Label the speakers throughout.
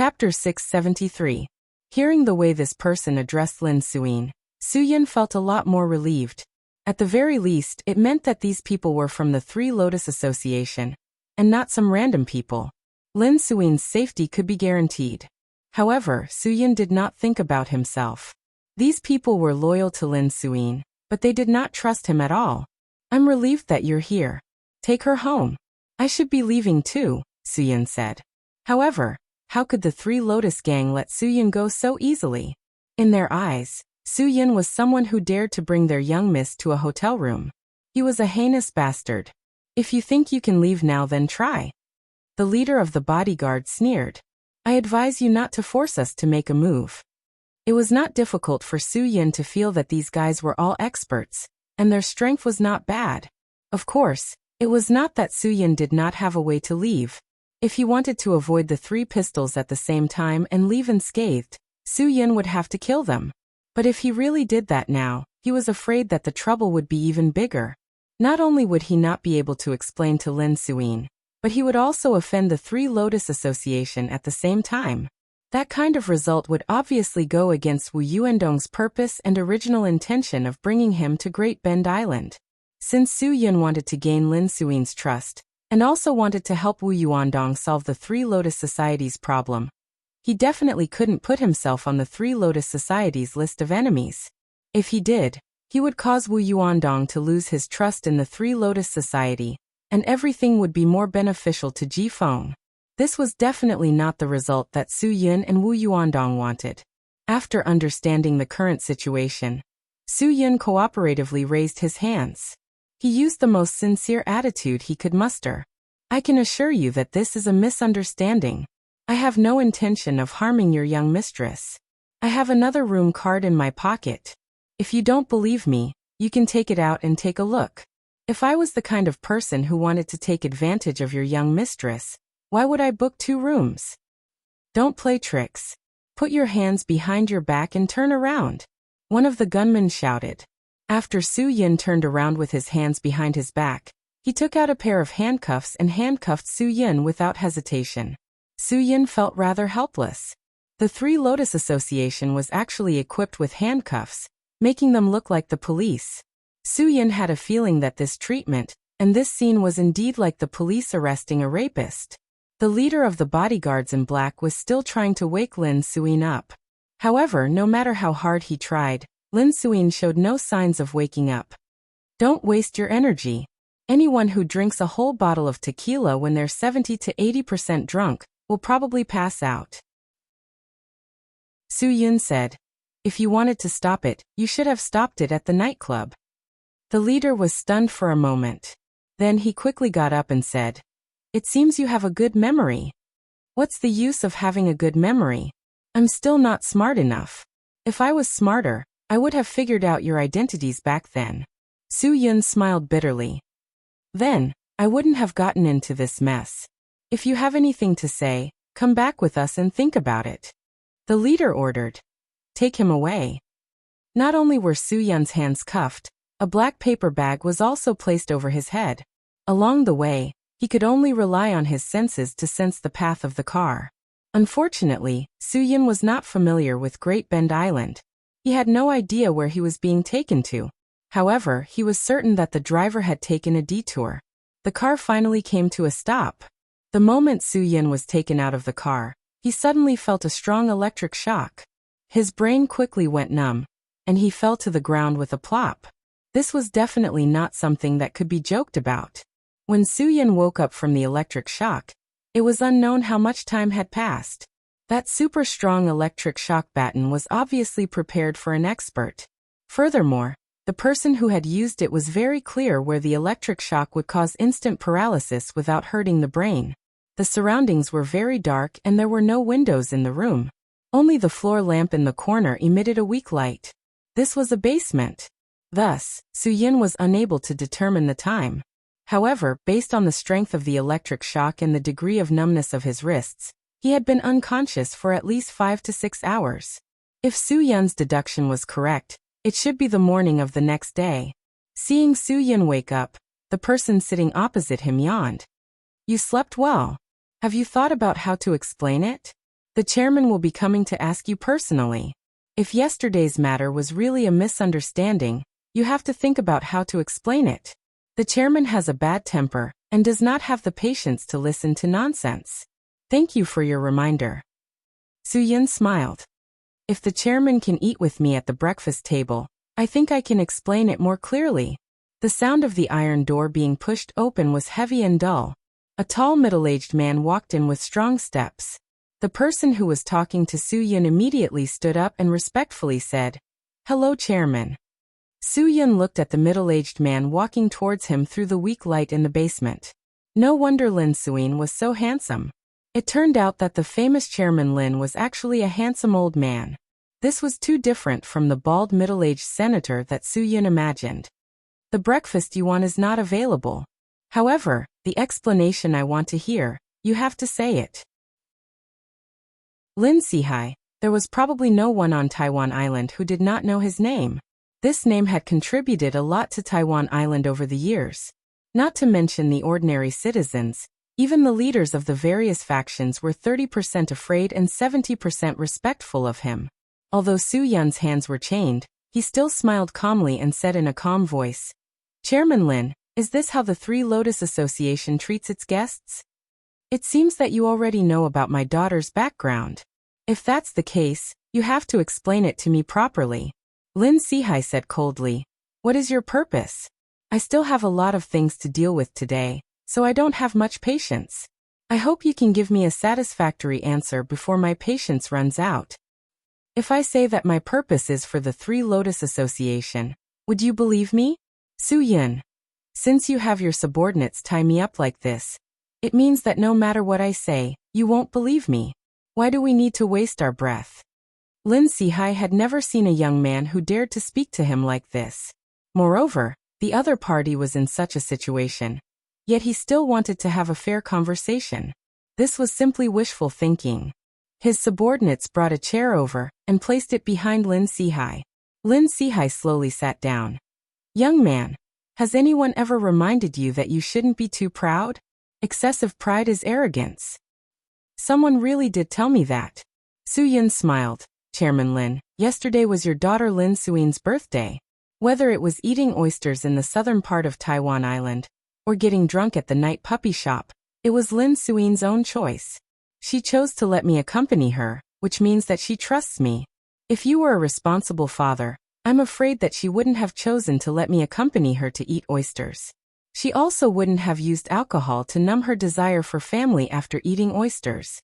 Speaker 1: Chapter 673. Hearing the way this person addressed Lin Suyin, Suyin felt a lot more relieved. At the very least, it meant that these people were from the Three Lotus Association, and not some random people. Lin Suyin's safety could be guaranteed. However, Suyin did not think about himself. These people were loyal to Lin Suyin, but they did not trust him at all. "I'm relieved that you're here. Take her home." "I should be leaving too," Suyin said. However, how could the Three Lotus gang let Suyin go so easily? In their eyes, Suyin was someone who dared to bring their young miss to a hotel room. He was a heinous bastard. "If you think you can leave now, then try." The leader of the bodyguard sneered. "I advise you not to force us to make a move." It was not difficult for Suyin to feel that these guys were all experts, and their strength was not bad. Of course, it was not that Suyin did not have a way to leave. If he wanted to avoid the three pistols at the same time and leave unscathed, Suyin would have to kill them. But if he really did that now, he was afraid that the trouble would be even bigger. Not only would he not be able to explain to Lin Suyin, but he would also offend the Three Lotus Association at the same time. That kind of result would obviously go against Wu Yuandong's purpose and original intention of bringing him to Great Bend Island. Since Suyin wanted to gain Lin Suyin's trust, and also wanted to help Wu Yuandong solve the Three Lotus Society's problem, he definitely couldn't put himself on the Three Lotus Society's list of enemies. If he did, he would cause Wu Yuandong to lose his trust in the Three Lotus Society, and everything would be more beneficial to Ji Feng. This was definitely not the result that Suyin and Wu Yuandong wanted. After understanding the current situation, Suyin cooperatively raised his hands. He used the most sincere attitude he could muster. "I can assure you that this is a misunderstanding. I have no intention of harming your young mistress. I have another room card in my pocket. If you don't believe me, you can take it out and take a look. If I was the kind of person who wanted to take advantage of your young mistress, why would I book 2 rooms? Don't play tricks. Put your hands behind your back and turn around," one of the gunmen shouted. After Suyin turned around with his hands behind his back, he took out a pair of handcuffs and handcuffed Suyin without hesitation. Suyin felt rather helpless. The Three Lotus Association was actually equipped with handcuffs, making them look like the police. Suyin had a feeling that this treatment, and this scene was indeed like the police arresting a rapist. The leader of the bodyguards in black was still trying to wake Lin Suyin up. However, no matter how hard he tried, Lin Suyin showed no signs of waking up. "Don't waste your energy. Anyone who drinks a whole bottle of tequila when they're 70 to 80% drunk will probably pass out," Suyin said. "If you wanted to stop it, you should have stopped it at the nightclub." The leader was stunned for a moment. Then he quickly got up and said, "It seems you have a good memory." "What's the use of having a good memory? I'm still not smart enough. If I was smarter, I would have figured out your identities back then." Suyin smiled bitterly. "Then, I wouldn't have gotten into this mess. If you have anything to say, come back with us and think about it," the leader ordered. "Take him away." Not only were Suyin's hands cuffed, a black paper bag was also placed over his head. Along the way, he could only rely on his senses to sense the path of the car. Unfortunately, Suyin was not familiar with Great Bend Island. He had no idea where he was being taken to. However, he was certain that the driver had taken a detour. The car finally came to a stop. The moment Suyin was taken out of the car, he suddenly felt a strong electric shock. His brain quickly went numb, and he fell to the ground with a plop. This was definitely not something that could be joked about. When Suyin woke up from the electric shock, it was unknown how much time had passed. That super strong electric shock baton was obviously prepared for an expert. Furthermore, the person who had used it was very clear where the electric shock would cause instant paralysis without hurting the brain. The surroundings were very dark and there were no windows in the room. Only the floor lamp in the corner emitted a weak light. This was a basement. Thus, Suyin was unable to determine the time. However, based on the strength of the electric shock and the degree of numbness of his wrists, he had been unconscious for at least 5 to 6 hours. If Suyin's deduction was correct, it should be the morning of the next day. Seeing Suyin wake up, the person sitting opposite him yawned. "You slept well. Have you thought about how to explain it?" The chairman will be coming to ask you personally. If yesterday's matter was really a misunderstanding, you have to think about how to explain it. The chairman has a bad temper and does not have the patience to listen to nonsense. Thank you for your reminder. Soo-Yun smiled. If the chairman can eat with me at the breakfast table, I think I can explain it more clearly. The sound of the iron door being pushed open was heavy and dull. A tall middle-aged man walked in with strong steps. The person who was talking to Soo-Yun immediately stood up and respectfully said, "Hello, Chairman." Soo-Yun looked at the middle-aged man walking towards him through the weak light in the basement. No wonder Lin Suin was so handsome. It turned out that the famous Chairman Lin was actually a handsome old man. This was too different from the bald middle-aged senator that Soo-Yun imagined. The breakfast you want is not available. However, the explanation I want to hear, you have to say it. Lin Sihai, there was probably no one on Taiwan Island who did not know his name. This name had contributed a lot to Taiwan Island over the years. Not to mention the ordinary citizens, even the leaders of the various factions were 30% afraid and 70% respectful of him. Although Soo-Yun's hands were chained, he still smiled calmly and said in a calm voice, "Chairman Lin, is this how the Three Lotus Association treats its guests? It seems that you already know about my daughter's background. If that's the case, you have to explain it to me properly." Lin Sihai said coldly, "What is your purpose? I still have a lot of things to deal with today, so I don't have much patience. I hope you can give me a satisfactory answer before my patience runs out. If I say that my purpose is for the Three Lotus Association, would you believe me?" Soo-Yun, since you have your subordinates tie me up like this, it means that no matter what I say, you won't believe me. Why do we need to waste our breath? Lin Sihai had never seen a young man who dared to speak to him like this. Moreover, the other party was in such a situation. Yet he still wanted to have a fair conversation. This was simply wishful thinking. His subordinates brought a chair over and placed it behind Lin Sihai. Lin Sihai slowly sat down. "Young man, has anyone ever reminded you that you shouldn't be too proud? Excessive pride is arrogance." "Someone really did tell me that." Soo-Yun smiled. "Chairman Lin, yesterday was your daughter Lin Suin's birthday. Whether it was eating oysters in the southern part of Taiwan Island, or getting drunk at the night puppy shop, it was Lin Suin's own choice. She chose to let me accompany her, which means that she trusts me. If you were a responsible father, I'm afraid that she wouldn't have chosen to let me accompany her to eat oysters. She also wouldn't have used alcohol to numb her desire for family after eating oysters."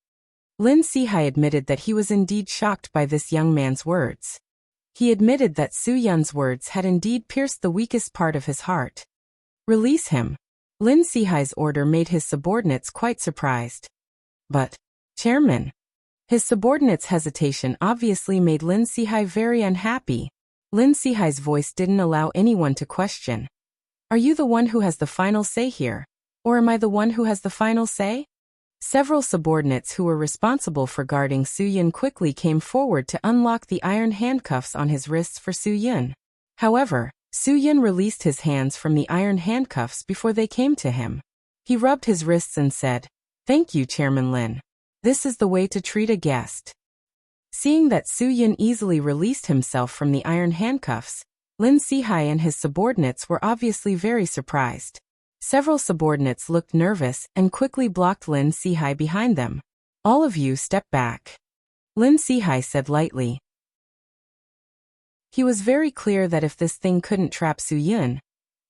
Speaker 1: Lin Sihai admitted that he was indeed shocked by this young man's words. He admitted that Soo-Yun's words had indeed pierced the weakest part of his heart. "Release him." Lin Sihai's order made his subordinates quite surprised. "But, Chairman." His subordinates' hesitation obviously made Lin Sihai very unhappy. Lin Sihai's voice didn't allow anyone to question. "Are you the one who has the final say here? Or am I the one who has the final say?" Several subordinates who were responsible for guarding Soo-Yun quickly came forward to unlock the iron handcuffs on his wrists for Soo-Yun. However, Soo-Yun released his hands from the iron handcuffs before they came to him. He rubbed his wrists and said, "Thank you, Chairman Lin. This is the way to treat a guest." Seeing that Soo-Yun easily released himself from the iron handcuffs, Lin Sihai and his subordinates were obviously very surprised. Several subordinates looked nervous and quickly blocked Lin Sihai behind them. "All of you step back," Lin Sihai said lightly. He was very clear that if this thing couldn't trap Soo-Yun,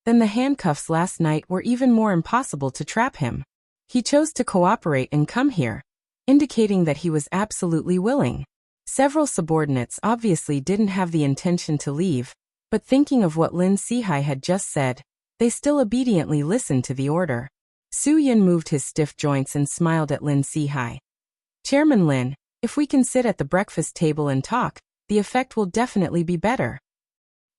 Speaker 1: then the handcuffs last night were even more impossible to trap him. He chose to cooperate and come here, indicating that he was absolutely willing. Several subordinates obviously didn't have the intention to leave, but thinking of what Lin Sihai had just said, they still obediently listened to the order. Soo-Yun moved his stiff joints and smiled at Lin Sihai. "Chairman Lin, if we can sit at the breakfast table and talk, the effect will definitely be better."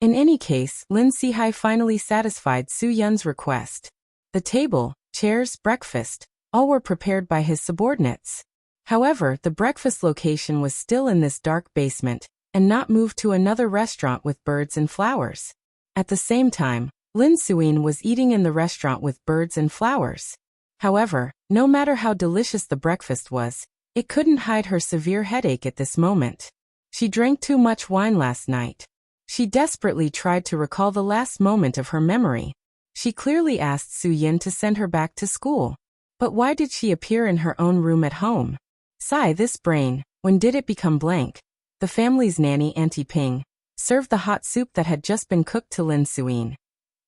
Speaker 1: In any case, Lin Sihai finally satisfied Soo-Yun's request. The table, chairs, breakfast, all were prepared by his subordinates. However, the breakfast location was still in this dark basement, and not moved to another restaurant with birds and flowers. At the same time, Lin Suin was eating in the restaurant with birds and flowers. However, no matter how delicious the breakfast was, It couldn't hide her severe headache at this moment. She drank too much wine last night. She desperately tried to recall the last moment of her memory. She clearly asked Su-yin to send her back to school. But why did she appear in her own room at home? Sigh, this brain, when did it become blank? The family's nanny, Auntie Ping, served the hot soup that had just been cooked to Lin Suyin.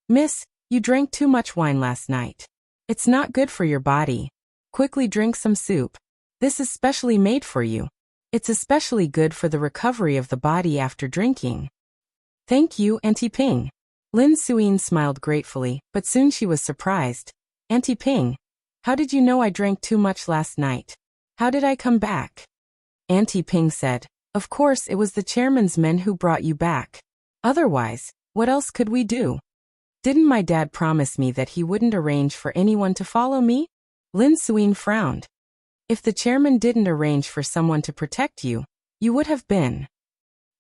Speaker 1: Miss, you drank too much wine last night. It's not good for your body. Quickly drink some soup. This is specially made for you. It's especially good for the recovery of the body after drinking. Thank you, Auntie Ping. Lin Suyin smiled gratefully, but soon she was surprised. Auntie Ping, how did you know I drank too much last night? How did I come back? Auntie Ping said, of course it was the chairman's men who brought you back. Otherwise, what else could we do? Didn't my dad promise me that he wouldn't arrange for anyone to follow me? Lin Suyin frowned. If the chairman didn't arrange for someone to protect you, you would have been.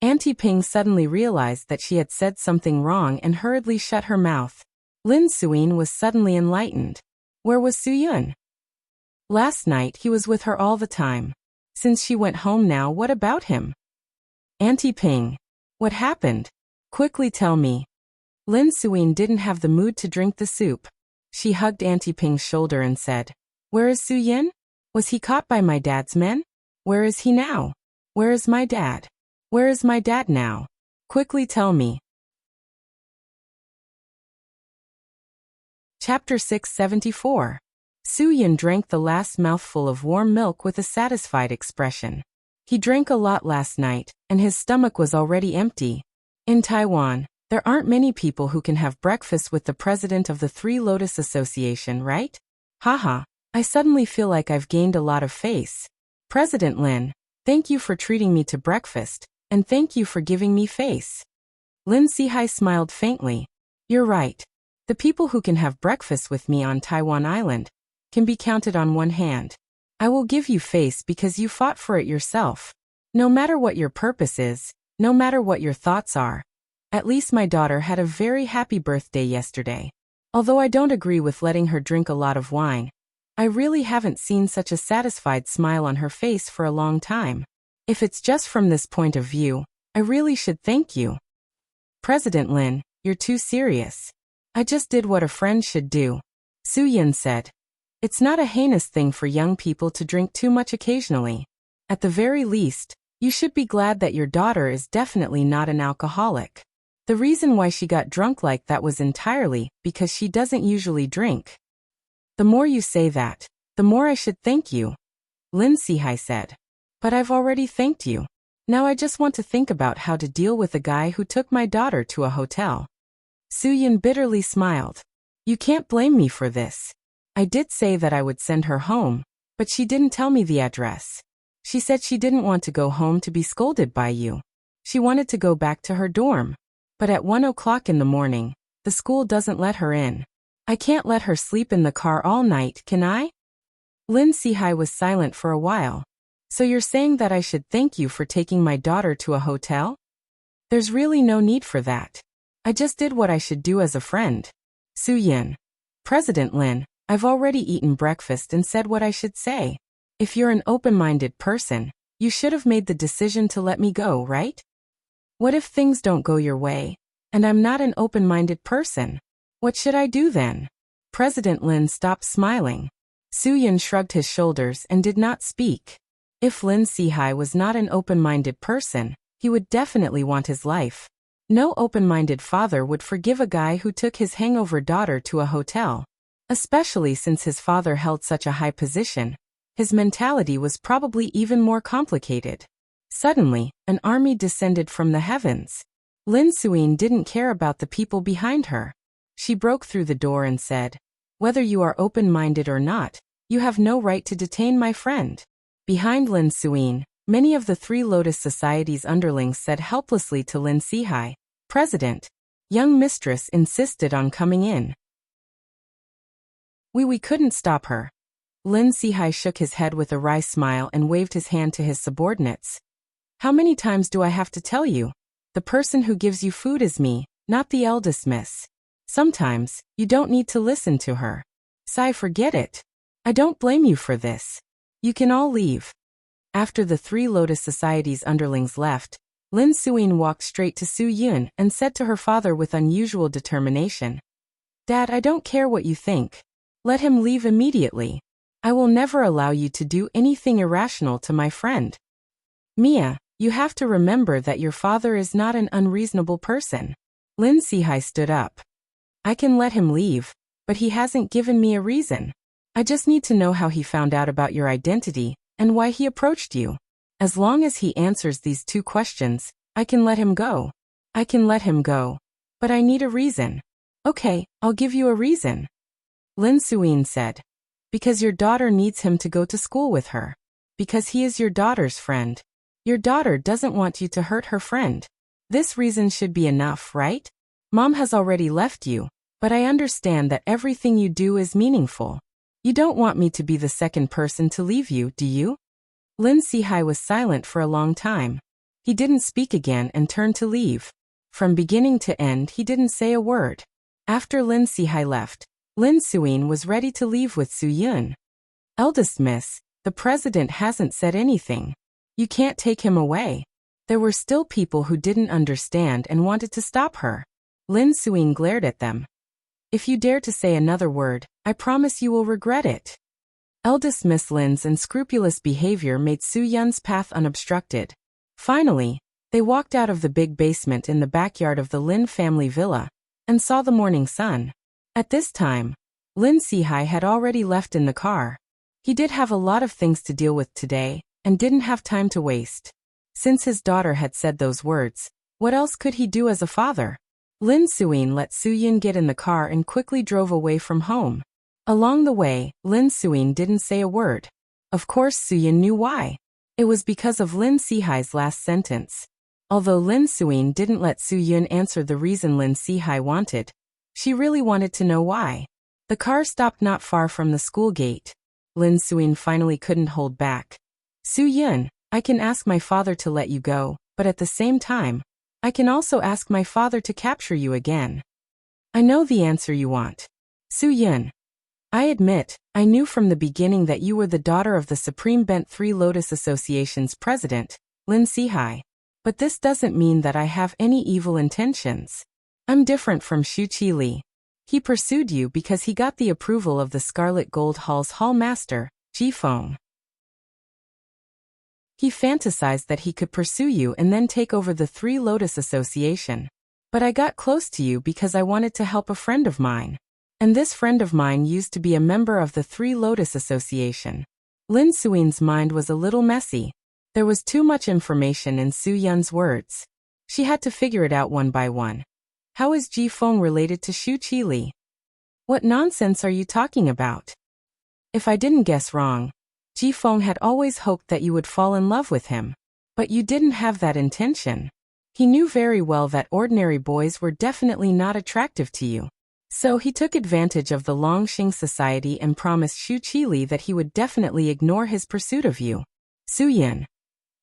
Speaker 1: Auntie Ping suddenly realized that she had said something wrong and hurriedly shut her mouth. Lin Suyin was suddenly enlightened. Where was Su-yun? Last night he was with her all the time. Since she went home now, what about him? Auntie Ping. What happened? Quickly tell me. Lin Suyin didn't have the mood to drink the soup. She hugged Auntie Ping's shoulder and said, where is Su-yin? Was he caught by my dad's men? Where is he now? Where is my dad? Where is my dad now? Quickly tell me. Chapter 674. Su-yin drank the last mouthful of warm milk with a satisfied expression. He drank a lot last night, and his stomach was already empty. In Taiwan, there aren't many people who can have breakfast with the president of the Three Lotus Association, right? Haha, I suddenly feel like I've gained a lot of face. President Lin, thank you for treating me to breakfast, and thank you for giving me face. Lin Sihai smiled faintly. You're right. The people who can have breakfast with me on Taiwan Island can be counted on one hand. I will give you face because you fought for it yourself. No matter what your purpose is, no matter what your thoughts are. At least my daughter had a very happy birthday yesterday. Although I don't agree with letting her drink a lot of wine, I really haven't seen such a satisfied smile on her face for a long time. If it's just from this point of view, I really should thank you. President Lin, you're too serious. I just did what a friend should do. Su-yin said. It's not a heinous thing for young people to drink too much occasionally. At the very least, you should be glad that your daughter is definitely not an alcoholic. The reason why she got drunk like that was entirely because she doesn't usually drink. The more you say that, the more I should thank you. Lin Sihai said. But I've already thanked you. Now I just want to think about how to deal with the guy who took my daughter to a hotel. Su-yin bitterly smiled. You can't blame me for this. I did say that I would send her home, but she didn't tell me the address. She said she didn't want to go home to be scolded by you. She wanted to go back to her dorm. But at 1 o'clock in the morning, the school doesn't let her in. I can't let her sleep in the car all night, can I? Lin Sihai was silent for a while. So you're saying that I should thank you for taking my daughter to a hotel? There's really no need for that. I just did what I should do as a friend. Su-yin. President Lin, I've already eaten breakfast and said what I should say. If you're an open-minded person, you should have made the decision to let me go, right? What if things don't go your way, and I'm not an open-minded person? What should I do then? President Lin stopped smiling. Su-yin shrugged his shoulders and did not speak. If Lin Sihai was not an open-minded person, he would definitely want his life. No open-minded father would forgive a guy who took his hangover daughter to a hotel. Especially since his father held such a high position, his mentality was probably even more complicated. Suddenly, an army descended from the heavens. Lin Suyin didn't care about the people behind her. She broke through the door and said, whether you are open-minded or not, you have no right to detain my friend. Behind Lin Suyin, many of the Three Lotus Society's underlings said helplessly to Lin Sihai, President, young mistress insisted on coming in. We couldn't stop her. Lin Sihai shook his head with a wry smile and waved his hand to his subordinates. How many times do I have to tell you? The person who gives you food is me, not the eldest miss. Sometimes, you don't need to listen to her. Sai, forget it. I don't blame you for this. You can all leave. After the Three Lotus Society's underlings left, Lin Suyin walked straight to Su Yun and said to her father with unusual determination, "Dad, I don't care what you think. Let him leave immediately. I will never allow you to do anything irrational to my friend. Mia, you have to remember that your father is not an unreasonable person." Lin Sihai stood up. "I can let him leave, but he hasn't given me a reason. I just need to know how he found out about your identity and why he approached you. As long as he answers these two questions, I can let him go. I can let him go. But I need a reason." "Okay, I'll give you a reason," Lin Suyin said. "Because your daughter needs him to go to school with her. Because he is your daughter's friend. Your daughter doesn't want you to hurt her friend. This reason should be enough, right? Mom has already left you, but I understand that everything you do is meaningful. You don't want me to be the second person to leave you, do you?" Lin Sihai was silent for a long time. He didn't speak again and turned to leave. From beginning to end, he didn't say a word. After Lin Sihai left, Lin Suyin was ready to leave with Su Yun. "Eldest miss, the president hasn't said anything. You can't take him away." There were still people who didn't understand and wanted to stop her. Lin Suyin glared at them. "If you dare to say another word, I promise you will regret it." Eldest Miss Lin's unscrupulous behavior made Su Yun's path unobstructed. Finally, they walked out of the big basement in the backyard of the Lin family villa and saw the morning sun. At this time, Lin Sihai had already left in the car. He did have a lot of things to deal with today and didn't have time to waste. Since his daughter had said those words, what else could he do as a father? Lin Suyin let Su Yun get in the car and quickly drove away from home. Along the way, Lin Suyin didn't say a word. Of course Su Yun knew why. It was because of Lin Sihai's last sentence. Although Lin Suyin didn't let Su Yun answer the reason Lin Sihai wanted, she really wanted to know why. The car stopped not far from the school gate. Lin Suyin finally couldn't hold back. "Su Yun, I can ask my father to let you go, but at the same time, I can also ask my father to capture you again. I know the answer you want. Su Yun, I admit, I knew from the beginning that you were the daughter of the Supreme Bent Three Lotus Association's president, Lin Sihai. But this doesn't mean that I have any evil intentions. I'm different from Shu Qi Li. He pursued you because he got the approval of the Scarlet Gold Hall's hall master, Ji Feng. He fantasized that he could pursue you and then take over the Three Lotus Association. But I got close to you because I wanted to help a friend of mine. And this friend of mine used to be a member of the Three Lotus Association." Lin Suyin's mind was a little messy. There was too much information in Su Yun's words. She had to figure it out one by one. How is Ji Feng related to Shu Qi Li? What nonsense are you talking about? If I didn't guess wrong, Ji Feng had always hoped that you would fall in love with him. But you didn't have that intention. He knew very well that ordinary boys were definitely not attractive to you. So he took advantage of the Longxing Society and promised Shu Qi Li that he would definitely ignore his pursuit of you. Su Yun,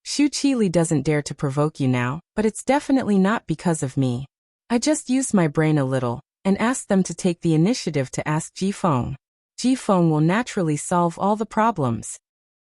Speaker 1: Shu Qi Li doesn't dare to provoke you now, but it's definitely not because of me. I just used my brain a little and asked them to take the initiative to ask Ji Feng. Ji Feng will naturally solve all the problems.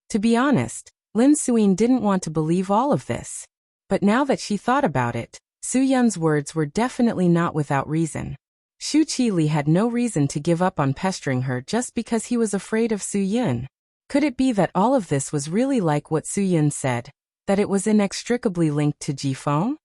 Speaker 1: To be honest, Lin Suyin didn't want to believe all of this. But now that she thought about it, Su Yun's words were definitely not without reason. Shu Qi Li had no reason to give up on pestering her just because he was afraid of Su Yun. Could it be that all of this was really like what Su Yun said, that it was inextricably linked to Ji Feng?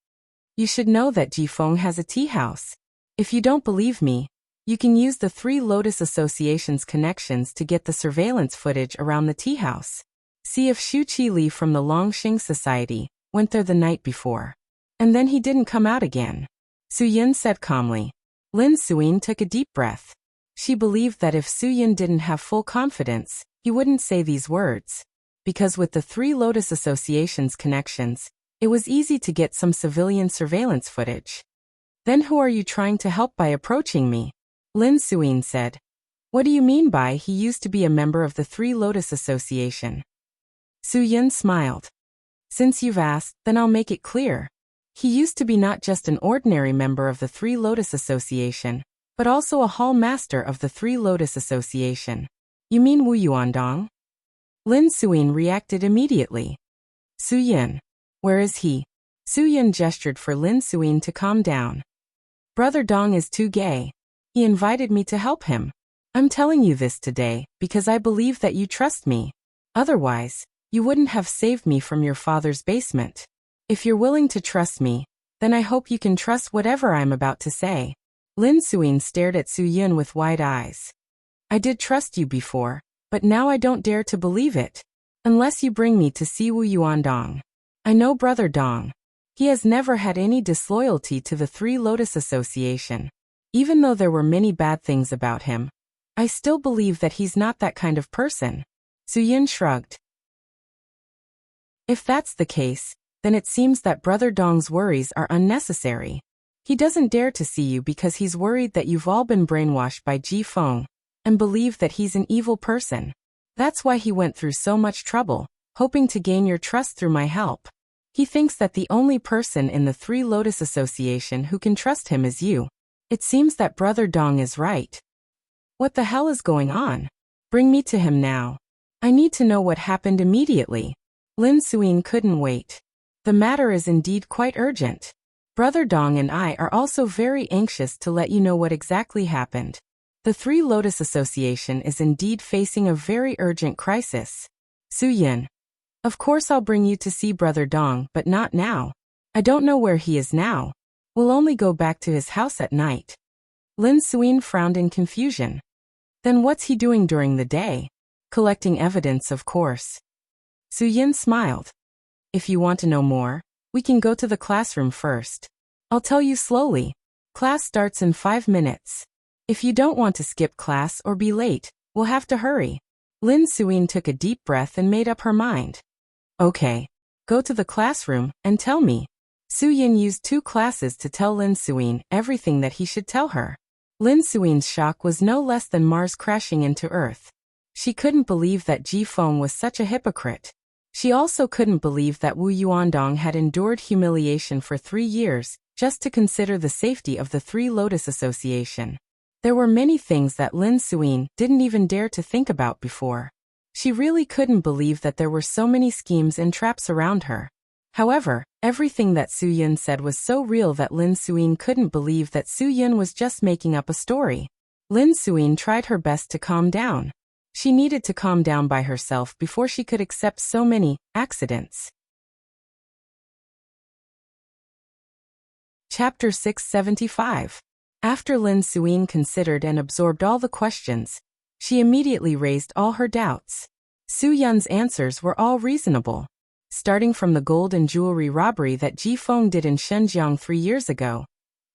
Speaker 1: You should know that Ji Feng has a tea house. If you don't believe me, you can use the Three Lotus Association's connections to get the surveillance footage around the tea house. See if Shu Qi Li from the Longxing Society went there the night before. And then he didn't come out again. Su Yun said calmly. Lin Suyin took a deep breath. She believed that if Su Yun didn't have full confidence, he wouldn't say these words. Because with the Three Lotus Association's connections, it was easy to get some civilian surveillance footage. Then who are you trying to help by approaching me? Lin Suyin said. What do you mean by he used to be a member of the Three Lotus Association? Su Yun smiled. Since you've asked, then I'll make it clear. He used to be not just an ordinary member of the Three Lotus Association, but also a hall master of the Three Lotus Association. You mean Wu Yuandong? Lin Suyin reacted immediately. Suyin. Where is he? Suyin gestured for Lin Suyin to calm down. Brother Dong is too gay. He invited me to help him. I'm telling you this today because I believe that you trust me. Otherwise, you wouldn't have saved me from your father's basement. If you're willing to trust me, then I hope you can trust whatever I'm about to say. Lin Suyin stared at Suyin with wide eyes. I did trust you before, but now I don't dare to believe it. Unless you bring me to see Wu Yuandong. I know Brother Dong. He has never had any disloyalty to the Three Lotus Association. Even though there were many bad things about him, I still believe that he's not that kind of person. Suyin shrugged. If that's the case, then it seems that Brother Dong's worries are unnecessary. He doesn't dare to see you because he's worried that you've all been brainwashed by Ji Feng and believe that he's an evil person. That's why he went through so much trouble, hoping to gain your trust through my help. He thinks that the only person in the Three Lotus Association who can trust him is you. It seems that Brother Dong is right. What the hell is going on? Bring me to him now. I need to know what happened immediately. Lin Suyin couldn't wait. The matter is indeed quite urgent. Brother Dong and I are also very anxious to let you know what exactly happened. The Three Lotus Association is indeed facing a very urgent crisis. Suyin. Of course I'll bring you to see Brother Dong, but not now. I don't know where he is now. We'll only go back to his house at night. Lin Suyin frowned in confusion. Then what's he doing during the day? Collecting evidence, of course. Suyin smiled. If you want to know more, we can go to the classroom first. I'll tell you slowly. Class starts in 5 minutes. If you don't want to skip class or be late, we'll have to hurry. Lin Suyin took a deep breath and made up her mind. Okay. Go to the classroom and tell me. Suyin used 2 classes to tell Lin Suyin everything that he should tell her. Lin Suin's shock was no less than Mars crashing into Earth. She couldn't believe that Ji Feng was such a hypocrite. She also couldn't believe that Wu Yuandong had endured humiliation for 3 years, just to consider the safety of the Three Lotus Association. There were many things that Lin Suyin didn't even dare to think about before. She really couldn't believe that there were so many schemes and traps around her. However, everything that Suyin said was so real that Lin Suyin couldn't believe that Suyin was just making up a story. Lin Suyin tried her best to calm down. She needed to calm down by herself before she could accept so many accidents. Chapter 675. After Lin Suyin considered and absorbed all the questions, she immediately raised all her doubts. Su Yun's answers were all reasonable. Starting from the gold and jewelry robbery that Ji Feng did in Shenzhen 3 years ago,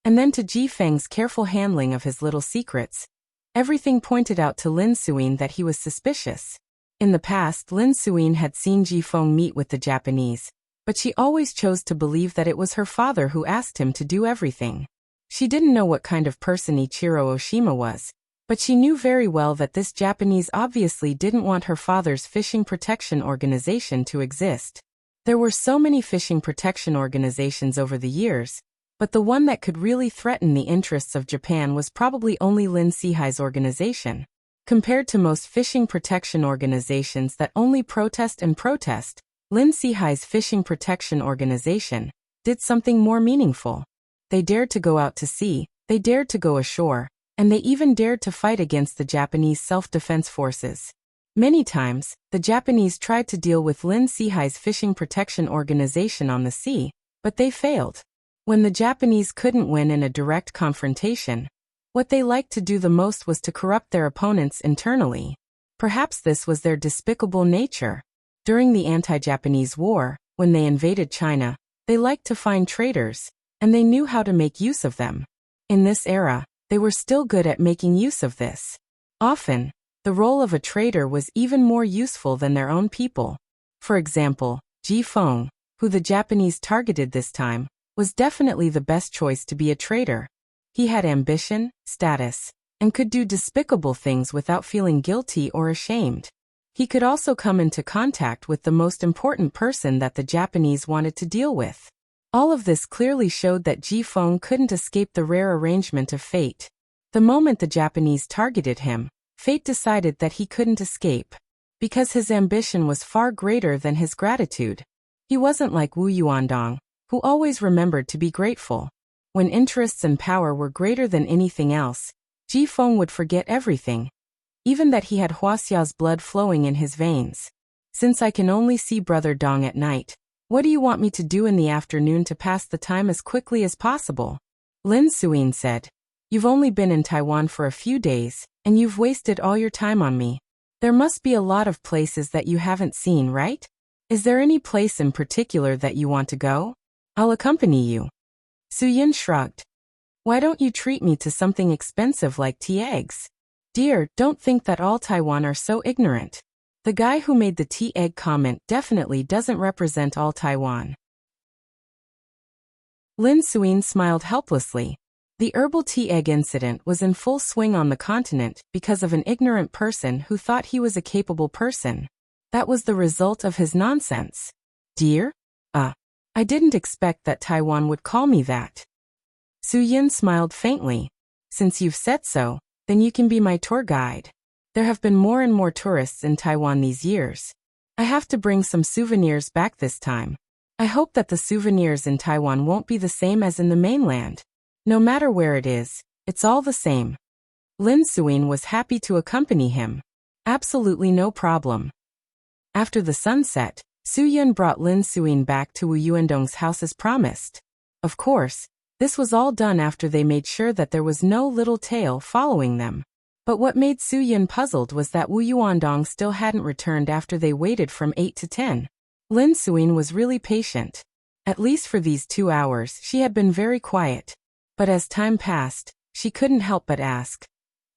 Speaker 1: and then to Ji Feng's careful handling of his little secrets, everything pointed out to Lin Suyin that he was suspicious. In the past, Lin Suyin had seen Ji Feng meet with the Japanese, but she always chose to believe that it was her father who asked him to do everything. She didn't know what kind of person Ichiro Oshima was, but she knew very well that this Japanese obviously didn't want her father's fishing protection organization to exist. There were so many fishing protection organizations over the years, but the one that could really threaten the interests of Japan was probably only Lin Sihai's organization. Compared to most fishing protection organizations that only protest and protest, Lin Sihai's fishing protection organization did something more meaningful. They dared to go out to sea, they dared to go ashore, and they even dared to fight against the Japanese self-defense forces. Many times, the Japanese tried to deal with Lin Sihai's fishing protection organization on the sea, but they failed. When the Japanese couldn't win in a direct confrontation, what they liked to do the most was to corrupt their opponents internally. Perhaps this was their despicable nature. During the anti-Japanese war, when they invaded China, they liked to find traitors, and they knew how to make use of them. In this era, they were still good at making use of this. Often, the role of a traitor was even more useful than their own people. For example, Ji Feng, who the Japanese targeted this time, was definitely the best choice to be a traitor. He had ambition, status, and could do despicable things without feeling guilty or ashamed. He could also come into contact with the most important person that the Japanese wanted to deal with. All of this clearly showed that Ji Feng couldn't escape the rare arrangement of fate. The moment the Japanese targeted him, fate decided that he couldn't escape. Because his ambition was far greater than his gratitude. He wasn't like Wu Yuandong, who always remembered to be grateful. When interests and power were greater than anything else, Ji Feng would forget everything, even that he had Huaxiao's blood flowing in his veins. Since I can only see Brother Dong at night, what do you want me to do in the afternoon to pass the time as quickly as possible? Lin Suyin said. You've only been in Taiwan for a few days, and you've wasted all your time on me. There must be a lot of places that you haven't seen, right? Is there any place in particular that you want to go? I'll accompany you. Suyin shrugged. Why don't you treat me to something expensive like tea eggs? Dear, don't think that all Taiwan are so ignorant. The guy who made the tea egg comment definitely doesn't represent all Taiwan. Lin Suyin smiled helplessly. The herbal tea egg incident was in full swing on the continent because of an ignorant person who thought he was a capable person. That was the result of his nonsense. Dear? I didn't expect that Taiwan would call me that. Suyin smiled faintly. Since you've said so, then you can be my tour guide. There have been more and more tourists in Taiwan these years. I have to bring some souvenirs back this time. I hope that the souvenirs in Taiwan won't be the same as in the mainland. No matter where it is, it's all the same. Lin Suyin was happy to accompany him. Absolutely no problem. After the sunset, Su Yun brought Lin Suyin back to Wu Yuandong's house as promised. Of course, this was all done after they made sure that there was no little tail following them. But what made Su Yun puzzled was that Wu Yuandong still hadn't returned after they waited from 8 to 10. Lin Suyin was really patient. At least for these 2 hours, she had been very quiet. But as time passed, she couldn't help but ask,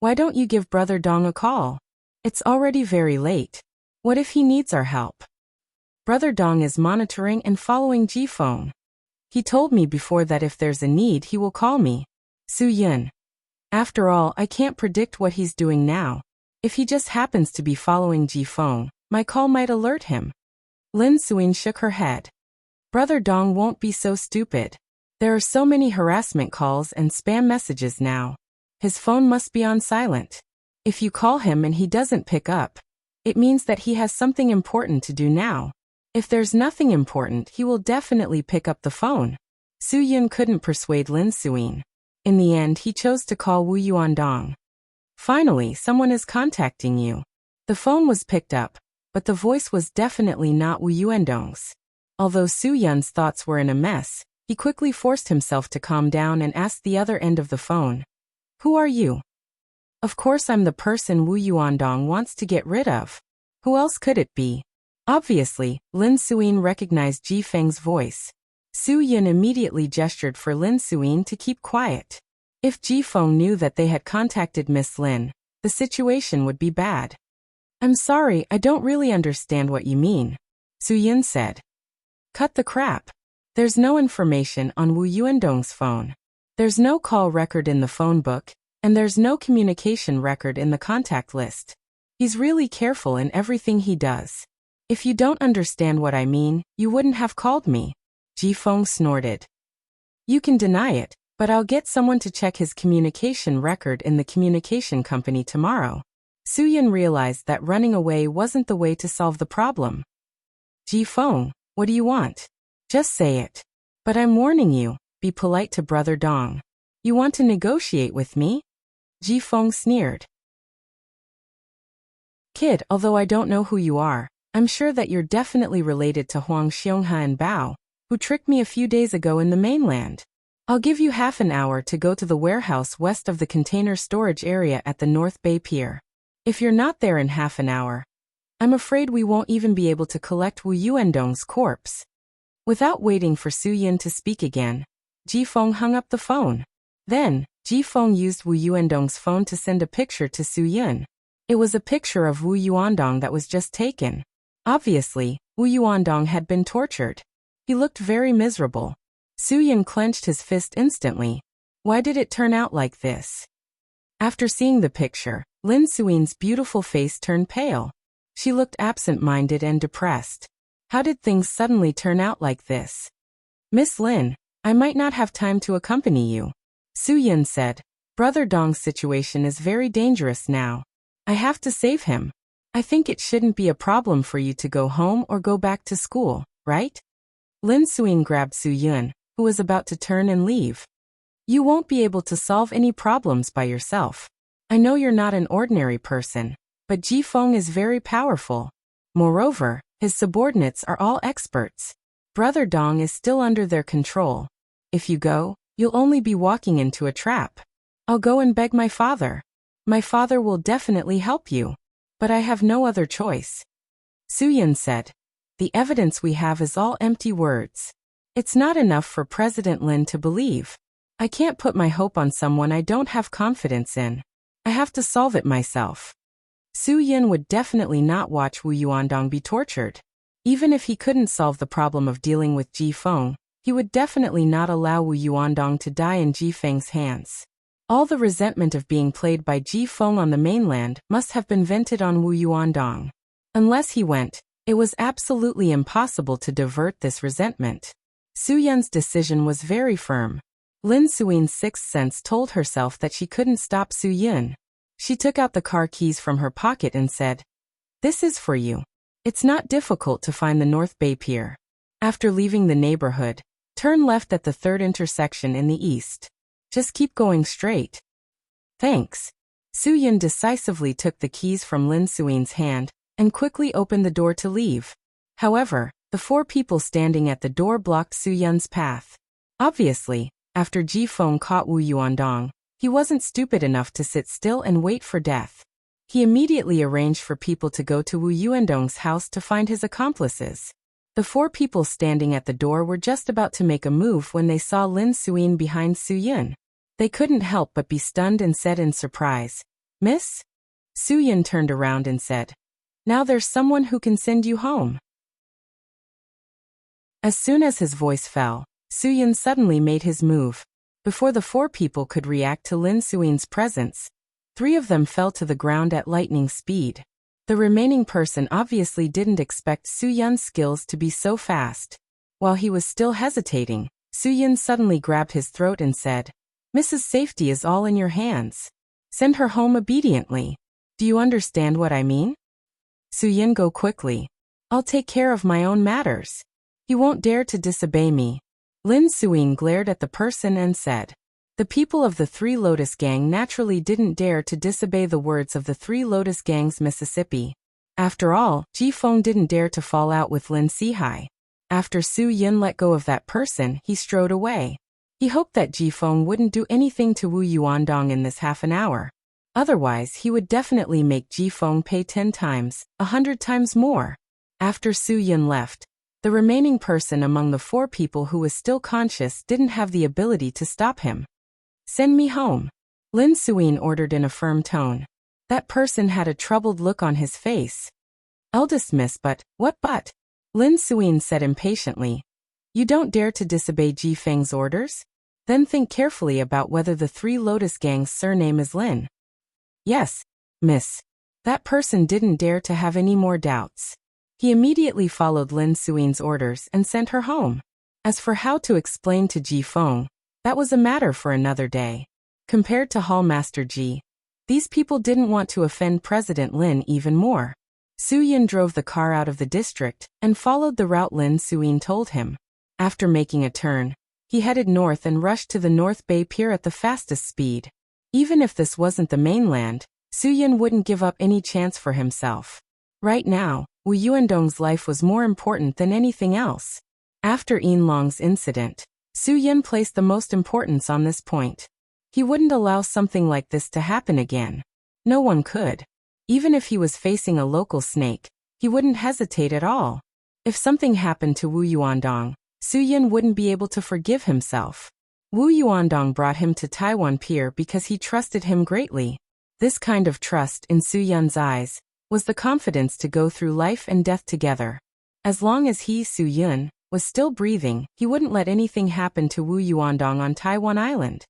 Speaker 1: why don't you give Brother Dong a call? It's already very late. What if he needs our help? Brother Dong is monitoring and following Ji Feng. He told me before that if there's a need he will call me. Su Yun. After all, I can't predict what he's doing now. If he just happens to be following Ji Feng, my call might alert him. Lin Suyin shook her head. Brother Dong won't be so stupid. There are so many harassment calls and spam messages now. His phone must be on silent. If you call him and he doesn't pick up, it means that he has something important to do now. If there's nothing important, he will definitely pick up the phone. Su Yun couldn't persuade Lin Suyin. In the end, he chose to call Wu Yuandong. Finally, someone is contacting you. The phone was picked up, but the voice was definitely not Wu Yuandong's. Although Su Yun's thoughts were in a mess, he quickly forced himself to calm down and asked the other end of the phone. Who are you? Of course I'm the person Wu Yuandong wants to get rid of. Who else could it be? Obviously, Lin Suyin recognized Ji Feng's voice. Su Yun immediately gestured for Lin Suyin to keep quiet. If Ji Feng knew that they had contacted Miss Lin, the situation would be bad. I'm sorry, I don't really understand what you mean, Su Yun said. Cut the crap. There's no information on Wu Yuandong's phone. There's no call record in the phone book, and there's no communication record in the contact list. He's really careful in everything he does. If you don't understand what I mean, you wouldn't have called me. Ji Feng snorted. You can deny it, but I'll get someone to check his communication record in the communication company tomorrow. Su Yun realized that running away wasn't the way to solve the problem. Ji Feng, what do you want? Just say it. But I'm warning you, be polite to Brother Dong. You want to negotiate with me? Ji Feng sneered. Kid, although I don't know who you are, I'm sure that you're definitely related to Huang Xiongha and Bao, who tricked me a few days ago in the mainland. I'll give you half an hour to go to the warehouse west of the container storage area at the North Bay Pier. If you're not there in half an hour, I'm afraid we won't even be able to collect Wu Yuandong's corpse. Without waiting for Su Yun to speak again, Ji Feng hung up the phone. Then, Ji Feng used Wu Yuandong's phone to send a picture to Su Yun. It was a picture of Wu Yuandong that was just taken. Obviously, Wu Yuandong had been tortured. He looked very miserable. Su Yun clenched his fist instantly. Why did it turn out like this? After seeing the picture, Lin Suyin's beautiful face turned pale. She looked absent-minded and depressed. How did things suddenly turn out like this? Miss Lin, I might not have time to accompany you, Su Yun said. Brother Dong's situation is very dangerous now. I have to save him. I think it shouldn't be a problem for you to go home or go back to school, right? Lin Suyin grabbed Su Yun, who was about to turn and leave. You won't be able to solve any problems by yourself. I know you're not an ordinary person, but Ji Feng is very powerful. Moreover, his subordinates are all experts. Brother Dong is still under their control. If you go, you'll only be walking into a trap. I'll go and beg my father. My father will definitely help you. But I have no other choice. Su Yun said. The evidence we have is all empty words. It's not enough for President Lin to believe. I can't put my hope on someone I don't have confidence in. I have to solve it myself. Su Yun would definitely not watch Wu Yuandong be tortured. Even if he couldn't solve the problem of dealing with Ji Feng, he would definitely not allow Wu Yuandong to die in Ji Feng's hands. All the resentment of being played by Ji Feng on the mainland must have been vented on Wu Yuandong. Unless he went, it was absolutely impossible to divert this resentment. Su Yun's decision was very firm. Lin Suin's sixth sense told herself that she couldn't stop Su Yun. She took out the car keys from her pocket and said, "This is for you. It's not difficult to find the North Bay Pier. After leaving the neighborhood, turn left at the third intersection in the east. Just keep going straight." Thanks. Su Yun decisively took the keys from Lin Suin's hand and quickly opened the door to leave. However, the four people standing at the door blocked Su Yun's path. Obviously, after Ji Feng caught Wu Yuandong, he wasn't stupid enough to sit still and wait for death. He immediately arranged for people to go to Wu Yuandong's house to find his accomplices. The four people standing at the door were just about to make a move when they saw Lin Suin behind Su Yun. They couldn't help but be stunned and said in surprise, "Miss?" Su Yun turned around and said, "Now there's someone who can send you home." As soon as his voice fell, Su Yun suddenly made his move. Before the four people could react to Lin Suin's presence, three of them fell to the ground at lightning speed. The remaining person obviously didn't expect Su Yun's skills to be so fast. While he was still hesitating, Su Yun suddenly grabbed his throat and said, "Mrs. Safety is all in your hands. Send her home obediently. Do you understand what I mean?" Su Yun, go quickly. I'll take care of my own matters. He won't dare to disobey me. Lin Suin glared at the person and said. The people of the Three Lotus Gang naturally didn't dare to disobey the words of the Three Lotus Gang's Mississippi. After all, Ji Feng didn't dare to fall out with Lin Sihai. After Su Yun let go of that person, he strode away. He hoped that Ji Feng wouldn't do anything to Wu Yuandong in this half an hour. Otherwise, he would definitely make Ji Feng pay 10 times, 100 times more. After Su Yun left, the remaining person among the four people who was still conscious didn't have the ability to stop him. Send me home, Lin Suin ordered in a firm tone. That person had a troubled look on his face. Eldest miss, but, what but? Lin Suin said impatiently. You don't dare to disobey Ji Feng's orders? Then think carefully about whether the Three Lotus Gang's surname is Lin. Yes, miss. That person didn't dare to have any more doubts. He immediately followed Lin Suin's orders and sent her home. As for how to explain to Ji Feng, that was a matter for another day. Compared to Hallmaster Ji, these people didn't want to offend President Lin even more. Su Yun drove the car out of the district and followed the route Lin Suin told him. After making a turn, he headed north and rushed to the North Bay Pier at the fastest speed. Even if this wasn't the mainland, Su Yun wouldn't give up any chance for himself. Right now, Wu Yuandong's life was more important than anything else. After Yin Long's incident, Su Yun placed the most importance on this point. He wouldn't allow something like this to happen again. No one could. Even if he was facing a local snake, he wouldn't hesitate at all. If something happened to Wu Yuandong, Su Yun wouldn't be able to forgive himself. Wu Yuandong brought him to Taiwan Pier because he trusted him greatly. This kind of trust in Su Yun's eyes was the confidence to go through life and death together. As long as he, Su Yun, was still breathing, he wouldn't let anything happen to Wu Yuandong on Taiwan Island.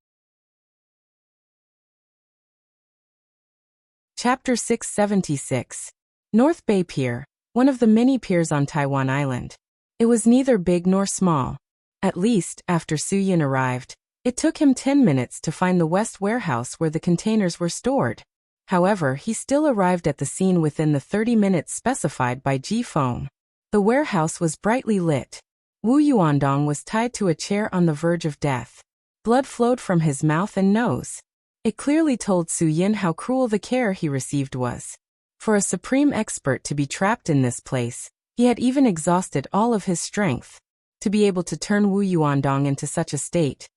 Speaker 1: Chapter 676. North Bay Pier, one of the many piers on Taiwan Island. It was neither big nor small. At least, after Su Yun arrived, it took him 10 minutes to find the west warehouse where the containers were stored. However, he still arrived at the scene within the 30 minutes specified by Ji Feng. The warehouse was brightly lit. Wu Yuandong was tied to a chair on the verge of death. Blood flowed from his mouth and nose. It clearly told Su Yin how cruel the care he received was. For a supreme expert to be trapped in this place, he had even exhausted all of his strength. To be able to turn Wu Yuandong into such a state,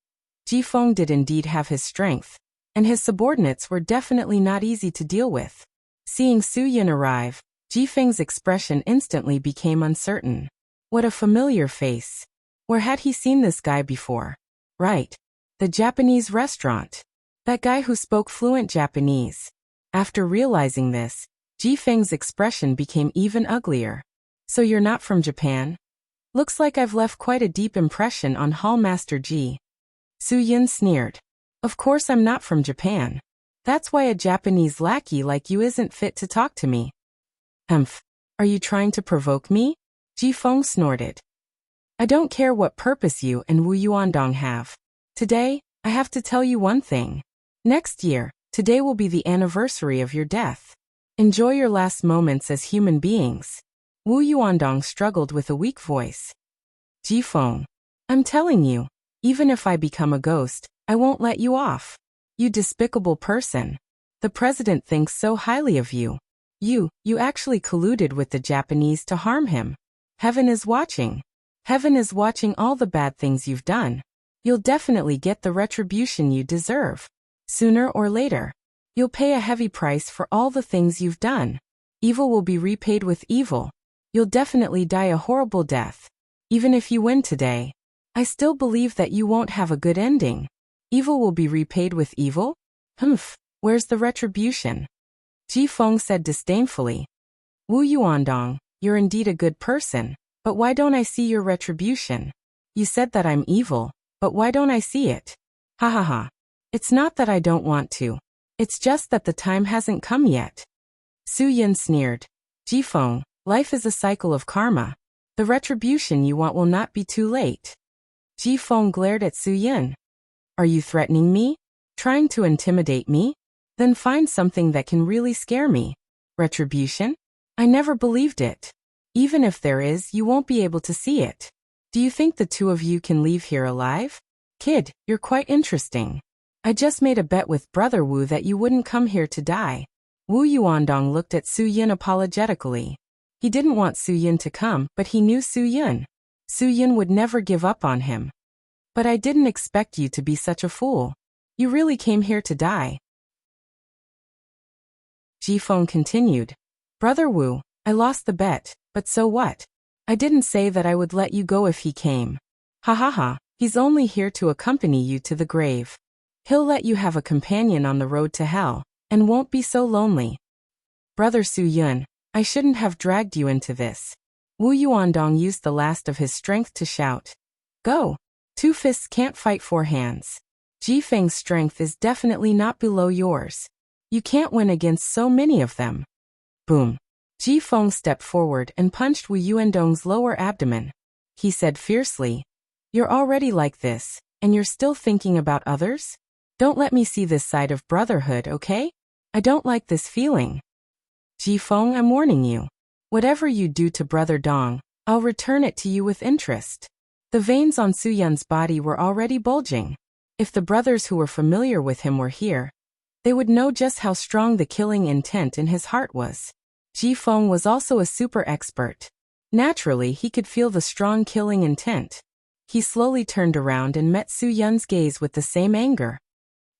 Speaker 1: Ji Feng did indeed have his strength, and his subordinates were definitely not easy to deal with. Seeing Su Yin arrive, Ji Feng's expression instantly became uncertain. What a familiar face. Where had he seen this guy before? Right. The Japanese restaurant. That guy who spoke fluent Japanese. After realizing this, Ji Feng's expression became even uglier. So you're not from Japan? Looks like I've left quite a deep impression on Hall Master Ji. Su Yin sneered. Of course I'm not from Japan. That's why a Japanese lackey like you isn't fit to talk to me. Humph. Are you trying to provoke me? Ji Feng snorted. I don't care what purpose you and Wu Yuandong have. Today, I have to tell you one thing. Next year, today will be the anniversary of your death. Enjoy your last moments as human beings. Wu Yuandong struggled with a weak voice. Ji Feng. I'm telling you, even if I become a ghost, I won't let you off. You despicable person. The president thinks so highly of you. You actually colluded with the Japanese to harm him. Heaven is watching. Heaven is watching all the bad things you've done. You'll definitely get the retribution you deserve. Sooner or later. You'll pay a heavy price for all the things you've done. Evil will be repaid with evil. You'll definitely die a horrible death. Even if you win today, I still believe that you won't have a good ending. Evil will be repaid with evil? Humph, where's the retribution? Ji Feng said disdainfully. Wu Yuandong, you're indeed a good person, but why don't I see your retribution? You said that I'm evil, but why don't I see it? Ha ha ha. It's not that I don't want to. It's just that the time hasn't come yet. Su Yin sneered. Ji Feng, life is a cycle of karma. The retribution you want will not be too late. Ji Feng glared at Su Yin. Are you threatening me? Trying to intimidate me? Then find something that can really scare me. Retribution? I never believed it. Even if there is, you won't be able to see it. Do you think the two of you can leave here alive? Kid, you're quite interesting. I just made a bet with Brother Wu that you wouldn't come here to die. Wu Yuandong looked at Su Yin apologetically. He didn't want Su Yin to come, but he knew Su Yin. Su Yin would never give up on him. But I didn't expect you to be such a fool. You really came here to die. Ji Feng continued. Brother Wu, I lost the bet, but so what? I didn't say that I would let you go if he came. Ha ha ha, he's only here to accompany you to the grave. He'll let you have a companion on the road to hell, and won't be so lonely. Brother Su Yun, I shouldn't have dragged you into this. Wu Yuandong used the last of his strength to shout. Go! 2 fists can't fight 4 hands. Ji Feng's strength is definitely not below yours. You can't win against so many of them. Boom. Ji Feng stepped forward and punched Wu Yuandong's lower abdomen. He said fiercely, You're already like this, and you're still thinking about others? Don't let me see this side of brotherhood, okay? I don't like this feeling. Ji Feng, I'm warning you. Whatever you do to Brother Dong, I'll return it to you with interest. The veins on Su Yun's body were already bulging. If the brothers who were familiar with him were here, they would know just how strong the killing intent in his heart was. Ji Feng was also a super expert. Naturally, he could feel the strong killing intent. He slowly turned around and met Su Yun's gaze with the same anger.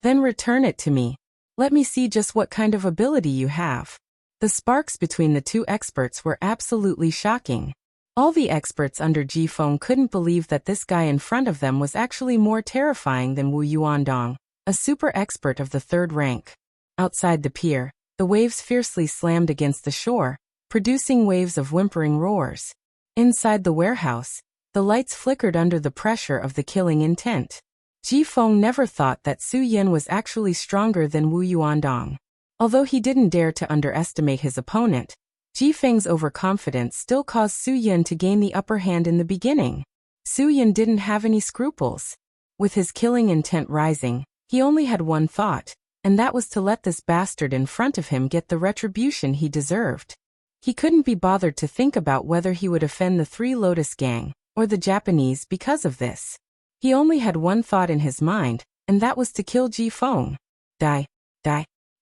Speaker 1: Then return it to me. Let me see just what kind of ability you have. The sparks between the two experts were absolutely shocking. All the experts under Ji Feng couldn't believe that this guy in front of them was actually more terrifying than Wu Yuandong, a super expert of the 3rd rank. Outside the pier, the waves fiercely slammed against the shore, producing waves of whimpering roars. Inside the warehouse, the lights flickered under the pressure of the killing intent. Ji Feng never thought that Su Yin was actually stronger than Wu Yuandong. Although he didn't dare to underestimate his opponent, Ji Feng's overconfidence still caused Su Yin to gain the upper hand in the beginning. Su Yin didn't have any scruples. With his killing intent rising, he only had one thought, and that was to let this bastard in front of him get the retribution he deserved. He couldn't be bothered to think about whether he would offend the 3 Lotus gang, or the Japanese because of this. He only had one thought in his mind, and that was to kill Ji Feng. Die.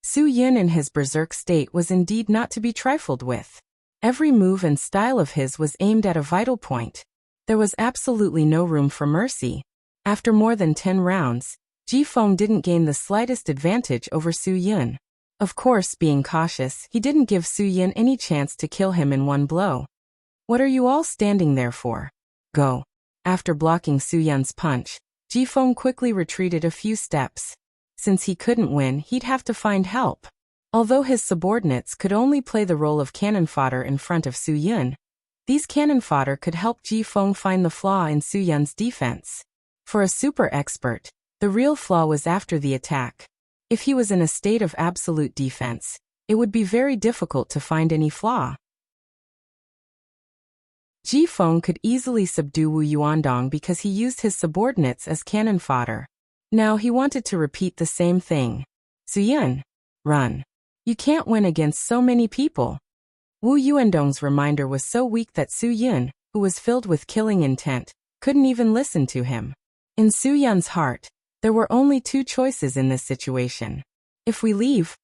Speaker 1: Su Yin in his berserk state was indeed not to be trifled with. Every move and style of his was aimed at a vital point. There was absolutely no room for mercy. After more than 10 rounds, Ji Feng didn't gain the slightest advantage over Su Yin. Of course, being cautious, he didn't give Su Yin any chance to kill him in one blow. What are you all standing there for? Go. After blocking Su Yin's punch, Ji Feng quickly retreated a few steps. Since he couldn't win, he'd have to find help. Although his subordinates could only play the role of cannon fodder in front of Su Yin, these cannon fodder could help Ji Feng find the flaw in Su Yin's defense. For a super expert, the real flaw was after the attack. If he was in a state of absolute defense, it would be very difficult to find any flaw. Ji Feng could easily subdue Wu Yuandong because he used his subordinates as cannon fodder. Now he wanted to repeat the same thing. Su Yin, run. You can't win against so many people. Wu Yuandong's reminder was so weak that Su Yin, who was filled with killing intent, couldn't even listen to him. In Su Yin's heart, there were only 2 choices in this situation. If we leave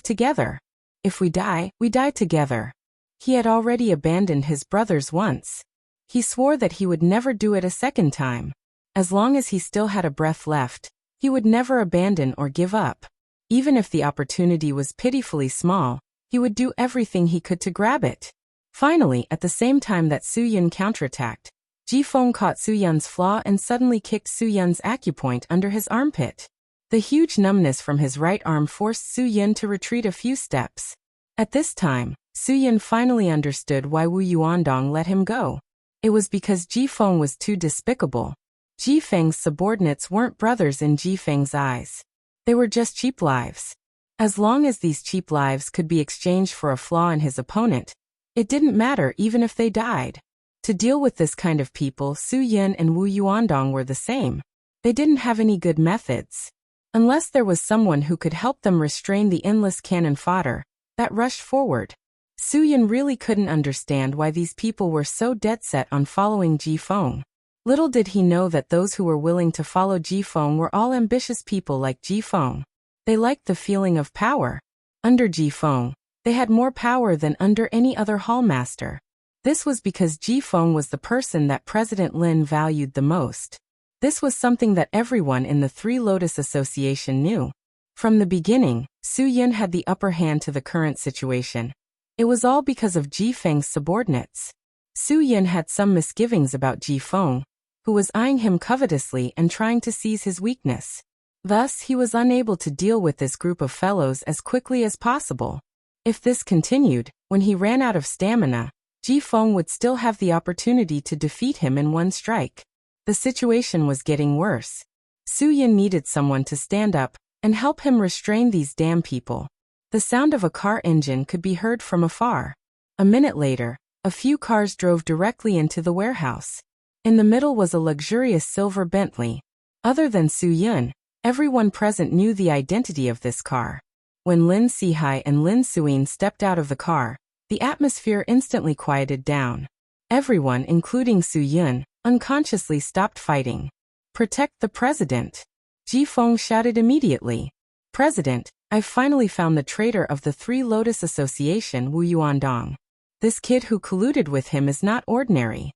Speaker 1: together. If we die together. He had already abandoned his brothers once. He swore that he would never do it a second time. As long as he still had a breath left, he would never abandon or give up. Even if the opportunity was pitifully small, he would do everything he could to grab it. Finally, at the same time that Su Yin counterattacked, Ji Feng caught Su Yin's flaw and suddenly kicked Su Yin's acupoint under his armpit. The huge numbness from his right arm forced Su Yin to retreat a few steps. At this time, Su Yin finally understood why Wu Yuandong let him go. It was because Ji Feng was too despicable. Ji Feng's subordinates weren't brothers in Ji Feng's eyes. They were just cheap lives. As long as these cheap lives could be exchanged for a flaw in his opponent, it didn't matter even if they died. To deal with this kind of people, Su Yin and Wu Yuandong were the same. They didn't have any good methods. Unless there was someone who could help them restrain the endless cannon fodder that rushed forward. Su Yin really couldn't understand why these people were so dead set on following Ji Feng. Little did he know that those who were willing to follow Ji Feng were all ambitious people like Ji Feng. They liked the feeling of power. Under Ji Feng, they had more power than under any other hallmaster. This was because Ji Feng was the person that President Lin valued the most. This was something that everyone in the Three Lotus Association knew. From the beginning, Su Yin had the upper hand to the current situation. It was all because of Ji Feng's subordinates. Su Yin had some misgivings about Ji Feng, who was eyeing him covetously and trying to seize his weakness. Thus, he was unable to deal with this group of fellows as quickly as possible. If this continued, when he ran out of stamina, Ji Feng would still have the opportunity to defeat him in one strike. The situation was getting worse. Su Yin needed someone to stand up and help him restrain these damn people. The sound of a car engine could be heard from afar. A minute later, a few cars drove directly into the warehouse. In the middle was a luxurious silver Bentley. Other than Su Yin, everyone present knew the identity of this car. When Lin Sihai and Lin Suyin stepped out of the car, the atmosphere instantly quieted down. Everyone, including Su Yin, unconsciously stopped fighting. Protect the president. Ji Feng shouted immediately. President, I've finally found the traitor of the Three Lotus Association, Wu Yuandong. This kid who colluded with him is not ordinary.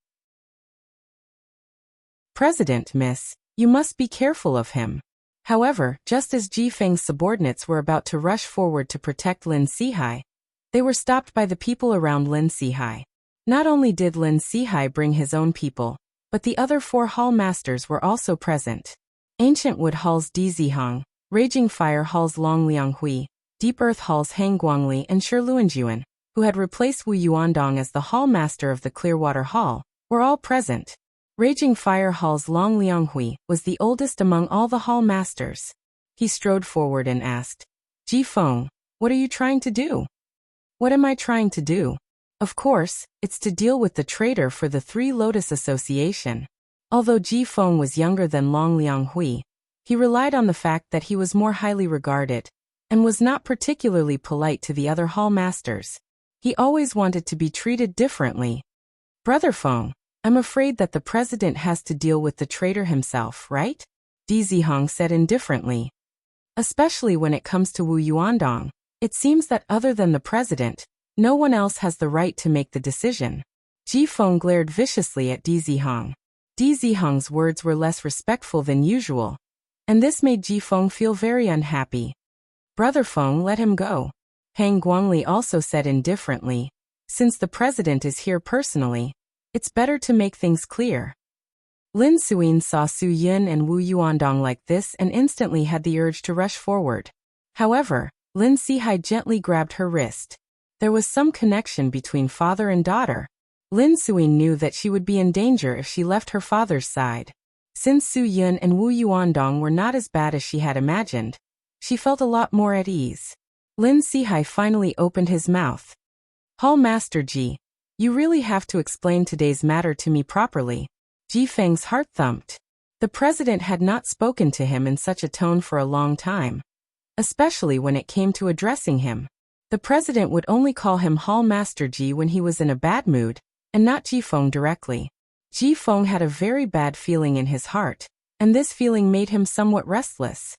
Speaker 1: President, miss, you must be careful of him. However, just as Ji Feng's subordinates were about to rush forward to protect Lin Sihai, they were stopped by the people around Lin Sihai. Not only did Lin Sihai bring his own people, but the other 4 hall masters were also present. Ancient Wood Hall's Di Zihang, Raging Fire Hall's Long Lianghui, Deep Earth Hall's Hang Guangli and Shi Luanjuan, who had replaced Wu Yuandong as the hall master of the Clearwater Hall, were all present. Raging Fire Hall's Long Lianghui was the oldest among all the hall masters. He strode forward and asked, Ji Feng, what are you trying to do? What am I trying to do? Of course, it's to deal with the traitor for the Three Lotus Association. Although Ji Feng was younger than Long Lianghui, he relied on the fact that he was more highly regarded, and was not particularly polite to the other hall masters. He always wanted to be treated differently. Brother Feng, I'm afraid that the president has to deal with the traitor himself, right? Dizihong said indifferently. Especially when it comes to Wu Yuandong, it seems that other than the president, no one else has the right to make the decision. Ji Feng glared viciously at Dizihong. Dizihong's words were less respectful than usual, and this made Ji Feng feel very unhappy. Brother Feng, let him go. Hang Guangli also said indifferently. Since the president is here personally, it's better to make things clear. Lin Suyin saw Su Yun and Wu Yuandong like this and instantly had the urge to rush forward. However, Lin Sihai gently grabbed her wrist. There was some connection between father and daughter. Lin Suyin knew that she would be in danger if she left her father's side. Since Su Yun and Wu Yuandong were not as bad as she had imagined, she felt a lot more at ease. Lin Sihai finally opened his mouth. Hall Master Ji, you really have to explain today's matter to me properly. Ji Feng's heart thumped. The president had not spoken to him in such a tone for a long time, especially when it came to addressing him. The president would only call him Hall Master Ji when he was in a bad mood, and not Ji Feng directly. Ji Feng had a very bad feeling in his heart, and this feeling made him somewhat restless.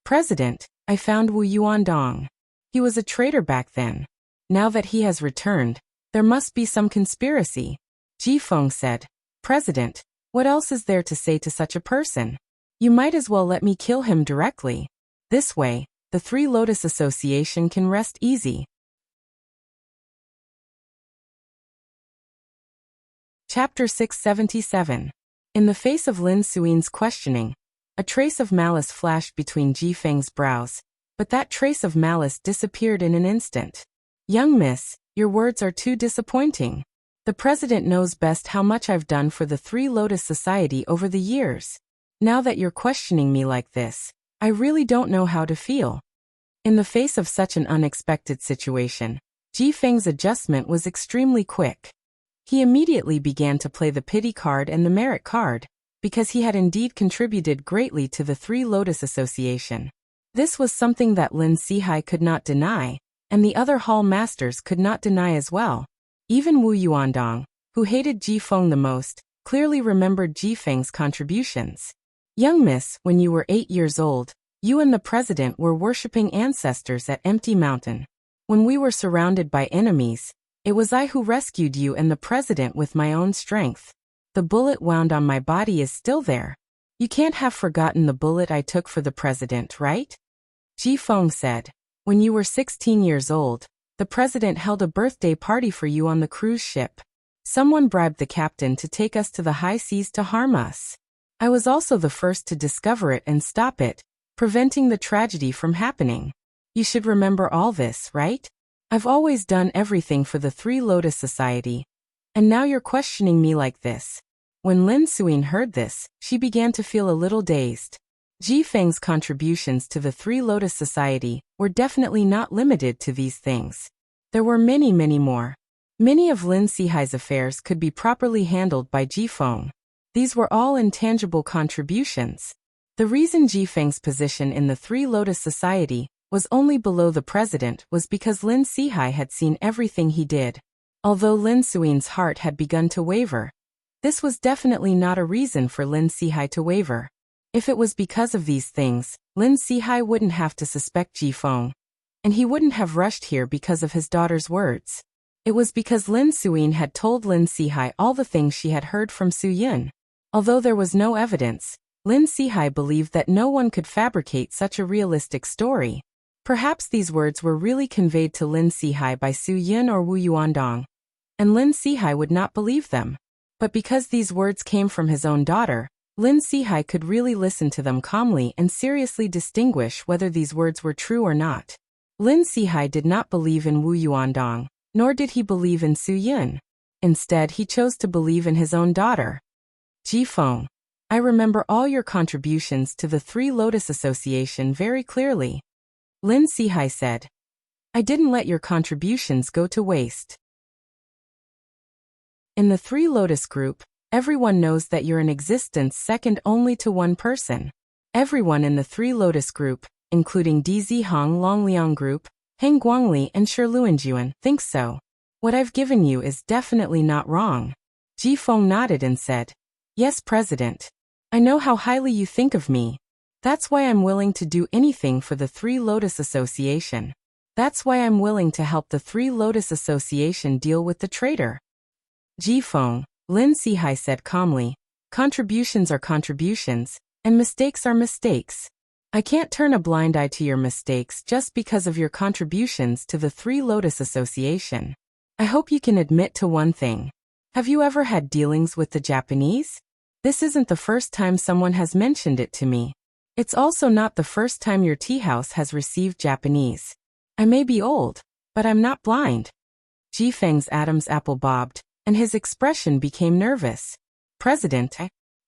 Speaker 1: President, I found Wu Yuandong. He was a traitor back then. Now that he has returned, there must be some conspiracy. Ji Feng said. President, what else is there to say to such a person? You might as well let me kill him directly. This way, the Three Lotus Association can rest easy. Chapter 677. In the face of Lin Suyin's questioning, a trace of malice flashed between Ji Feng's brows, but that trace of malice disappeared in an instant. Young miss, your words are too disappointing. The president knows best how much I've done for the Three Lotus Society over the years. Now that you're questioning me like this, I really don't know how to feel. In the face of such an unexpected situation, Ji Feng's adjustment was extremely quick. He immediately began to play the pity card and the merit card, because he had indeed contributed greatly to the Three Lotus Association. This was something that Lin Sihai could not deny, and the other hall masters could not deny as well. Even Wu Yuandong, who hated Ji Feng the most, clearly remembered Ji Feng's contributions. Young miss, when you were 8 years old, you and the president were worshipping ancestors at Empty Mountain. When we were surrounded by enemies, it was I who rescued you and the president with my own strength. The bullet wound on my body is still there. You can't have forgotten the bullet I took for the president, right? Ji Feng said. When you were 16 years old, the president held a birthday party for you on the cruise ship. Someone bribed the captain to take us to the high seas to harm us. I was also the first to discover it and stop it, preventing the tragedy from happening. You should remember all this, right? I've always done everything for the Three Lotus Society. And now you're questioning me like this. When Lin Suyin heard this, she began to feel a little dazed. Ji Feng's contributions to the Three Lotus Society were definitely not limited to these things. There were many, many more. Many of Lin Sihai's affairs could be properly handled by Ji Feng. These were all intangible contributions. The reason Ji Feng's position in the Three Lotus Society was only below the president was because Lin Sihai had seen everything he did. Although Lin Suyin's heart had begun to waver, this was definitely not a reason for Lin Sihai to waver. If it was because of these things, Lin Sihai wouldn't have to suspect Ji Feng, and he wouldn't have rushed here because of his daughter's words. It was because Lin Suyin had told Lin Sihai all the things she had heard from Su Yun. Although there was no evidence, Lin Sihai believed that no one could fabricate such a realistic story. Perhaps these words were really conveyed to Lin Sihai by Su Yun or Wu Yuandong, and Lin Sihai would not believe them. But because these words came from his own daughter, Lin Sihai could really listen to them calmly and seriously distinguish whether these words were true or not. Lin Sihai did not believe in Wu Yuandong, nor did he believe in Su Yun. Instead, he chose to believe in his own daughter. Ji Feng, I remember all your contributions to the Three Lotus Association very clearly. Lin Sihai said. I didn't let your contributions go to waste. In the Three Lotus Group, everyone knows that you're in existence second only to one person. Everyone in the Three Lotus Group, including Dizihong Longliang Group, Heng Guangli and Shiluanjuan, thinks so. What I've given you is definitely not wrong. Ji Feng nodded and said, "Yes, President. I know how highly you think of me. That's why I'm willing to do anything for the Three Lotus Association. That's why I'm willing to help the Three Lotus Association deal with the traitor." Ji Feng, Lin Sihai said calmly, "Contributions are contributions, and mistakes are mistakes. I can't turn a blind eye to your mistakes just because of your contributions to the Three Lotus Association. I hope you can admit to one thing. Have you ever had dealings with the Japanese? This isn't the first time someone has mentioned it to me. It's also not the first time your tea house has received Japanese. I may be old, but I'm not blind." Ji Feng's Adam's apple bobbed, and his expression became nervous. "President,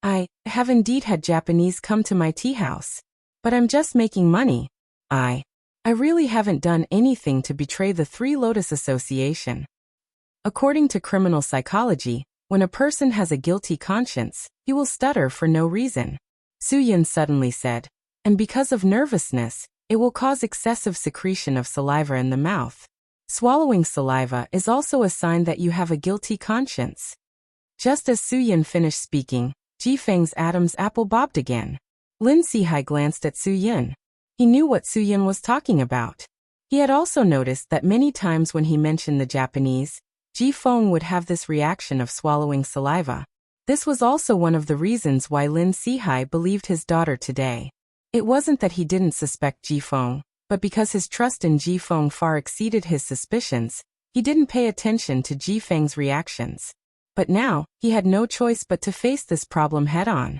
Speaker 1: I have indeed had Japanese come to my tea house. But I'm just making money. I really haven't done anything to betray the Three Lotus Association." According to criminal psychology, when a person has a guilty conscience, he will stutter for no reason. Su Yun suddenly said, "And because of nervousness, it will cause excessive secretion of saliva in the mouth. Swallowing saliva is also a sign that you have a guilty conscience." Just as Su Yun finished speaking, Ji Feng's Adam's apple bobbed again. Lin Sihai glanced at Su Yun. He knew what Su Yun was talking about. He had also noticed that many times when he mentioned the Japanese, Ji Feng would have this reaction of swallowing saliva. This was also one of the reasons why Lin Sihai believed his daughter today. It wasn't that he didn't suspect Ji Feng, but because his trust in Ji Feng far exceeded his suspicions, he didn't pay attention to Ji Feng's reactions. But now, he had no choice but to face this problem head-on.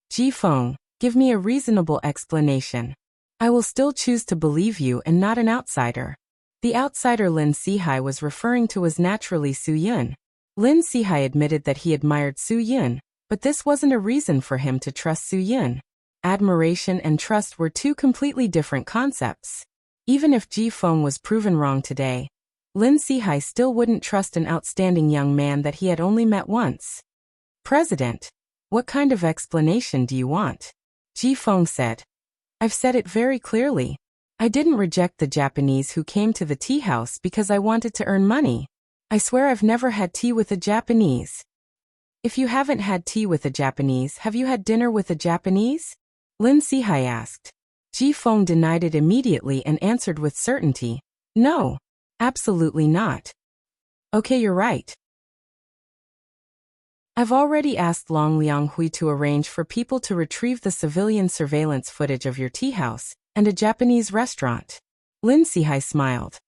Speaker 1: "Ji Feng, give me a reasonable explanation. I will still choose to believe you and not an outsider." The outsider Lin Sihai was referring to was naturally Su Yun. Lin Sihai admitted that he admired Su Yun, but this wasn't a reason for him to trust Su Yun. Admiration and trust were two completely different concepts. Even if Ji Feng was proven wrong today, Lin Sihai still wouldn't trust an outstanding young man that he had only met once. "President, what kind of explanation do you want?" Ji Feng said. "I've said it very clearly. I didn't reject the Japanese who came to the tea house because I wanted to earn money. I swear I've never had tea with a Japanese." "If you haven't had tea with a Japanese, have you had dinner with a Japanese?" Lin Sihai asked. Ji Feng denied it immediately and answered with certainty, "No, absolutely not." "Okay, you're right. I've already asked Long Lianghui to arrange for people to retrieve the civilian surveillance footage of your tea house and a Japanese restaurant." Lin Sihai smiled.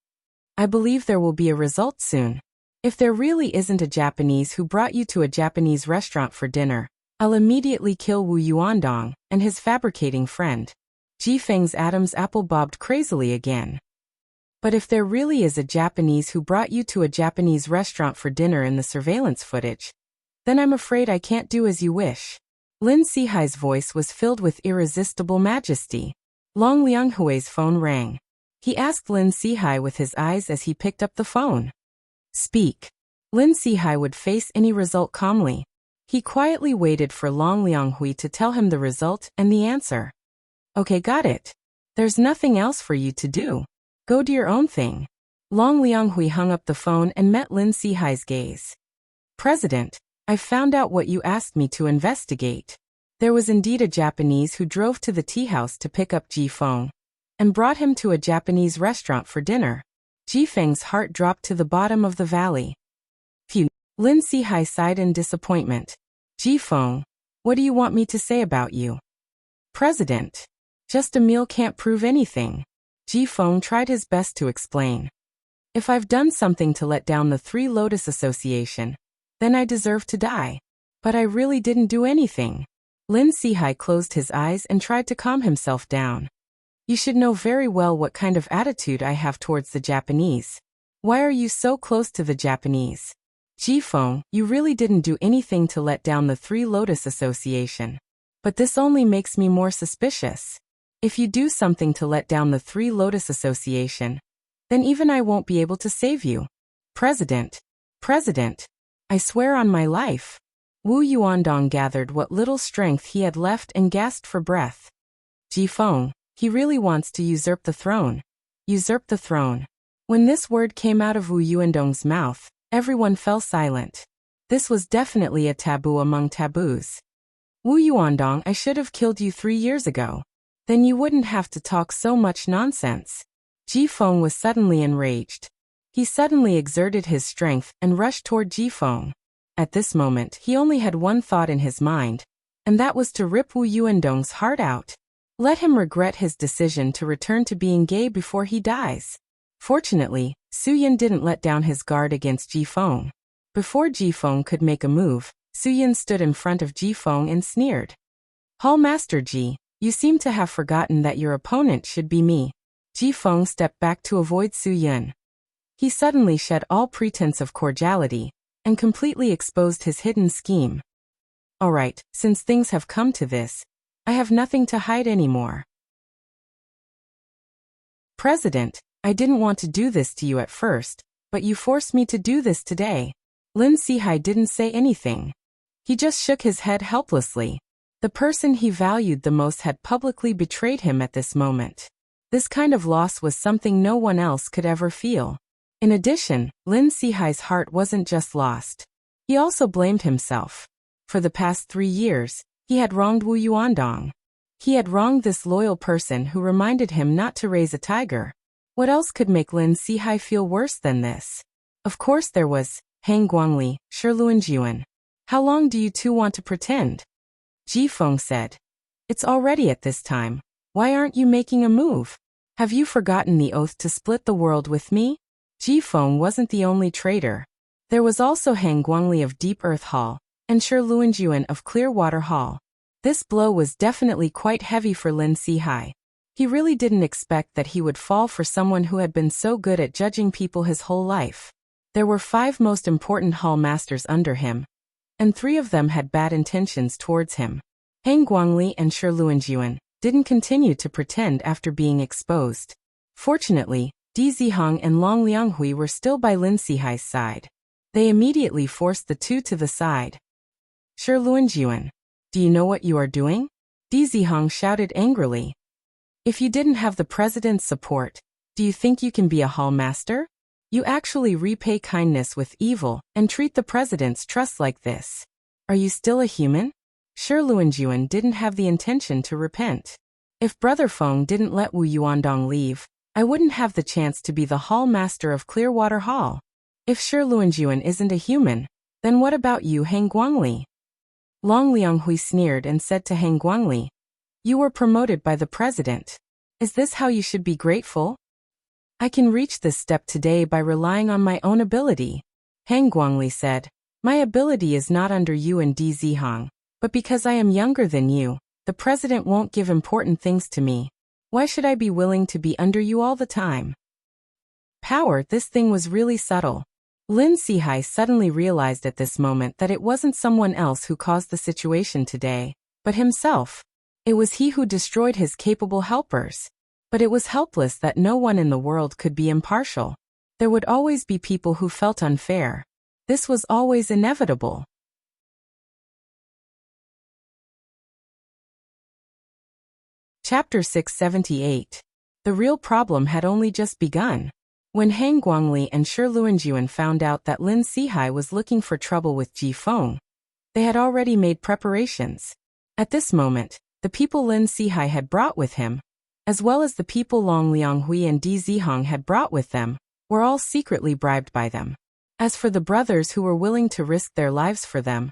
Speaker 1: "I believe there will be a result soon. If there really isn't a Japanese who brought you to a Japanese restaurant for dinner, I'll immediately kill Wu Yuandong and his fabricating friend." Ji Feng's Adam's apple bobbed crazily again. "But if there really is a Japanese who brought you to a Japanese restaurant for dinner in the surveillance footage, then I'm afraid I can't do as you wish." Lin Sihai's voice was filled with irresistible majesty. Long Lianghui's phone rang. He asked Lin Sihai with his eyes as he picked up the phone. "Speak." Lin Sihai would face any result calmly. He quietly waited for Long Lianghui to tell him the result and the answer. "Okay, got it. There's nothing else for you to do. Go do your own thing." Long Lianghui hung up the phone and met Lin Sihai's gaze. "President, I've found out what you asked me to investigate. There was indeed a Japanese who drove to the tea house to pick up Ji Feng and brought him to a Japanese restaurant for dinner." Ji Feng's heart dropped to the bottom of the valley. "Phew." Lin Sihai sighed in disappointment. "Ji Feng, what do you want me to say about you?" "President, just a meal can't prove anything." Ji Feng tried his best to explain. "If I've done something to let down the Three Lotus Association, then I deserve to die. But I really didn't do anything." Lin Sihai closed his eyes and tried to calm himself down. "You should know very well what kind of attitude I have towards the Japanese. Why are you so close to the Japanese?" "Ji Feng, you really didn't do anything to let down the Three Lotus Association. But this only makes me more suspicious. If you do something to let down the Three Lotus Association, then even I won't be able to save you." President, I swear on my life." Wu Yuandong gathered what little strength he had left and gasped for breath. "Ji Feng, he really wants to usurp the throne." Usurp the throne. When this word came out of Wu Yuandong's mouth, everyone fell silent. This was definitely a taboo among taboos. Wu Yuandong, I should have killed you 3 years ago. Then you wouldn't have to talk so much nonsense. Ji Feng was suddenly enraged. He suddenly exerted his strength and rushed toward Ji Feng. At this moment, he only had one thought in his mind, and that was to rip Wu Yuandong's heart out. Let him regret his decision to return to being gay before he dies. Fortunately, Su Yin didn't let down his guard against Ji Feng. Before Ji Feng could make a move, Su Yin stood in front of Ji Feng and sneered. Hall Master Ji, you seem to have forgotten that your opponent should be me. Ji Feng stepped back to avoid Su Yin. He suddenly shed all pretense of cordiality and completely exposed his hidden scheme. All right, since things have come to this, I have nothing to hide anymore. President, I didn't want to do this to you at first, but you forced me to do this today. Lin Sihai didn't say anything. He just shook his head helplessly. The person he valued the most had publicly betrayed him at this moment. This kind of loss was something no one else could ever feel. In addition, Lin Sihai's heart wasn't just lost. He also blamed himself. For the past 3 years, he had wronged Wu Yuandong. He had wronged this loyal person who reminded him not to raise a tiger. What else could make Lin Sihai feel worse than this? Of course there was Hang Guangli, Shi Luanjuan. How long do you two want to pretend? Ji Feng said. It's already at this time. Why aren't you making a move? Have you forgotten the oath to split the world with me? Ji Feng wasn't the only traitor. There was also Hang Guangli of Deep Earth Hall, and Shi Luanjuan of Clearwater Hall. This blow was definitely quite heavy for Lin Sihai. He really didn't expect that he would fall for someone who had been so good at judging people his whole life. There were 5 most important hall masters under him, and 3 of them had bad intentions towards him. Hang Guangli and Shi Luanjuan didn't continue to pretend after being exposed. Fortunately, Di Zihang and Long Lianghui were still by Lin Sihai's side. They immediately forced the 2 to the side. Shi Luanjuan, do you know what you are doing? Di Zihang shouted angrily. If you didn't have the president's support, do you think you can be a hall master? You actually repay kindness with evil and treat the president's trust like this. Are you still a human? Shi Luanjuan didn't have the intention to repent. If Brother Feng didn't let Wu Yuandong leave, I wouldn't have the chance to be the hall master of Clearwater Hall. If Shi Luanjuan isn't a human, then what about you, Hang Guangli? Long Lianghui sneered and said to Hang Guangli, you were promoted by the president. Is this how you should be grateful? I can reach this step today by relying on my own ability. Hang Guangli said, my ability is not under you and Di Zihang, but because I am younger than you, the president won't give important things to me. Why should I be willing to be under you all the time? Power, this thing was really subtle. Lin Sihai suddenly realized at this moment that it wasn't someone else who caused the situation today, but himself. It was he who destroyed his capable helpers. But it was helpless that no one in the world could be impartial. There would always be people who felt unfair. This was always inevitable. Chapter 678. The real problem had only just begun. When Hang Guangli and Shi Luanjuan found out that Lin Sihai was looking for trouble with Ji Feng, they had already made preparations. At this moment, the people Lin Sihai had brought with him, as well as the people Long Lianghui and Di Zihang had brought with them, were all secretly bribed by them. As for the brothers who were willing to risk their lives for them,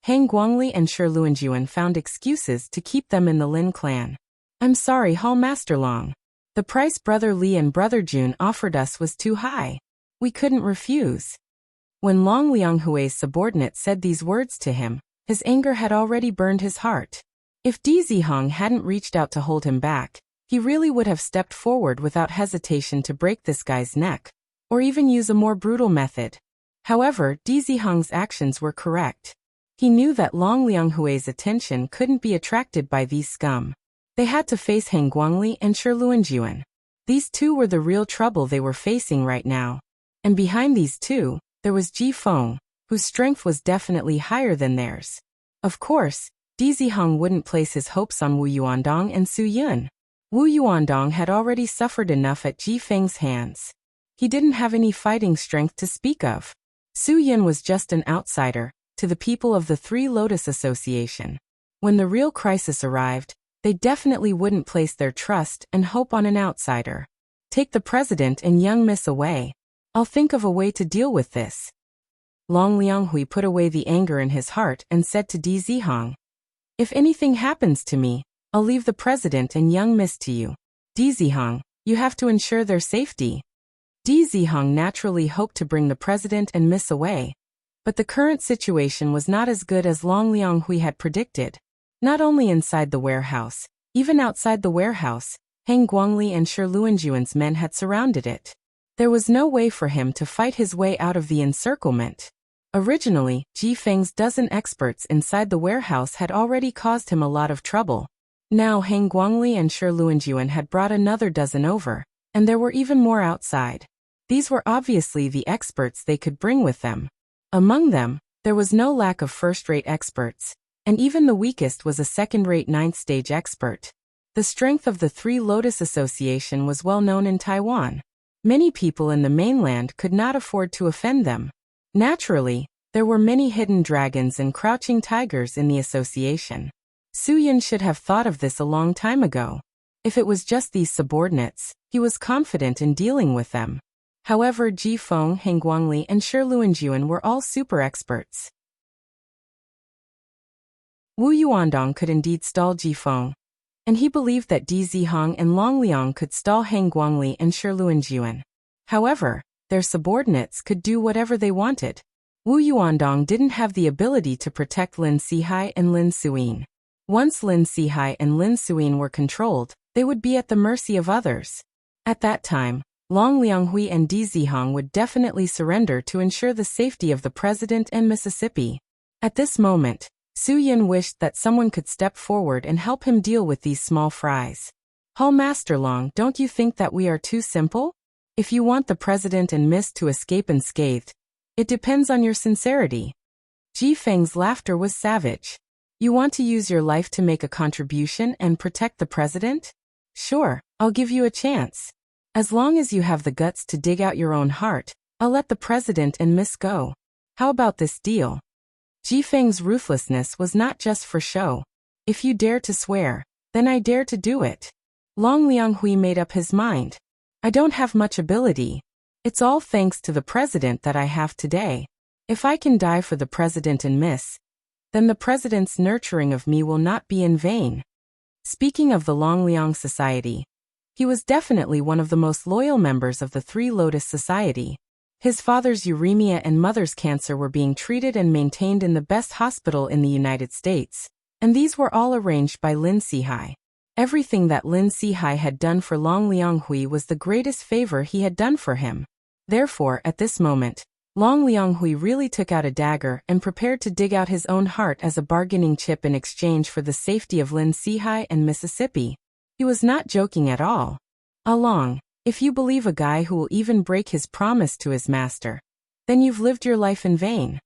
Speaker 1: Hang Guangli and Shi Luanjuan found excuses to keep them in the Lin clan. I'm sorry, Hall Master Long. The price Brother Li and Brother Jun offered us was too high. We couldn't refuse. When Long Lianghui's subordinate said these words to him, his anger had already burned his heart. If Di Zihang hadn't reached out to hold him back, he really would have stepped forward without hesitation to break this guy's neck, or even use a more brutal method. However, Di Zihang's actions were correct. He knew that Long Lianghui's attention couldn't be attracted by these scum. They had to face Hang Guangli and Shi Luanjuan. These 2 were the real trouble they were facing right now. And behind these 2, there was Ji Feng, whose strength was definitely higher than theirs. Of course, Di Zihang wouldn't place his hopes on Wu Yuandong and Su Yun. Wu Yuandong had already suffered enough at Ji Feng's hands. He didn't have any fighting strength to speak of. Su Yun was just an outsider, to the people of the Three Lotus Association. When the real crisis arrived, they definitely wouldn't place their trust and hope on an outsider. Take the president and young miss away. I'll think of a way to deal with this. Long Lianghui put away the anger in his heart and said to Di Zihong, if anything happens to me, I'll leave the president and young miss to you. Di Zihong, you have to ensure their safety. Di Zihong naturally hoped to bring the president and miss away, but the current situation was not as good as Long Lianghui had predicted. Not only inside the warehouse, even outside the warehouse, Heng Guangli and Shi Luanjuan's men had surrounded it. There was no way for him to fight his way out of the encirclement. Originally, Ji Feng's dozen experts inside the warehouse had already caused him a lot of trouble. Now Heng Guangli and Shi Luanjuan had brought another dozen over, and there were even more outside. These were obviously the experts they could bring with them. Among them, there was no lack of first-rate experts, and even the weakest was a second-rate ninth-stage expert. The strength of the Three Lotus Association was well known in Taiwan. Many people in the mainland could not afford to offend them. Naturally, there were many hidden dragons and crouching tigers in the association. Su Yun should have thought of this a long time ago. If it was just these subordinates, he was confident in dealing with them. However, Ji Feng, Heng Guangli, and Shi Luanjuan were all super experts. Wu Yuandong could indeed stall Ji Feng, and he believed that Di Zihong and Long Liang could stall Heng Guangli and Shi Luanjuan. However, their subordinates could do whatever they wanted. Wu Yuandong didn't have the ability to protect Lin Sihai and Lin Suyin. Once Lin Sihai and Lin Suyin were controlled, they would be at the mercy of others. At that time, Long Lianghui and Di Zihong would definitely surrender to ensure the safety of the president and Mississippi. At this moment, Su Yun wished that someone could step forward and help him deal with these small fries. Hall Master Long, don't you think that we are too simple? If you want the president and Miss to escape unscathed, it depends on your sincerity. Ji Feng's laughter was savage. You want to use your life to make a contribution and protect the president? Sure, I'll give you a chance. As long as you have the guts to dig out your own heart, I'll let the president and Miss go. How about this deal? Ji Feng's ruthlessness was not just for show. If you dare to swear, then I dare to do it. Long Lianghui made up his mind. I don't have much ability. It's all thanks to the president that I have today. If I can die for the president and Miss, then the president's nurturing of me will not be in vain. Speaking of the Long Liang Society, he was definitely one of the most loyal members of the Three Lotus Society. His father's uremia and mother's cancer were being treated and maintained in the best hospital in the United States, and these were all arranged by Lin Sihai. Everything that Lin Sihai had done for Long Lianghui was the greatest favor he had done for him. Therefore, at this moment, Long Lianghui really took out a dagger and prepared to dig out his own heart as a bargaining chip in exchange for the safety of Lin Sihai and Mississippi. He was not joking at all. Long, if you believe a guy who will even break his promise to his master, then you've lived your life in vain.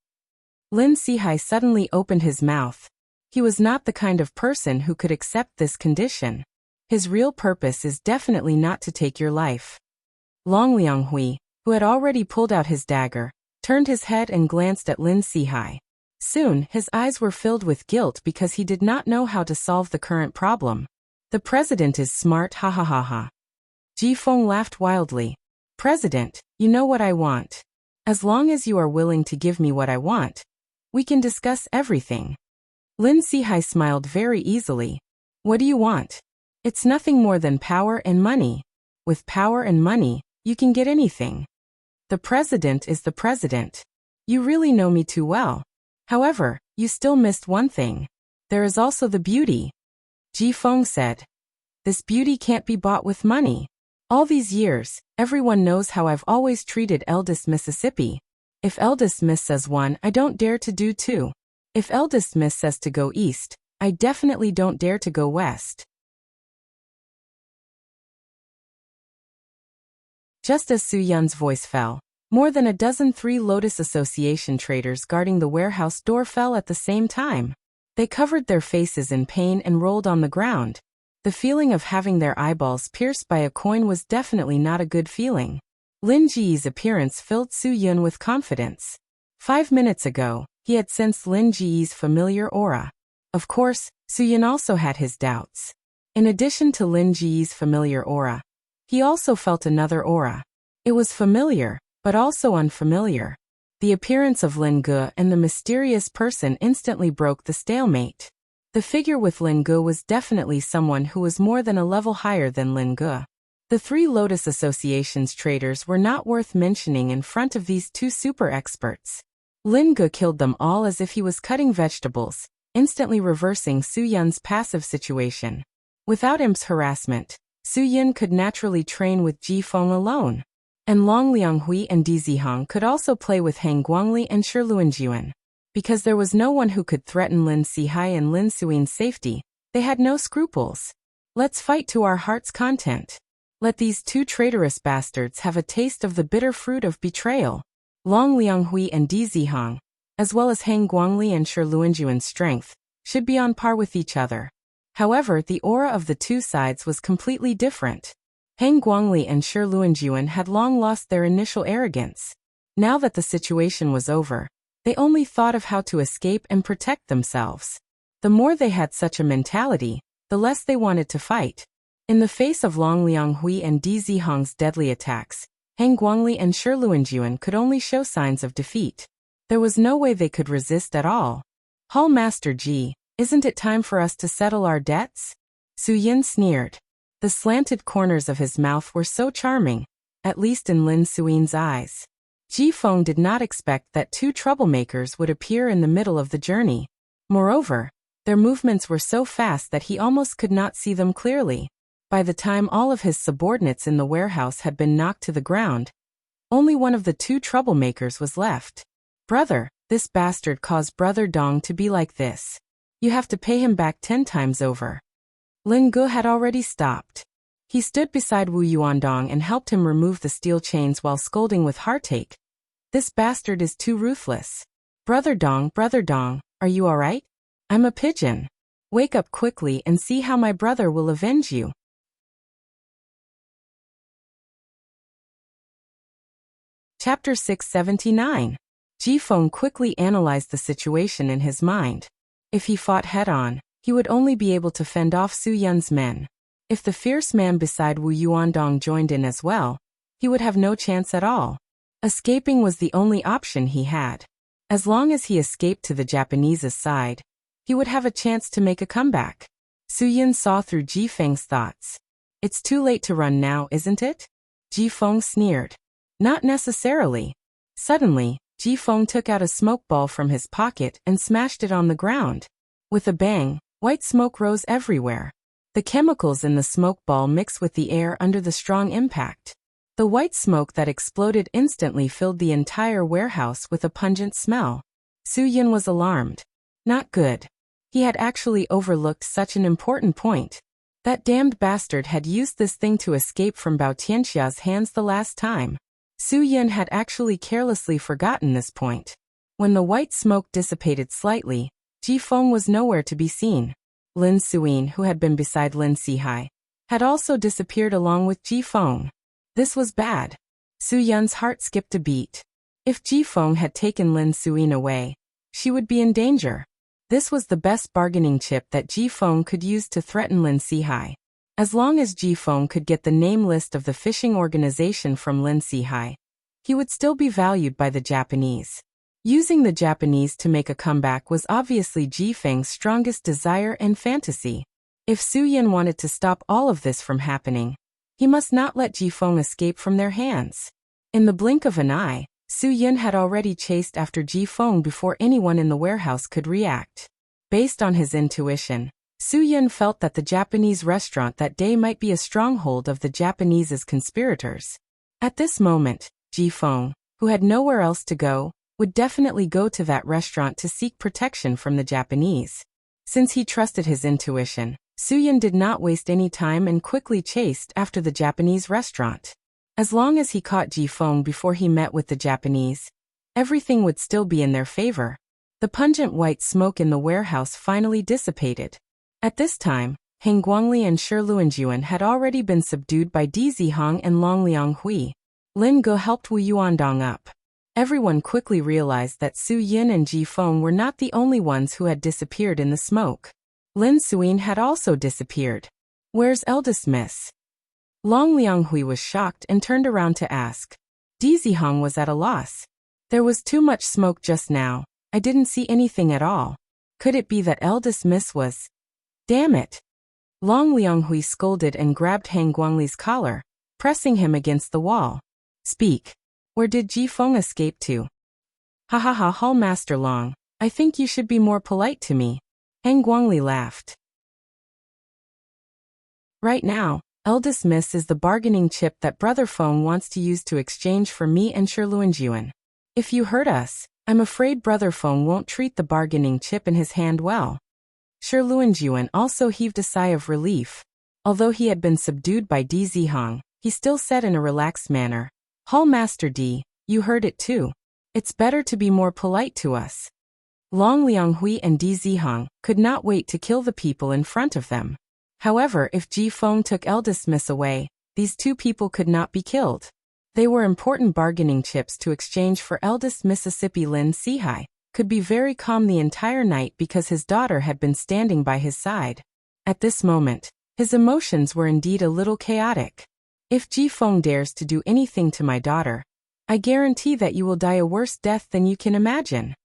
Speaker 1: Lin Sihai suddenly opened his mouth. He was not the kind of person who could accept this condition. His real purpose is definitely not to take your life. Long Lianghui, who had already pulled out his dagger, turned his head and glanced at Lin Sihai. Soon, his eyes were filled with guilt because he did not know how to solve the current problem. The president is smart, ha ha ha ha. Ji Feng laughed wildly. President, you know what I want. As long as you are willing to give me what I want, we can discuss everything. Lin Sihai smiled very easily. What do you want? It's nothing more than power and money. With power and money, you can get anything. The president is the president. You really know me too well. However, you still missed one thing. There is also the beauty. Ji Feng said. This beauty can't be bought with money. All these years, everyone knows how I've always treated eldest Mississippi. If eldest Miss says one, I don't dare to do two. If eldest Miss says to go east, I definitely don't dare to go west. Just as Su Yun's voice fell, more than a dozen Three Lotus Association traders guarding the warehouse door fell at the same time. They covered their faces in pain and rolled on the ground. The feeling of having their eyeballs pierced by a coin was definitely not a good feeling. Lin Ji's appearance filled Su Yun with confidence. 5 minutes ago, He had sensed Lin Ji's familiar aura. Of course, Suyin also had his doubts. In addition to Lin Ji's familiar aura, he also felt another aura. It was familiar, but also unfamiliar. The appearance of Lin Ge and the mysterious person instantly broke the stalemate. The figure with Lin Ge was definitely someone who was more than a level higher than Lin Ge. The Three Lotus Association's traitors were not worth mentioning in front of these two super experts. Lin Ge killed them all as if he was cutting vegetables, instantly reversing Su Yun's passive situation. Without Imp's harassment, Su Yun could naturally train with Ji Feng alone. And Long Lianghui and Di Zihong could also play with Hang Guangli and Shi Luanjuan. Because there was no one who could threaten Lin Sihai and Lin Suin's safety, they had no scruples. Let's fight to our heart's content. Let these two traitorous bastards have a taste of the bitter fruit of betrayal. Long Lianghui and Di Zihong, as well as Hang Guangli and Shi Luanjuan's strength, should be on par with each other. However, the aura of the two sides was completely different. Hang Guangli and Shi Luanjuan had long lost their initial arrogance. Now that the situation was over, they only thought of how to escape and protect themselves. The more they had such a mentality, the less they wanted to fight. In the face of Long Lianghui and Di Zihong's deadly attacks, Hang Guangli and Shi Luanjuan could only show signs of defeat. There was no way they could resist at all. Hall Master Ji, isn't it time for us to settle our debts? Su Yin sneered. The slanted corners of his mouth were so charming, at least in Lin Suin's eyes. Ji Feng did not expect that two troublemakers would appear in the middle of the journey. Moreover, their movements were so fast that he almost could not see them clearly. By the time all of his subordinates in the warehouse had been knocked to the ground, only one of the two troublemakers was left. Brother, this bastard caused Brother Dong to be like this. You have to pay him back 10 times over. Lin Ge had already stopped. He stood beside Wu Yuandong and helped him remove the steel chains while scolding with heartache. This bastard is too ruthless. Brother Dong, are you alright? I'm a pigeon. Wake up quickly and see how my brother will avenge you. Chapter 679. Ji Feng quickly analyzed the situation in his mind. If he fought head-on, he would only be able to fend off Su Yun's men. If the fierce man beside Wu Yuandong joined in as well, he would have no chance at all. Escaping was the only option he had. As long as he escaped to the Japanese's side, he would have a chance to make a comeback. Su Yun saw through Ji Feng's thoughts. It's too late to run now, isn't it? Ji Feng sneered. Not necessarily. Suddenly, Ji Feng took out a smoke ball from his pocket and smashed it on the ground. With a bang, white smoke rose everywhere. The chemicals in the smoke ball mixed with the air under the strong impact. The white smoke that exploded instantly filled the entire warehouse with a pungent smell. Su Yun was alarmed. Not good. He had actually overlooked such an important point. That damned bastard had used this thing to escape from Bao Tianxia's hands the last time. Su Yun had actually carelessly forgotten this point. When the white smoke dissipated slightly, Ji Feng was nowhere to be seen. Lin Suin, who had been beside Lin Sihai, had also disappeared along with Ji Feng. This was bad. Su Yun's heart skipped a beat. If Ji Feng had taken Lin Suin away, she would be in danger. This was the best bargaining chip that Ji Feng could use to threaten Lin Sihai. As long as Ji Feng could get the name list of the fishing organization from Lin Sihai, he would still be valued by the Japanese. Using the Japanese to make a comeback was obviously Ji Feng's strongest desire and fantasy. If Su Yun wanted to stop all of this from happening, he must not let Ji Feng escape from their hands. In the blink of an eye, Su Yun had already chased after Ji Feng before anyone in the warehouse could react. Based on his intuition, Su Yun felt that the Japanese restaurant that day might be a stronghold of the Japanese's conspirators. At this moment, Ji Feng, who had nowhere else to go, would definitely go to that restaurant to seek protection from the Japanese. Since he trusted his intuition, Su Yun did not waste any time and quickly chased after the Japanese restaurant. As long as he caught Ji Feng before he met with the Japanese, everything would still be in their favor. The pungent white smoke in the warehouse finally dissipated. At this time, Hang Guangli and Shi Luanjuan had already been subdued by Di Zihong and Long Lianghui. Lin Ge helped Wu Yuandong up. Everyone quickly realized that Su Yin and Ji Feng were not the only ones who had disappeared in the smoke. Lin Suyin had also disappeared. Where's eldest miss? Long Lianghui was shocked and turned around to ask. Di Zihong was at a loss. There was too much smoke just now. I didn't see anything at all. Could it be that eldest miss was? Damn it! Long Lianghui scolded and grabbed Han Guangli's collar, pressing him against the wall. Speak. Where did Ji Feng escape to? Ha ha ha, Hall Master Long. I think you should be more polite to me. Han Guangli laughed. Right now, eldest miss is the bargaining chip that Brother Feng wants to use to exchange for me and Shiluanjuan. If you hurt us, I'm afraid Brother Feng won't treat the bargaining chip in his hand well. Shiluanjuan also heaved a sigh of relief. Although he had been subdued by Di Zihong, he still said in a relaxed manner, Hall Master Di, you heard it too. It's better to be more polite to us. Long Lianghui and Di Zihong could not wait to kill the people in front of them. However, if Ji Feng took eldest miss away, these two people could not be killed. They were important bargaining chips to exchange for eldest Mississippi. Lin Sihai could be very calm the entire night because his daughter had been standing by his side. At this moment, his emotions were indeed a little chaotic. If Ji Feng dares to do anything to my daughter, I guarantee that you will die a worse death than you can imagine.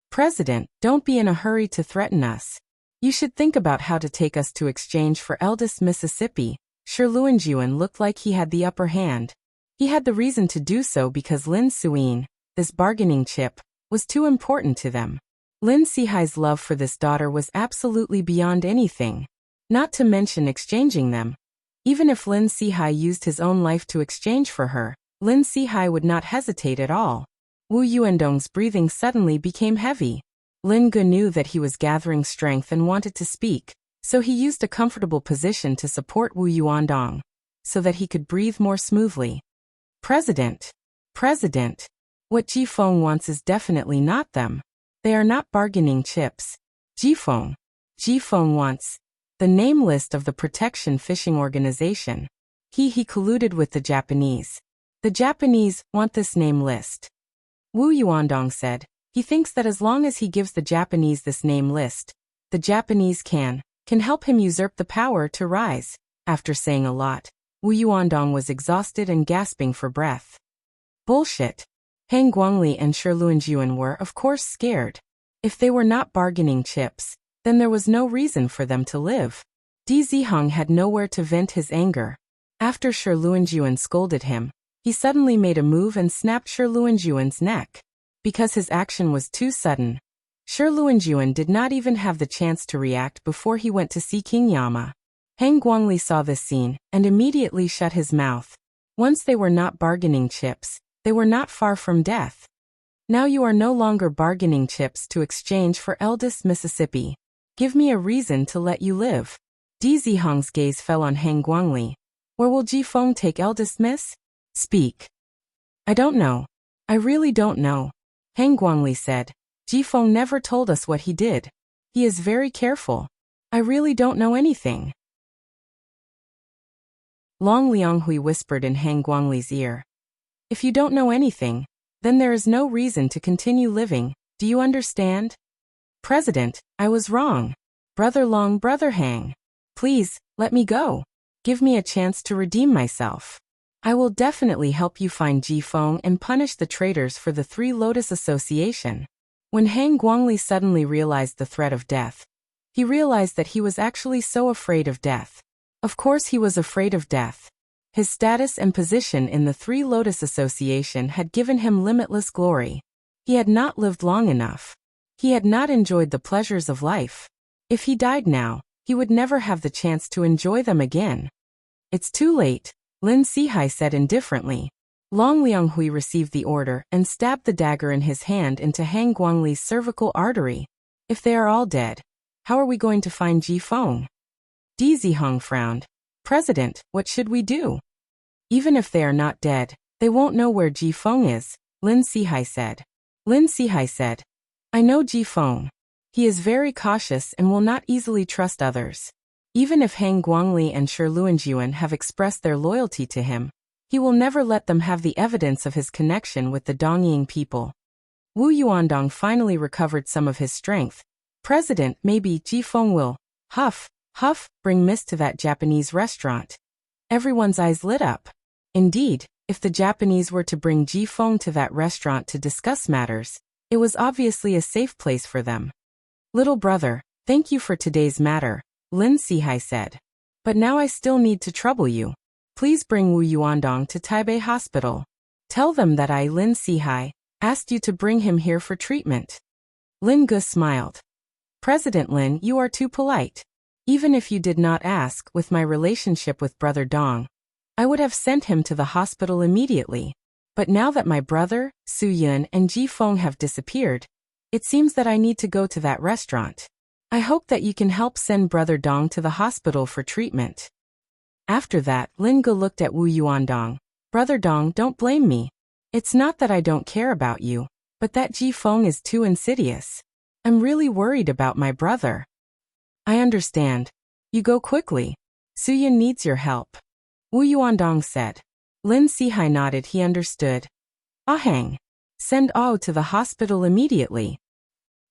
Speaker 1: President, don't be in a hurry to threaten us. You should think about how to take us to exchange for eldest Mississippi. Shiluanjuan looked like he had the upper hand. He had the reason to do so because Lin Suyin, this bargaining chip, was too important to them. Lin Sihai's love for this daughter was absolutely beyond anything. Not to mention exchanging them. Even if Lin Sihai used his own life to exchange for her, Lin Sihai would not hesitate at all. Wu Yuandong's breathing suddenly became heavy. Lin Ge knew that he was gathering strength and wanted to speak, so he used a comfortable position to support Wu Yuandong, so that he could breathe more smoothly. President, what Ji Feng wants is definitely not them. They are not bargaining chips. Ji Feng wants the name list of the Protection Fishing Organization. He colluded with the Japanese. The Japanese want this name list. Wu Yuandong said, he thinks that as long as he gives the Japanese this name list, the Japanese can help him usurp the power to rise. After saying a lot, Wu Yuandong was exhausted and gasping for breath. Bullshit. Han Guangli and Shiluanjuan were, of course, scared. If they were not bargaining chips, then there was no reason for them to live. Di Zihong had nowhere to vent his anger. After Shiluanjuan scolded him, he suddenly made a move and snapped Shiluanjuan's neck. Because his action was too sudden, Shiluanjuan did not even have the chance to react before he went to see King Yama. Han Guangli saw this scene and immediately shut his mouth. Once they were not bargaining chips, they were not far from death. Now you are no longer bargaining chips to exchange for eldest Mississippi. Give me a reason to let you live. Di Zihong's gaze fell on Han Guangli. Where will Ji Feng take eldest miss? Speak. I don't know. I really don't know. Han Guangli said. Ji Feng never told us what he did. He is very careful. I really don't know anything. Long Lianghui whispered in Han Guangli's ear. If you don't know anything, then there is no reason to continue living, do you understand? President, I was wrong. Brother Long, Brother Hang. Please, let me go. Give me a chance to redeem myself. I will definitely help you find Ji Feng and punish the traitors for the Three Lotus Association. When Han Guangli suddenly realized the threat of death, he realized that he was actually so afraid of death. Of course he was afraid of death. His status and position in the Three Lotus Association had given him limitless glory. He had not lived long enough. He had not enjoyed the pleasures of life. If he died now, he would never have the chance to enjoy them again. It's too late, Lin Sihai said indifferently. Long Lianghui received the order and stabbed the dagger in his hand into Han Guangli's cervical artery. If they are all dead, how are we going to find Ji Feng? Di Zihong frowned. President, what should we do? Even if they are not dead, they won't know where Ji Feng is, Lin Sihai said. Lin Sihai said, I know Ji Feng. He is very cautious and will not easily trust others. Even if Han Guangli and Shiluanjuan have expressed their loyalty to him, He will never let them have the evidence of his connection with the Dongying people. Wu Yuandong finally recovered some of his strength. President, maybe Ji Feng will, huff, bring Miss to that Japanese restaurant. Everyone's eyes lit up. Indeed, if the Japanese were to bring Ji Feng to that restaurant to discuss matters, it was obviously a safe place for them. Little brother, thank you for today's matter, Lin Sihai said. But now I still need to trouble you. Please bring Wu Yuandong to Taipei Hospital. Tell them that I, Lin Sihai, asked you to bring him here for treatment. Lin Ge smiled. President Lin, you are too polite. Even if you did not ask, with my relationship with Brother Dong, I would have sent him to the hospital immediately. But now that my brother, Su Yun, and Ji Feng have disappeared, it seems that I need to go to that restaurant. I hope that you can help send Brother Dong to the hospital for treatment. After that, Lin Ge looked at Wu Yuandong. Brother Dong, don't blame me. It's not that I don't care about you, but that Ji Feng is too insidious. I'm really worried about my brother. I understand. You go quickly. Su Yun needs your help. Wu Yuandong said. Lin Sihai nodded he understood. Ahang. Send Ao to the hospital immediately.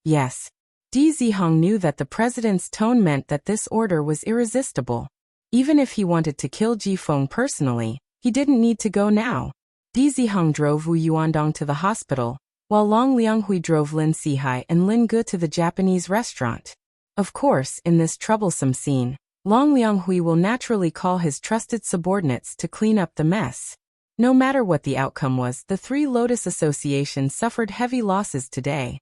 Speaker 1: Yes. Di Zihong knew that the president's tone meant that this order was irresistible. Even if he wanted to kill Ji Feng personally, he didn't need to go now. Di Zihong drove Wu Yuandong to the hospital, while Long Lianghui drove Lin Sihai and Lin Ge to the Japanese restaurant. Of course, in this troublesome scene, Long Lianghui will naturally call his trusted subordinates to clean up the mess. No matter what the outcome was, the Three Lotus Association suffered heavy losses today.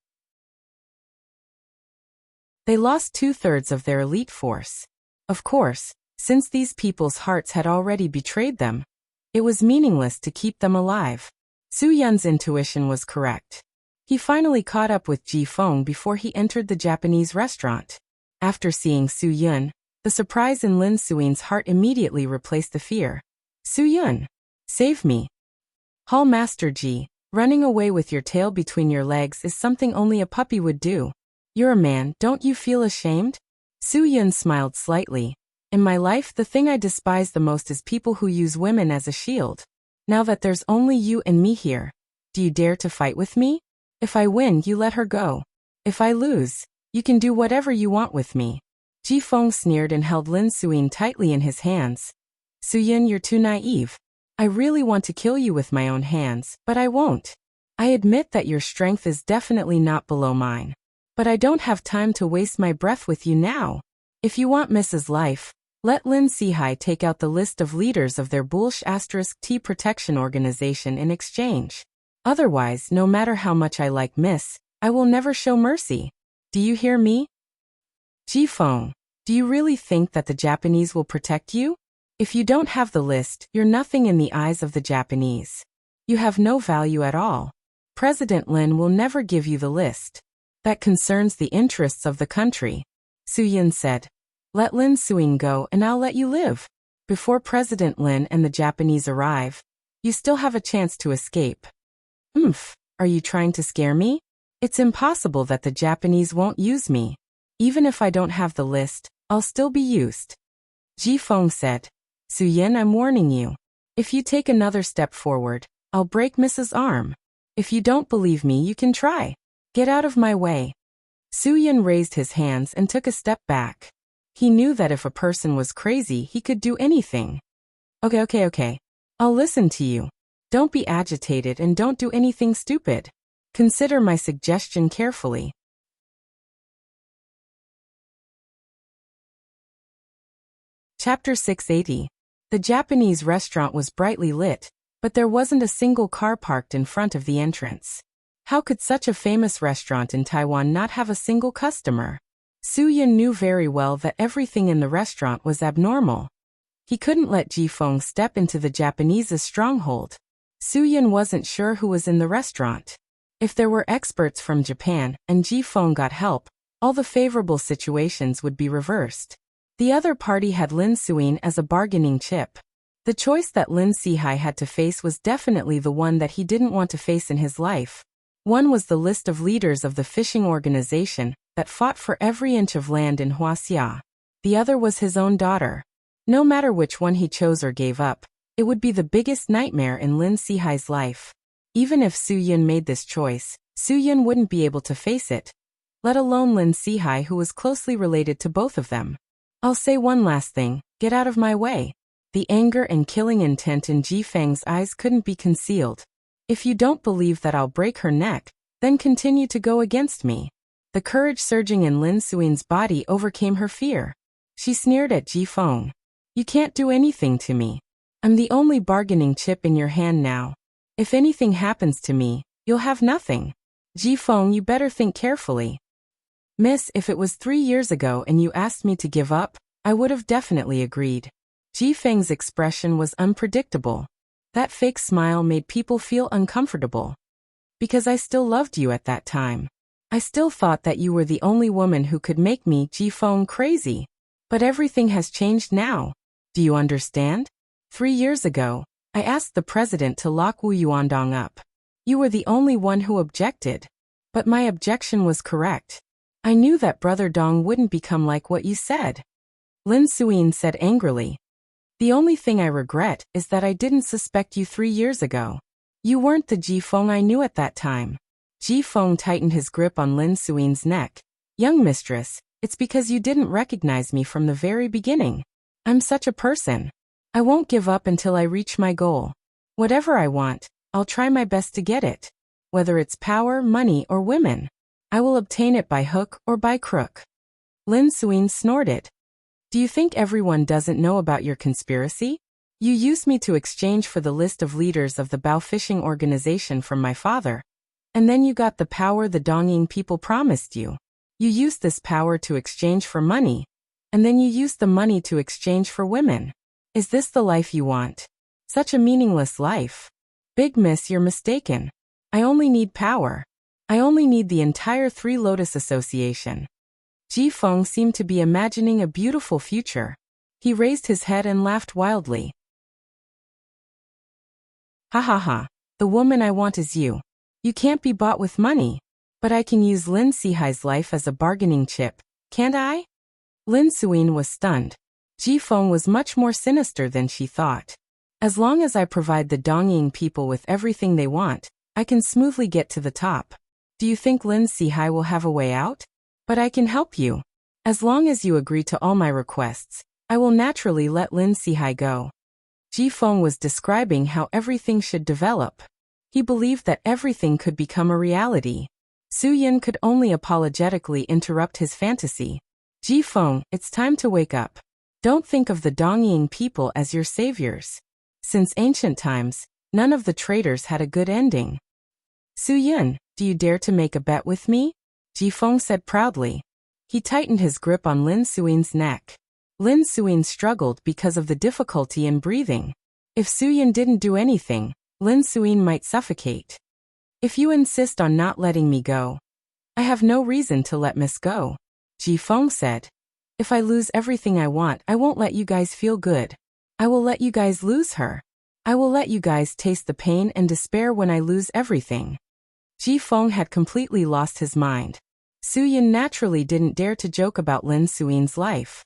Speaker 1: They lost 2/3 of their elite force. Of course, since these people's hearts had already betrayed them, it was meaningless to keep them alive. Su Yun's intuition was correct. He finally caught up with Ji Feng before he entered the Japanese restaurant. After seeing Su Yun, the surprise in Lin Suin's heart immediately replaced the fear. Su Yun, save me. Hall Master Ji, running away with your tail between your legs is something only a puppy would do. You're a man, don't you feel ashamed? Su Yun smiled slightly. In my life, the thing I despise the most is people who use women as a shield. Now that there's only you and me here, do you dare to fight with me? If I win, you let her go. If I lose, you can do whatever you want with me. Ji Feng sneered and held Lin Suin tightly in his hands. Su Yun, you're too naive. I really want to kill you with my own hands, but I won't. I admit that your strength is definitely not below mine. But I don't have time to waste my breath with you now. If you want Mrs. Life, let Lin Sihai take out the list of leaders of their *T protection organization in exchange. Otherwise, no matter how much I like Miss, I will never show mercy. Do you hear me? Ji Feng, do you really think that the Japanese will protect you? If you don't have the list, you're nothing in the eyes of the Japanese. You have no value at all. President Lin will never give you the list. That concerns the interests of the country. Su Yun said. Let Lin Suin go and I'll let you live. Before President Lin and the Japanese arrive, you still have a chance to escape. Are you trying to scare me? It's impossible that the Japanese won't use me. Even if I don't have the list, I'll still be used. Ji Feng said. Su Yun, I'm warning you. If you take another step forward, I'll break Mrs. Arm. If you don't believe me, you can try. Get out of my way. Su Yun raised his hands and took a step back. He knew that if a person was crazy, he could do anything. Okay. I'll listen to you. Don't be agitated and don't do anything stupid. Consider my suggestion carefully. Chapter 680. The Japanese restaurant was brightly lit, but there wasn't a single car parked in front of the entrance. How could such a famous restaurant in Taiwan not have a single customer? Su Yun knew very well that everything in the restaurant was abnormal. He couldn't let Ji Feng step into the Japanese's stronghold. Su Yun wasn't sure who was in the restaurant. If there were experts from Japan and Ji Feng got help, all the favorable situations would be reversed. The other party had Lin Suin as a bargaining chip. The choice that Lin Sihai had to face was definitely the one that he didn't want to face in his life. One was the list of leaders of the fishing organization that fought for every inch of land in Huaxia. The other was his own daughter. No matter which one he chose or gave up, It would be the biggest nightmare in Lin Sihai's life. Even if Su Yun made this choice, Su Yun wouldn't be able to face it, let alone Lin Sihai, who was closely related to both of them. I'll say one last thing, get out of my way. The anger and killing intent in Ji Feng's eyes couldn't be concealed. If you don't believe that I'll break her neck, then continue to go against me. The courage surging in Lin Suin's body overcame her fear. She sneered at Ji Feng. You can't do anything to me. I'm the only bargaining chip in your hand now. If anything happens to me, you'll have nothing. Ji Feng, you better think carefully. Miss, if it was 3 years ago and you asked me to give up, I would have definitely agreed. Ji Feng's expression was unpredictable. That fake smile made people feel uncomfortable. Because I still loved you at that time. I still thought that you were the only woman who could make me, Ji Feng, crazy. But everything has changed now. Do you understand? 3 years ago, I asked the president to lock Wu Yuandong up. You were the only one who objected. But my objection was correct. I knew that Brother Dong wouldn't become like what you said. Lin Suin said angrily. The only thing I regret is that I didn't suspect you 3 years ago. You weren't the Ji Feng I knew at that time. Ji Feng tightened his grip on Lin Suin's neck. Young mistress, it's because you didn't recognize me from the very beginning. I'm such a person. I won't give up until I reach my goal. Whatever I want, I'll try my best to get it. Whether it's power, money, or women. I will obtain it by hook or by crook. Lin Suin snorted. Do you think everyone doesn't know about your conspiracy? You used me to exchange for the list of leaders of the Bao fishing organization from my father. And then you got the power the Dongying people promised you. You used this power to exchange for money. And then you used the money to exchange for women. Is this the life you want? Such a meaningless life. Big miss, you're mistaken. I only need power. I only need the entire Three Lotus Association. Ji Feng seemed to be imagining a beautiful future. He raised his head and laughed wildly. Ha ha ha, the woman I want is you. You can't be bought with money. But I can use Lin Sihai's life as a bargaining chip, can't I? Lin Suin was stunned. Ji Feng was much more sinister than she thought. As long as I provide the Dongying people with everything they want, I can smoothly get to the top. Do you think Lin Sihai will have a way out? But I can help you. As long as you agree to all my requests, I will naturally let Lin Sihai go. Ji Feng was describing how everything should develop. He believed that everything could become a reality. Su Yun could only apologetically interrupt his fantasy. Ji Feng, it's time to wake up. Don't think of the Dongying people as your saviors. Since ancient times, none of the traitors had a good ending. Su Yun, do you dare to make a bet with me? Ji Feng said proudly. He tightened his grip on Lin Suin's neck. Lin Suin struggled because of the difficulty in breathing. If Su Yun didn't do anything, Lin Suin might suffocate. If you insist on not letting me go, I have no reason to let Miss go, Ji Feng said. If I lose everything I want, I won't let you guys feel good. I will let you guys lose her. I will let you guys taste the pain and despair when I lose everything. Ji Feng had completely lost his mind. Su Yun naturally didn't dare to joke about Lin Suin's life.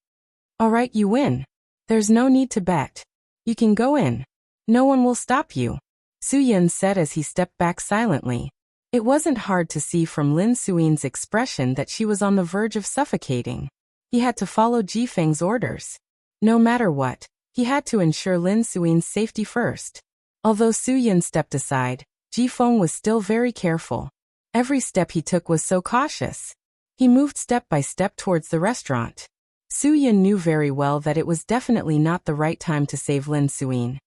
Speaker 1: Alright, you win. There's no need to bet. You can go in. No one will stop you, Su Yun said as he stepped back silently. It wasn't hard to see from Lin Suin's expression that she was on the verge of suffocating. He had to follow Ji Feng's orders. No matter what, he had to ensure Lin Suin's safety first. Although Su Yun stepped aside, Ji Feng was still very careful. Every step he took was so cautious. He moved step by step towards the restaurant. Su Yun knew very well that it was definitely not the right time to save Lin Suin.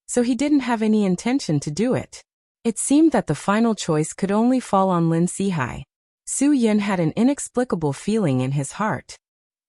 Speaker 1: So he didn't have any intention to do it. It seemed that the final choice could only fall on Lin Sihai. Su Yun had an inexplicable feeling in his heart.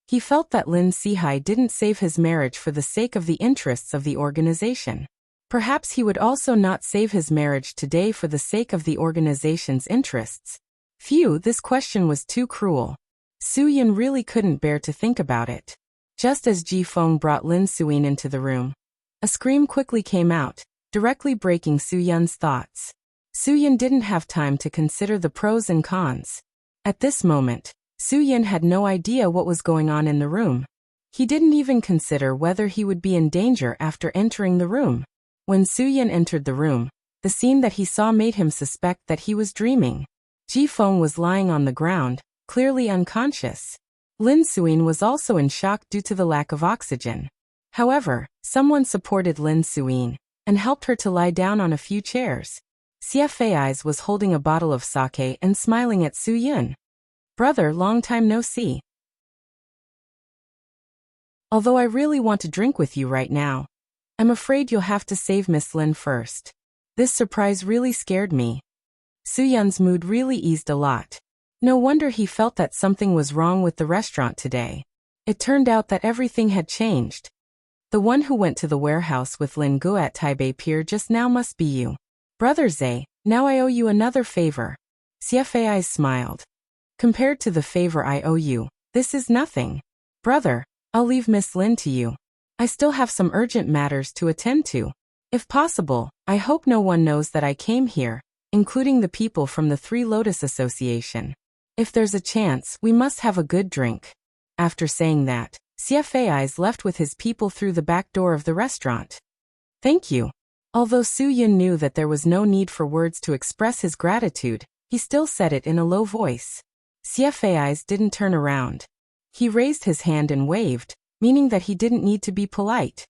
Speaker 1: He felt that Lin Sihai didn't save his marriage for the sake of the interests of the organization. Perhaps he would also not save his marriage today for the sake of the organization's interests. Phew, this question was too cruel. Su Yun really couldn't bear to think about it. Just as Ji Feng brought Lin Suin into the room, a scream quickly came out, directly breaking Su Yun's thoughts. Su Yun didn't have time to consider the pros and cons. At this moment, Su Yun had no idea what was going on in the room. He didn't even consider whether he would be in danger after entering the room. When Su Yun entered the room, the scene that he saw made him suspect that he was dreaming. Ji Feng was lying on the ground, clearly unconscious. Lin Suyin was also in shock due to the lack of oxygen. However, someone supported Lin Suyin and helped her to lie down on a few chairs. Xie Fei's was holding a bottle of sake and smiling at Su Yun. "Brother, long time no see. Although I really want to drink with you right now, I'm afraid you'll have to save Miss Lin first. This surprise really scared me." Su Yun's mood really eased a lot. No wonder he felt that something was wrong with the restaurant today. It turned out that everything had changed. "The one who went to the warehouse with Lin Gu at Taipei Pier just now must be you. Brother Zhe, now I owe you another favor." Xie Fei smiled. "Compared to the favor I owe you, this is nothing. Brother, I'll leave Miss Lin to you. I still have some urgent matters to attend to. If possible, I hope no one knows that I came here, including the people from the Three Lotus Association. If there's a chance, we must have a good drink." After saying that, Xie Fei left with his people through the back door of the restaurant. "Thank you." Although Su Yun knew that there was no need for words to express his gratitude, he still said it in a low voice. Xie Fei didn't turn around. He raised his hand and waved, meaning that he didn't need to be polite.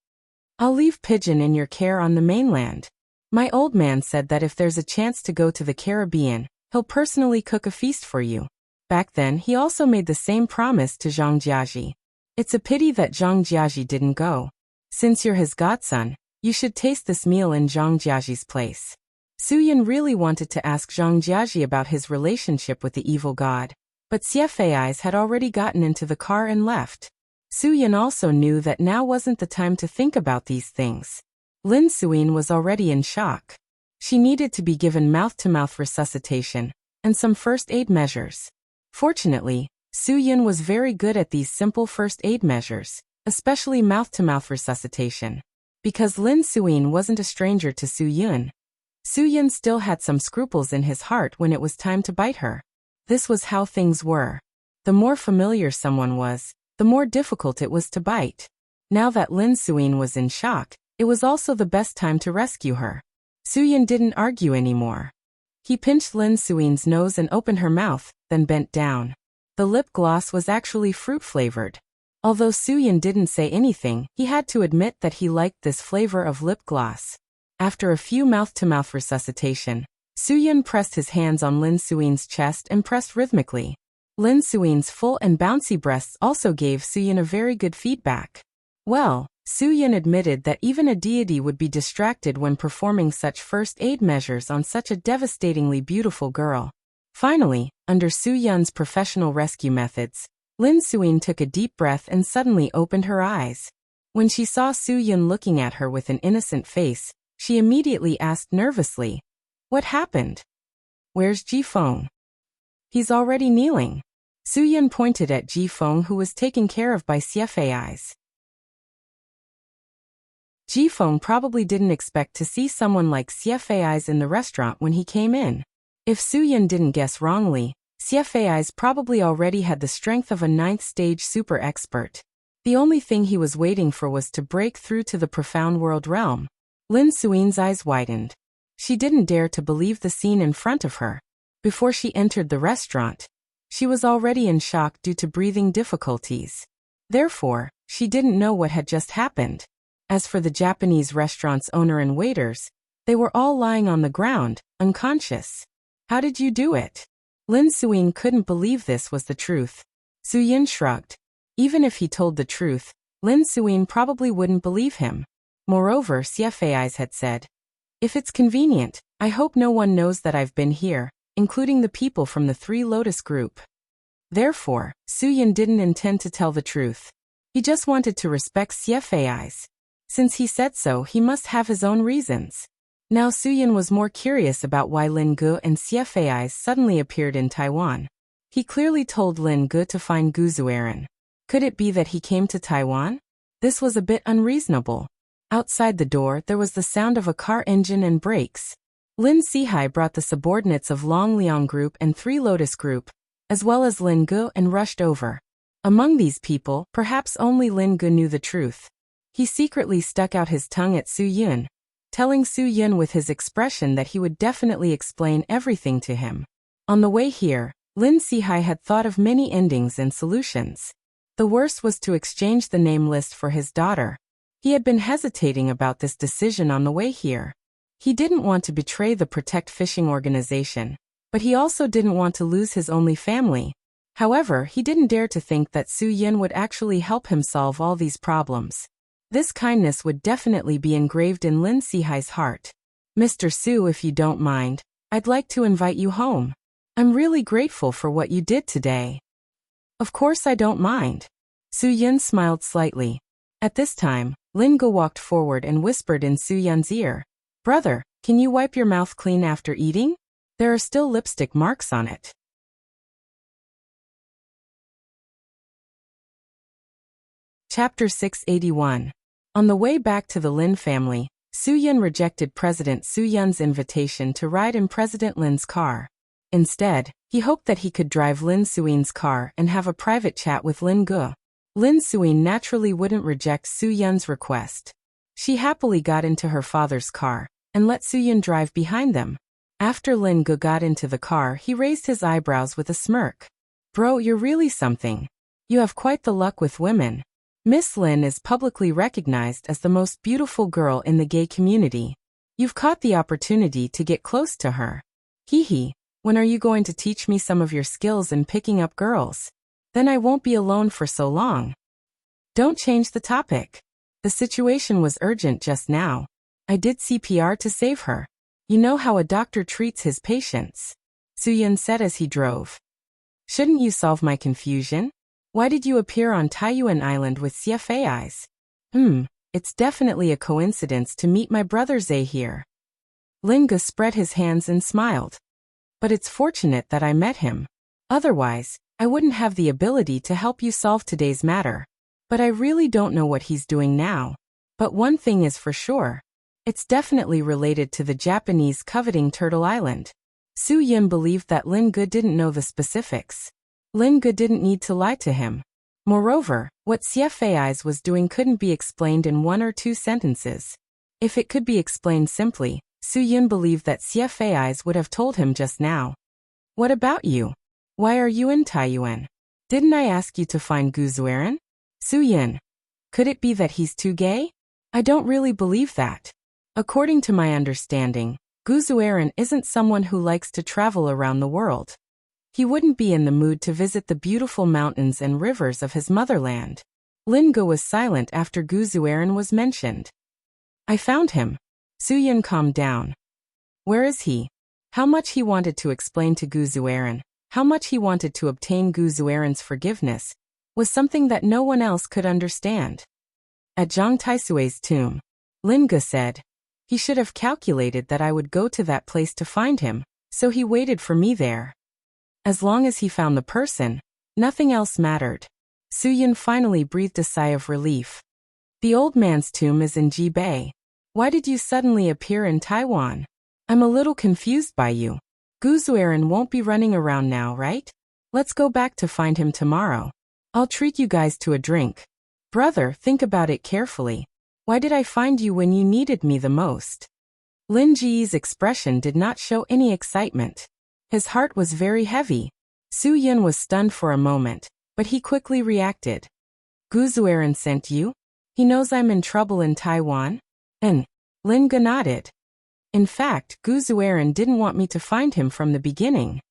Speaker 1: "I'll leave Pigeon in your care on the mainland. My old man said that if there's a chance to go to the Caribbean, he'll personally cook a feast for you." Back then he also made the same promise to Zhang Jiaji. It's a pity that Zhang Jiaji didn't go. Since you're his godson, you should taste this meal in Zhang Jiaji's place. Su Yun really wanted to ask Zhang Jiaji about his relationship with the evil god, but Xie Fei had already gotten into the car and left. Su Yun also knew that now wasn't the time to think about these things. Lin Suyin was already in shock. She needed to be given mouth-to-mouth resuscitation and some first aid measures. Fortunately, Su Yun was very good at these simple first aid measures, especially mouth-to-mouth resuscitation. Because Lin Suyin wasn't a stranger to Su Yun still had some scruples in his heart when it was time to bite her. This was how things were. The more familiar someone was, the more difficult it was to bite. Now that Lin Suyin was in shock, it was also the best time to rescue her. Su Yun didn't argue anymore. He pinched Lin Suyin's nose and opened her mouth, then bent down. The lip gloss was actually fruit-flavored. Although Su Yun didn't say anything, he had to admit that he liked this flavor of lip gloss. After a few mouth-to-mouth resuscitation, Su Yun pressed his hands on Lin Suyin's chest and pressed rhythmically. Lin Suyin's full and bouncy breasts also gave Su Yun a very good feedback. Well, Su Yun admitted that even a deity would be distracted when performing such first aid measures on such a devastatingly beautiful girl. Finally, under Su Yun's professional rescue methods, Lin Suyin took a deep breath and suddenly opened her eyes. When she saw Su Yun looking at her with an innocent face, she immediately asked nervously, "What happened? Where's Ji Feng?" "He's already kneeling." Su Yun pointed at Ji Feng, who was taken care of by Xie Fei. Ji Feng probably didn't expect to see someone like Xie Fei in the restaurant when he came in. If Su Yun didn't guess wrongly, Xie Fei probably already had the strength of a 9th-stage super expert. The only thing he was waiting for was to break through to the profound world realm. Lin Suyin's eyes widened. She didn't dare to believe the scene in front of her. Before she entered the restaurant, she was already in shock due to breathing difficulties. Therefore, she didn't know what had just happened. As for the Japanese restaurant's owner and waiters, they were all lying on the ground, unconscious. "How did you do it?" Lin Suyin couldn't believe this was the truth. Su Yun shrugged. Even if he told the truth, Lin Suyin probably wouldn't believe him. Moreover, Xie Fei had said, "If it's convenient, I hope no one knows that I've been here, including the people from the Three Lotus group." Therefore, Su Yun didn't intend to tell the truth. He just wanted to respect Xie Fei. Since he said so, he must have his own reasons. Now Su Yun was more curious about why Lin Gu and Xie Fei suddenly appeared in Taiwan. He clearly told Lin Gu to find Gu Zueran. Could it be that he came to Taiwan? This was a bit unreasonable. Outside the door there was the sound of a car engine and brakes. Lin Sihai brought the subordinates of Long Liang Group and Three Lotus Group, as well as Lin Gu, and rushed over. Among these people, perhaps only Lin Gu knew the truth. He secretly stuck out his tongue at Su Yun. telling Su Yun with his expression that he would definitely explain everything to him. On the way here, Lin Sihai had thought of many endings and solutions. The worst was to exchange the name list for his daughter. He had been hesitating about this decision on the way here. He didn't want to betray the Protect Fishing organization, but he also didn't want to lose his only family. However, he didn't dare to think that Su Yun would actually help him solve all these problems. This kindness would definitely be engraved in Lin Sihai's heart. Mr. Su, if you don't mind, I'd like to invite you home. I'm really grateful for what you did today. Of course I don't mind. Su Yun smiled slightly. At this time, Lin Ge walked forward and whispered in Su Yun's ear, "Brother, can you wipe your mouth clean after eating? There are still lipstick marks on it." Chapter 681. On the way back to the Lin family, Su Yun rejected President Su Yun's invitation to ride in President Lin's car. Instead, he hoped that he could drive Lin Suin's car and have a private chat with Lin Ge. Lin Suin naturally wouldn't reject Su Yun's request. She happily got into her father's car and let Su Yun drive behind them. After Lin Ge got into the car, he raised his eyebrows with a smirk. "Bro, you're really something. You have quite the luck with women. Miss Lin is publicly recognized as the most beautiful girl in the gay community. You've caught the opportunity to get close to her. Hee hee, when are you going to teach me some of your skills in picking up girls? Then I won't be alone for so long." Don't change the topic. The situation was urgent just now. I did CPR to save her. You know how a doctor treats his patients. Su Yun said as he drove. Shouldn't you solve my confusion? Why did you appear on Taiyuan Island with CFAIs? It's definitely a coincidence to meet my brother Zhe here. Lin Ge spread his hands and smiled. But it's fortunate that I met him. Otherwise, I wouldn't have the ability to help you solve today's matter. But I really don't know what he's doing now. But one thing is for sure. It's definitely related to the Japanese coveting Turtle Island. Su Yun believed that Lin Ge didn't know the specifics. Lin Ge didn't need to lie to him. Moreover, what CFAIs was doing couldn't be explained in 1 or 2 sentences. If it could be explained simply, Su Yun believed that CFAIs would have told him just now. What about you? Why are you in Taiyuan? Didn't I ask you to find Gu Zueran? Su Yun. Could it be that he's too gay? I don't really believe that. According to my understanding, Gu Zueran isn't someone who likes to travel around the world. He wouldn't be in the mood to visit the beautiful mountains and rivers of his motherland. Lin Ge was silent after Gu Zueran was mentioned. I found him. Su Yun calmed down. Where is he? How much he wanted to explain to Gu Zueran, how much he wanted to obtain Gu Zueran's forgiveness, was something that no one else could understand. At Zhang Taisui's tomb, Lin Ge said, he should have calculated that I would go to that place to find him, so he waited for me there. As long as he found the person, nothing else mattered. Su Yun finally breathed a sigh of relief. The old man's tomb is in Jibei. Why did you suddenly appear in Taiwan? I'm a little confused by you. Gu Zueran won't be running around now, right? Let's go back to find him tomorrow. I'll treat you guys to a drink. Brother, think about it carefully. Why did I find you when you needed me the most? Lin Ji's expression did not show any excitement. His heart was very heavy. Su Yun was stunned for a moment, but he quickly reacted. Gu Zueran sent you? He knows I'm in trouble in Taiwan? And Lin Ge nodded. In fact, Gu Zueran didn't want me to find him from the beginning.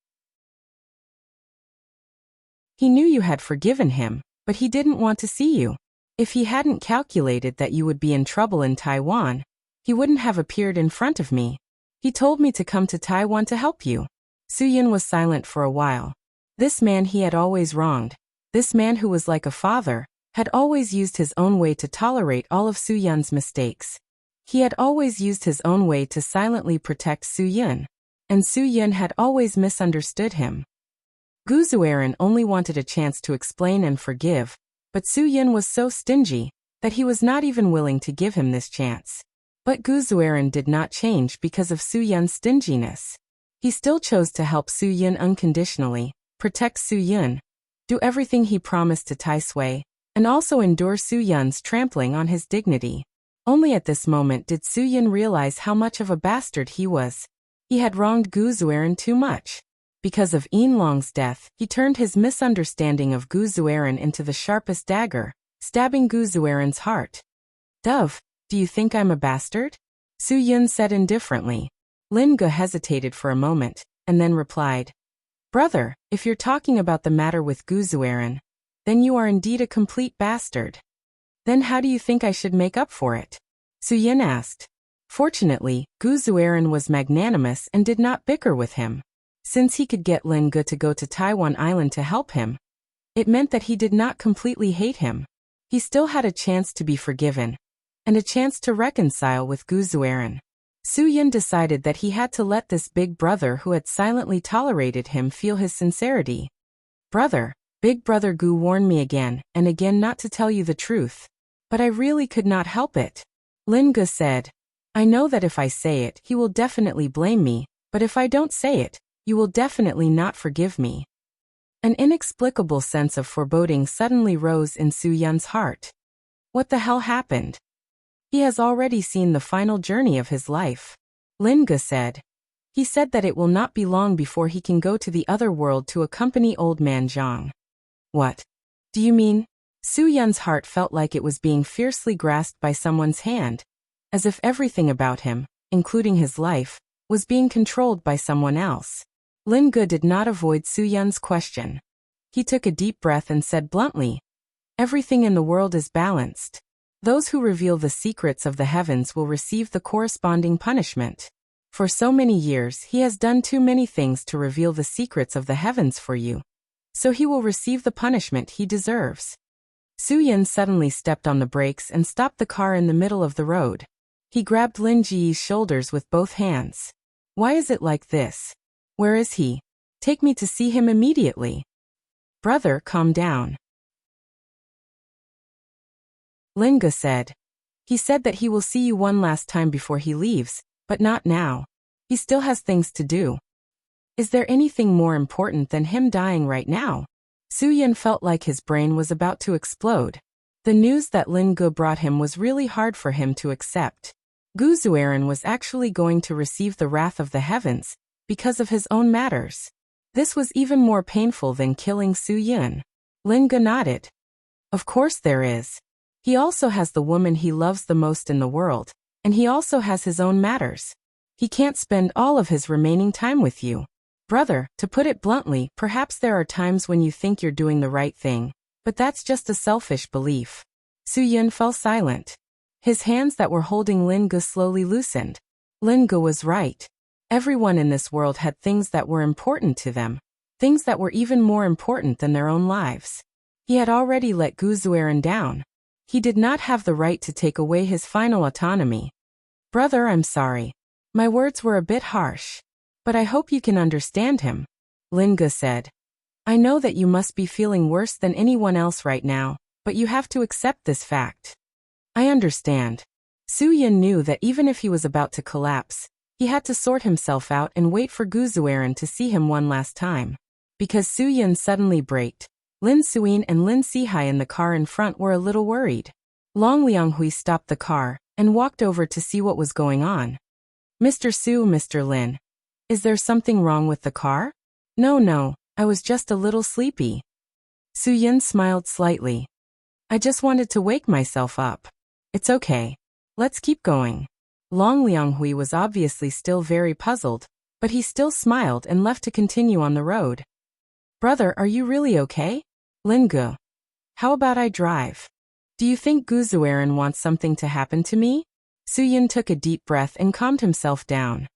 Speaker 1: He knew you had forgiven him, but he didn't want to see you. If he hadn't calculated that you would be in trouble in Taiwan, he wouldn't have appeared in front of me. He told me to come to Taiwan to help you. Su Yun was silent for a while. This man he had always wronged. This man who was like a father, had always used his own way to tolerate all of Su Yun's mistakes. He had always used his own way to silently protect Su Yun. And Su Yun had always misunderstood him. Gu Zueran only wanted a chance to explain and forgive, but Su Yun was so stingy that he was not even willing to give him this chance. But Gu Zueran did not change because of Su Yun's stinginess. He still chose to help Su Yun unconditionally, protect Su Yun, do everything he promised to Tai Sui, and also endure Su Yun's trampling on his dignity. Only at this moment did Suyin realize how much of a bastard he was. He had wronged Gu Zueran too much. Because of Yinlong's death, he turned his misunderstanding of Gu Zueran into the sharpest dagger, stabbing Gu Zueran's heart. Dove, do you think I'm a bastard? Suyin said indifferently. Lin Ge hesitated for a moment, and then replied, Brother, if you're talking about the matter with Gu Zueran, then you are indeed a complete bastard. Then how do you think I should make up for it? Suyin asked. Fortunately, Gu Zueran was magnanimous and did not bicker with him. Since he could get Lin Ge to go to Taiwan Island to help him, it meant that he did not completely hate him. He still had a chance to be forgiven, and a chance to reconcile with Gu Zueran. Suyin decided that he had to let this big brother who had silently tolerated him feel his sincerity. Brother, Big Brother Gu warned me again and again not to tell you the truth. But I really could not help it. Lin Ge said, I know that if I say it, he will definitely blame me, but if I don't say it, you will definitely not forgive me. An inexplicable sense of foreboding suddenly rose in Suyun's heart. What the hell happened? He has already seen the final journey of his life. Lin Ge said. He said that it will not be long before he can go to the other world to accompany old man Zhang. What? Do you mean? Suyun's heart felt like it was being fiercely grasped by someone's hand, as if everything about him, including his life, was being controlled by someone else. Lin Ge did not avoid Suyun's question. He took a deep breath and said bluntly, Everything in the world is balanced. Those who reveal the secrets of the heavens will receive the corresponding punishment. For so many years he has done too many things to reveal the secrets of the heavens for you. So he will receive the punishment he deserves. Suyin suddenly stepped on the brakes and stopped the car in the middle of the road. He grabbed Lin Ji's shoulders with both hands. Why is it like this? Where is he? Take me to see him immediately. Brother, calm down. Lin Ge said. He said that he will see you one last time before he leaves, but not now. He still has things to do. Is there anything more important than him dying right now? Suyin felt like his brain was about to explode. The news that Lin Ge brought him was really hard for him to accept. Gu Zueran was actually going to receive the wrath of the heavens, because of his own matters. This was even more painful than killing Suyin. Lin Ge nodded. Of course there is. He also has the woman he loves the most in the world, and he also has his own matters. He can't spend all of his remaining time with you. Brother, to put it bluntly, perhaps there are times when you think you're doing the right thing, but that's just a selfish belief. Suyin fell silent. His hands that were holding Lin Ge slowly loosened. Lin Ge was right. Everyone in this world had things that were important to them, things that were even more important than their own lives. He had already let Gu Zueran down. He did not have the right to take away his final autonomy. Brother, I'm sorry. My words were a bit harsh. But I hope you can understand him. Lin Ge said. I know that you must be feeling worse than anyone else right now, but you have to accept this fact. I understand. Suyin knew that even if he was about to collapse, he had to sort himself out and wait for Gu Zueran to see him one last time. Because Suyin suddenly braked, Lin Suyin and Lin Sihai in the car in front were a little worried. Long Lianghui stopped the car and walked over to see what was going on. Mr. Su, Mr. Lin. Is there something wrong with the car? No, I was just a little sleepy. Suyin smiled slightly. I just wanted to wake myself up. It's okay. Let's keep going. Long Lianghui was obviously still very puzzled, but he still smiled and left to continue on the road. Brother, are you really okay? Lin Ge. How about I drive? Do you think Gu Zueran wants something to happen to me? Suyin took a deep breath and calmed himself down.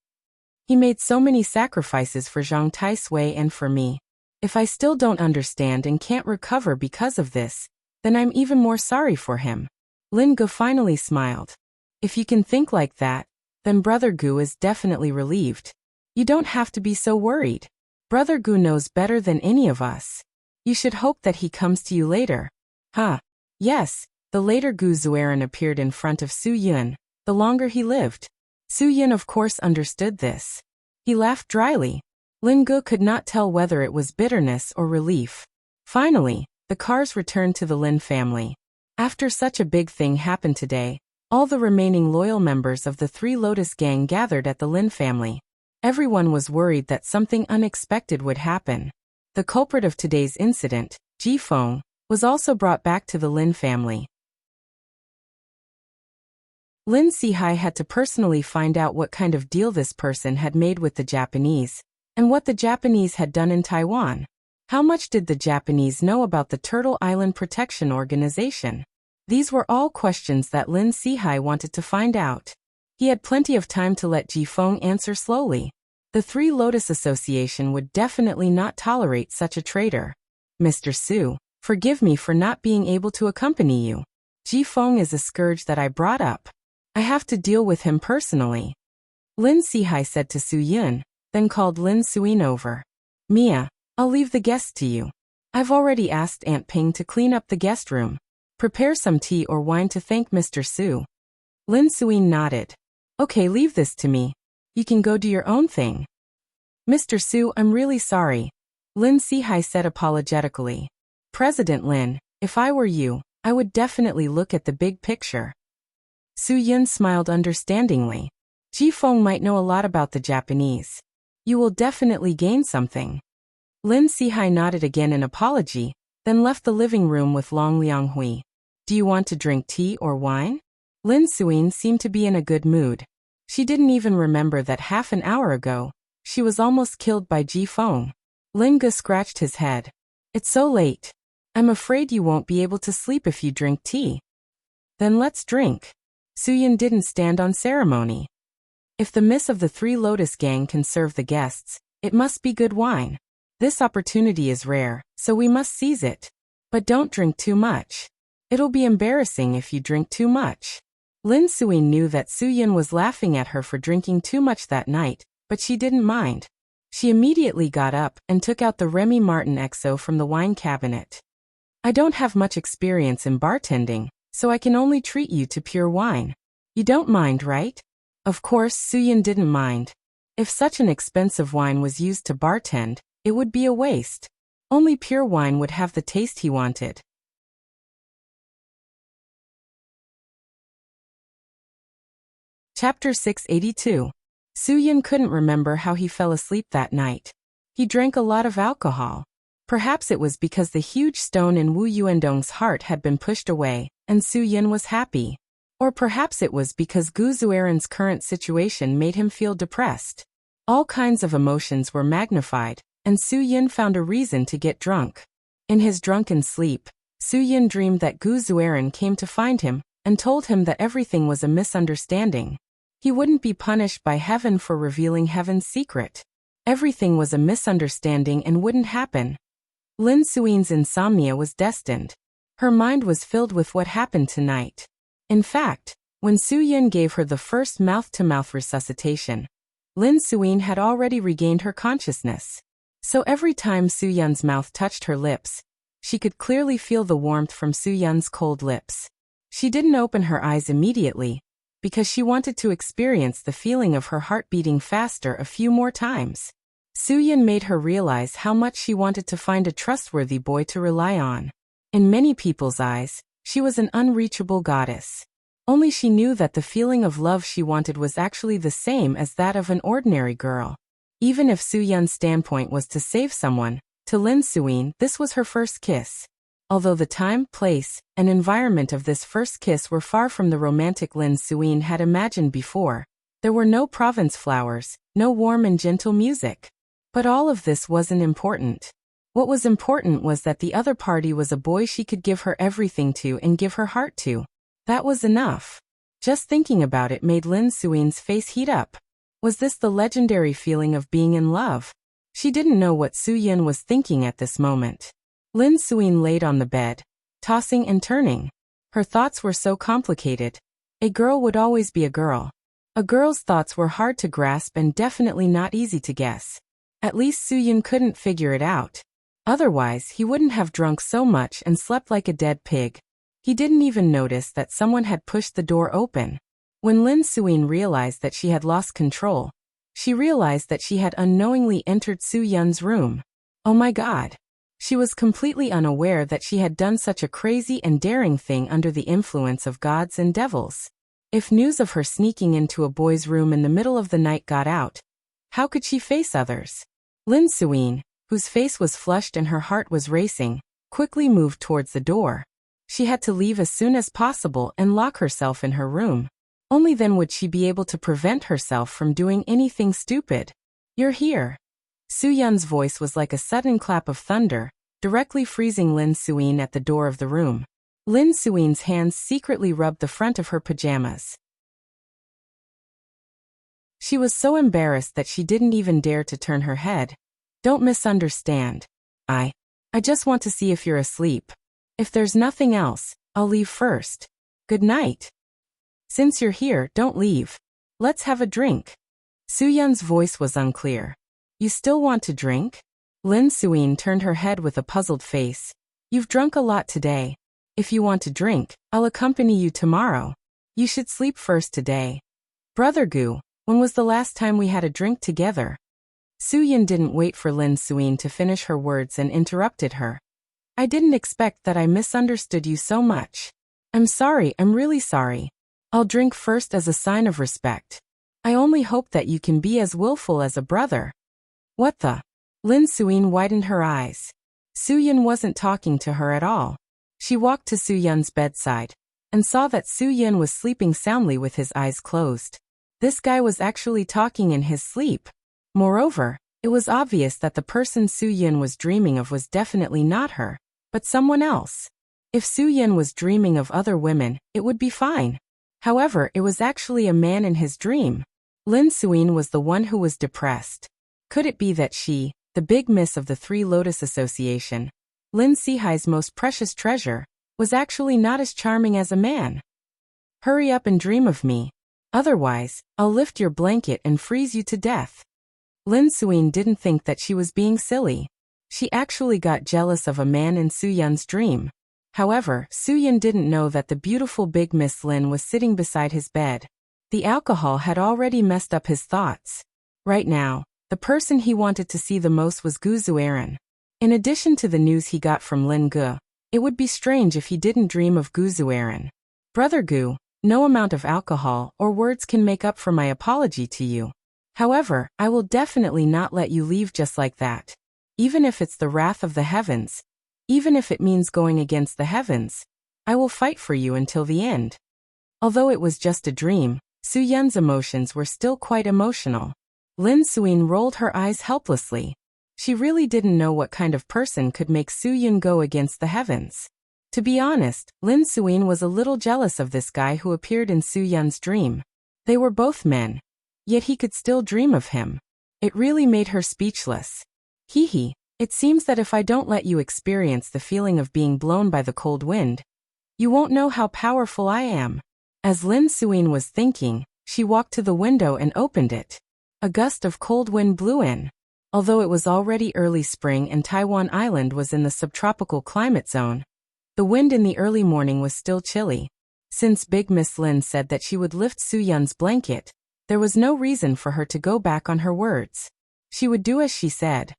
Speaker 1: He made so many sacrifices for Zhang Taisui and for me. If I still don't understand and can't recover because of this, then I'm even more sorry for him. Lin Ge finally smiled. If you can think like that, then Brother Gu is definitely relieved. You don't have to be so worried. Brother Gu knows better than any of us. You should hope that he comes to you later. Huh. Yes, the later Gu Zueran appeared in front of Suyin, the longer he lived. Suyin of course understood this. He laughed dryly. Lin Ge could not tell whether it was bitterness or relief. Finally, the cars returned to the Lin family. After such a big thing happened today, All the remaining loyal members of the Three Lotus gang gathered at the Lin family. Everyone was worried that something unexpected would happen. The culprit of today's incident, Ji Feng, was also brought back to the Lin family. Lin Sihai had to personally find out what kind of deal this person had made with the Japanese, and what the Japanese had done in Taiwan. How much did the Japanese know about the Turtle Island Protection Organization? These were all questions that Lin Sihai wanted to find out. He had plenty of time to let Ji Feng answer slowly. The Three Lotus Association would definitely not tolerate such a traitor. Mr. Su, forgive me for not being able to accompany you. Ji Feng is a scourge that I brought up. I have to deal with him personally. Lin Sihai said to Su Yun, then called Lin Suin over. Mia, I'll leave the guests to you. I've already asked Aunt Ping to clean up the guest room. Prepare some tea or wine to thank Mr. Su. Lin Suin nodded. Okay, leave this to me. You can go do your own thing. Mr. Su, I'm really sorry. Lin Sihai said apologetically. President Lin, if I were you, I would definitely look at the big picture. Su Yun smiled understandingly. Ji Feng might know a lot about the Japanese. You will definitely gain something. Lin Sihai nodded again in apology, then left the living room with Long Lianghui. Do you want to drink tea or wine? Lin Suin seemed to be in a good mood. She didn't even remember that half an hour ago, she was almost killed by Ji Feng. Lin Ge scratched his head. It's so late. I'm afraid you won't be able to sleep if you drink tea. Then let's drink. Su Yun didn't stand on ceremony. If the miss of the Three Lotus gang can serve the guests, it must be good wine. This opportunity is rare, so we must seize it. But don't drink too much. It'll be embarrassing if you drink too much. Lin Suin knew that Su Yun was laughing at her for drinking too much that night, but she didn't mind. She immediately got up and took out the Remy Martin XO from the wine cabinet. I don't have much experience in bartending, so I can only treat you to pure wine. You don't mind, right? Of course, Su Yun didn't mind. If such an expensive wine was used to bartend, it would be a waste. Only pure wine would have the taste he wanted. Chapter 682. Su Yun couldn't remember how he fell asleep that night. He drank a lot of alcohol. Perhaps it was because the huge stone in Wu Yuandong's heart had been pushed away, and Su Yun was happy. Or perhaps it was because Gu Zueren's current situation made him feel depressed. All kinds of emotions were magnified, and Su Yun found a reason to get drunk. In his drunken sleep, Su Yun dreamed that Gu Zueren came to find him, and told him that everything was a misunderstanding. He wouldn't be punished by heaven for revealing heaven's secret. Everything was a misunderstanding and wouldn't happen. Lin Suin's insomnia was destined. Her mind was filled with what happened tonight. In fact, when Su Yun gave her the first mouth-to-mouth resuscitation, Lin Suin had already regained her consciousness. So every time Su Yun's mouth touched her lips, she could clearly feel the warmth from Su Yun's cold lips. She didn't open her eyes immediately, because she wanted to experience the feeling of her heart beating faster a few more times. Su Yun made her realize how much she wanted to find a trustworthy boy to rely on. In many people's eyes, she was an unreachable goddess. Only she knew that the feeling of love she wanted was actually the same as that of an ordinary girl. Even if Su Yun's standpoint was to save someone, to Lin Suin, this was her first kiss. Although the time, place, and environment of this first kiss were far from the romantic Lin Suin had imagined before, there were no province flowers, no warm and gentle music. But all of this wasn't important. What was important was that the other party was a boy she could give her everything to and give her heart to. That was enough. Just thinking about it made Lin Suin's face heat up. Was this the legendary feeling of being in love? She didn't know what Su Yun was thinking at this moment. Lin Suin laid on the bed, tossing and turning. Her thoughts were so complicated. A girl would always be a girl. A girl's thoughts were hard to grasp and definitely not easy to guess. At least Su Yun couldn't figure it out. Otherwise, he wouldn't have drunk so much and slept like a dead pig. He didn't even notice that someone had pushed the door open. When Lin Suin realized that she had lost control, she realized that she had unknowingly entered Su Yun's room. Oh my God. She was completely unaware that she had done such a crazy and daring thing under the influence of gods and devils. If news of her sneaking into a boy's room in the middle of the night got out, how could she face others? Lin Suyin, whose face was flushed and her heart was racing, quickly moved towards the door. She had to leave as soon as possible and lock herself in her room. Only then would she be able to prevent herself from doing anything stupid. "You're here." Suyun's voice was like a sudden clap of thunder, directly freezing Lin Suyin at the door of the room. Lin Suyin's hands secretly rubbed the front of her pajamas. She was so embarrassed that she didn't even dare to turn her head. "Don't misunderstand. I just want to see if you're asleep. If there's nothing else, I'll leave first. Good night. Since you're here, don't leave. Let's have a drink." Suyun's voice was unclear. "You still want to drink?" Lin Suyin turned her head with a puzzled face. "You've drunk a lot today. If you want to drink, I'll accompany you tomorrow. You should sleep first today." "Brother Gu, when was the last time we had a drink together?" Suyun didn't wait for Lin Suyin to finish her words and interrupted her. "I didn't expect that I misunderstood you so much. I'm sorry, I'm really sorry. I'll drink first as a sign of respect. I only hope that you can be as willful as a brother." "What the?" Lin Suyin widened her eyes. Suyun wasn't talking to her at all. She walked to Suyun's bedside and saw that Suyun was sleeping soundly with his eyes closed. This guy was actually talking in his sleep. Moreover, it was obvious that the person Suyun was dreaming of was definitely not her, but someone else. If Suyun was dreaming of other women, it would be fine. However, it was actually a man in his dream. Lin Suyin was the one who was depressed. Could it be that she, the big miss of the Three Lotus Association, Lin Sihai's most precious treasure, was actually not as charming as a man? "Hurry up and dream of me. Otherwise, I'll lift your blanket and freeze you to death." Lin Suyin didn't think that she was being silly. She actually got jealous of a man in Suyun's dream. However, Suyun didn't know that the beautiful big Miss Lin was sitting beside his bed. The alcohol had already messed up his thoughts. Right now, the person he wanted to see the most was Gu Zueran. In addition to the news he got from Lin Gu, it would be strange if he didn't dream of Gu Zueran. "Brother Gu, no amount of alcohol or words can make up for my apology to you. However, I will definitely not let you leave just like that. Even if it's the wrath of the heavens, even if it means going against the heavens, I will fight for you until the end." Although it was just a dream, Suyun's emotions were still quite emotional. Lin Suyin rolled her eyes helplessly. She really didn't know what kind of person could make Suyun go against the heavens. To be honest, Lin Suyin was a little jealous of this guy who appeared in Suyun's dream. They were both men. Yet he could still dream of him. It really made her speechless. Hee, it seems that if I don't let you experience the feeling of being blown by the cold wind, you won't know how powerful I am. As Lin Suyin was thinking, she walked to the window and opened it. A gust of cold wind blew in. Although it was already early spring and Taiwan Island was in the subtropical climate zone, the wind in the early morning was still chilly. Since Big Miss Lin said that she would lift Suyun's blanket, there was no reason for her to go back on her words. She would do as she said.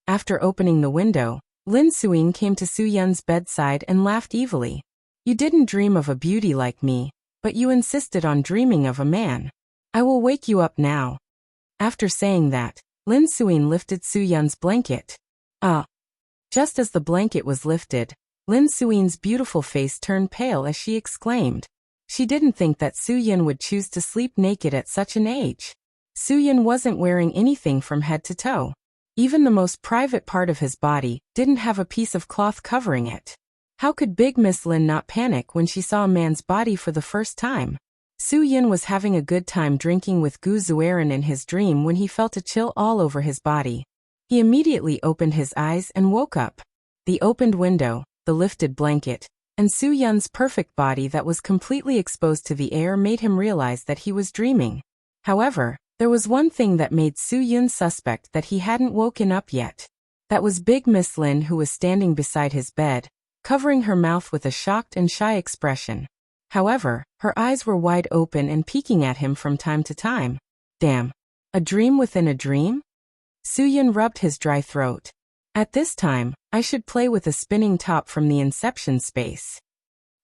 Speaker 1: After opening the window, Lin Suyin came to Suyun's bedside and laughed evilly. "You didn't dream of a beauty like me, but you insisted on dreaming of a man. I will wake you up now." After saying that, Lin Suyin lifted Suyun's blanket. Just as the blanket was lifted, Lin Suyin's beautiful face turned pale as she exclaimed. She didn't think that Suyun would choose to sleep naked at such an age. Suyun wasn't wearing anything from head to toe. Even the most private part of his body didn't have a piece of cloth covering it. How could Big Miss Lin not panic when she saw a man's body for the first time? Suyun was having a good time drinking with Gu Zueran in his dream when he felt a chill all over his body. He immediately opened his eyes and woke up. The opened window, the lifted blanket, and Suyun's perfect body that was completely exposed to the air made him realize that he was dreaming. However, there was one thing that made Suyun suspect that he hadn't woken up yet. That was Big Miss Lin, who was standing beside his bed, covering her mouth with a shocked and shy expression. However, her eyes were wide open and peeking at him from time to time. Damn. A dream within a dream? Suyun rubbed his dry throat. At this time, I should play with a spinning top from the Inception space.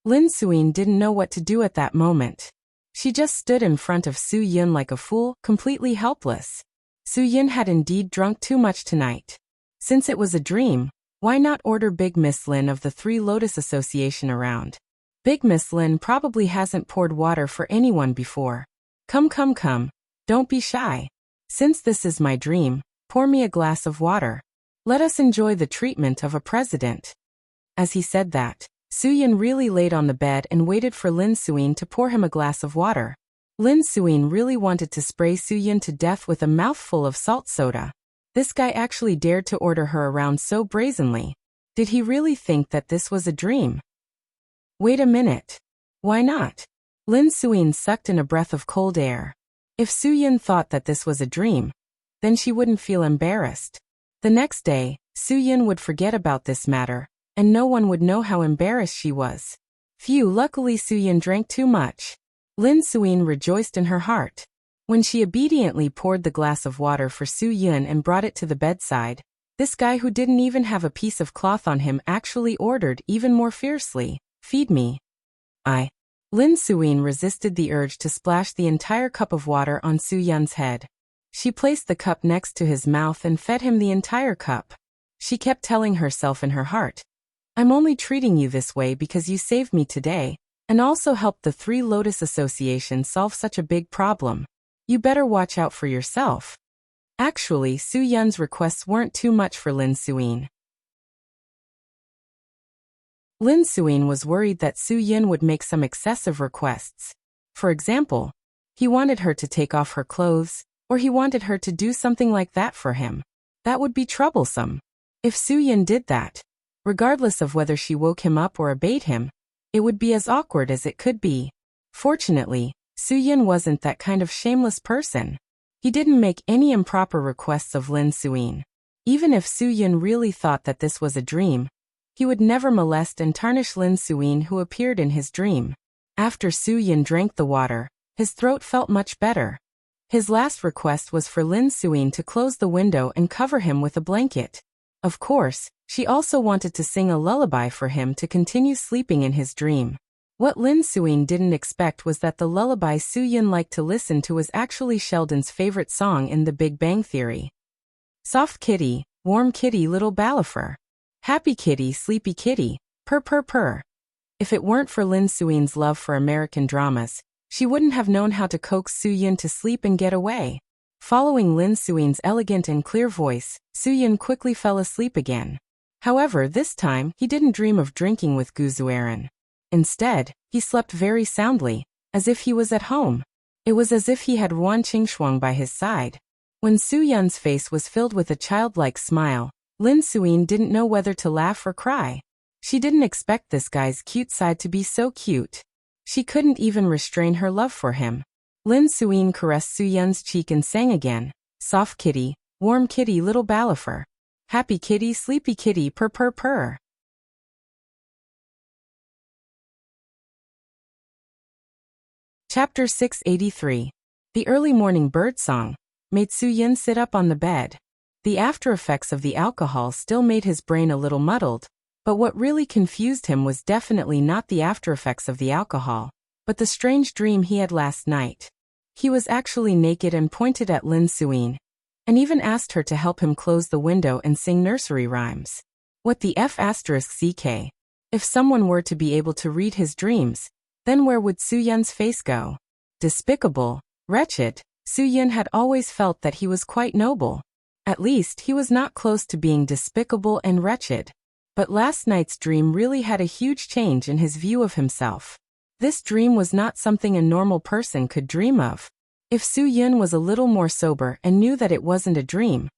Speaker 1: Lin Suyin didn't know what to do at that moment. She just stood in front of Su Yin like a fool, completely helpless. Su Yin had indeed drunk too much tonight. Since it was a dream, why not order Big Miss Lin of the Three Lotus Association around? Big Miss Lin probably hasn't poured water for anyone before. Come, don't be shy. Since this is my dream, pour me a glass of water. Let us enjoy the treatment of a president. As he said that, Su Yin really laid on the bed and waited for Lin Suyin to pour him a glass of water. Lin Suyin really wanted to spray Su Yin to death with a mouthful of salt soda. This guy actually dared to order her around so brazenly. Did he really think that this was a dream? Wait a minute. Why not? Lin Suyin sucked in a breath of cold air. If Su Yin thought that this was a dream, then she wouldn't feel embarrassed. The next day, Su Yin would forget about this matter, and no one would know how embarrassed she was. Phew, luckily Su Yin drank too much. Lin Suyin rejoiced in her heart. When she obediently poured the glass of water for Su Yin and brought it to the bedside, this guy who didn't even have a piece of cloth on him actually ordered even more fiercely, "Feed me." Lin Suyin resisted the urge to splash the entire cup of water on Su Yin's head. She placed the cup next to his mouth and fed him the entire cup. She kept telling herself in her heart, "I'm only treating you this way because you saved me today, and also helped the Three Lotus Association solve such a big problem. You better watch out for yourself." Actually, Su Yin's requests weren't too much for Lin Suyin. Lin Suyin was worried that Su Yin would make some excessive requests. For example, he wanted her to take off her clothes, or he wanted her to do something like that for him. That would be troublesome. If Su Yin did that, regardless of whether she woke him up or obeyed him, it would be as awkward as it could be. Fortunately, Su Yin wasn't that kind of shameless person. He didn't make any improper requests of Lin Suyin. Even if Su Yin really thought that this was a dream, he would never molest and tarnish Lin Suyin who appeared in his dream. After Su Yin drank the water, his throat felt much better. His last request was for Lin Suyin to close the window and cover him with a blanket. Of course, she also wanted to sing a lullaby for him to continue sleeping in his dream. What Lin Suyin didn't expect was that the lullaby Su Yin liked to listen to was actually Sheldon's favorite song in The Big Bang Theory. Soft kitty, warm kitty, little ballifer. Happy kitty, sleepy kitty, purr purr purr. If it weren't for Lin Suyin's love for American dramas, she wouldn't have known how to coax Su Yin to sleep and get away. Following Lin Suyin's elegant and clear voice, Su Yin quickly fell asleep again. However, this time, he didn't dream of drinking with Gu Zueran. Instead, he slept very soundly, as if he was at home. It was as if he had Ruan Qingshuang by his side. When Su Yin's face was filled with a childlike smile, Lin Suyin didn't know whether to laugh or cry. She didn't expect this guy's cute side to be so cute. She couldn't even restrain her love for him. Lin Suyin caressed Su Yin's cheek and sang again, "Soft kitty, warm kitty, little ballifer. Happy kitty, sleepy kitty, purr purr purr." Chapter 683. The early morning birdsong made Su Yin sit up on the bed. The after effects of the alcohol still made his brain a little muddled, but what really confused him was definitely not the after effects of the alcohol, but the strange dream he had last night. He was actually naked and pointed at Lin Suyin, and even asked her to help him close the window and sing nursery rhymes. What the f***ck? If someone were to be able to read his dreams, then where would Su Yin's face go? Despicable, wretched. Su Yin had always felt that he was quite noble. At least he was not close to being despicable and wretched. But last night's dream really had a huge change in his view of himself. This dream was not something a normal person could dream of. If Su Yin was a little more sober and knew that it wasn't a dream,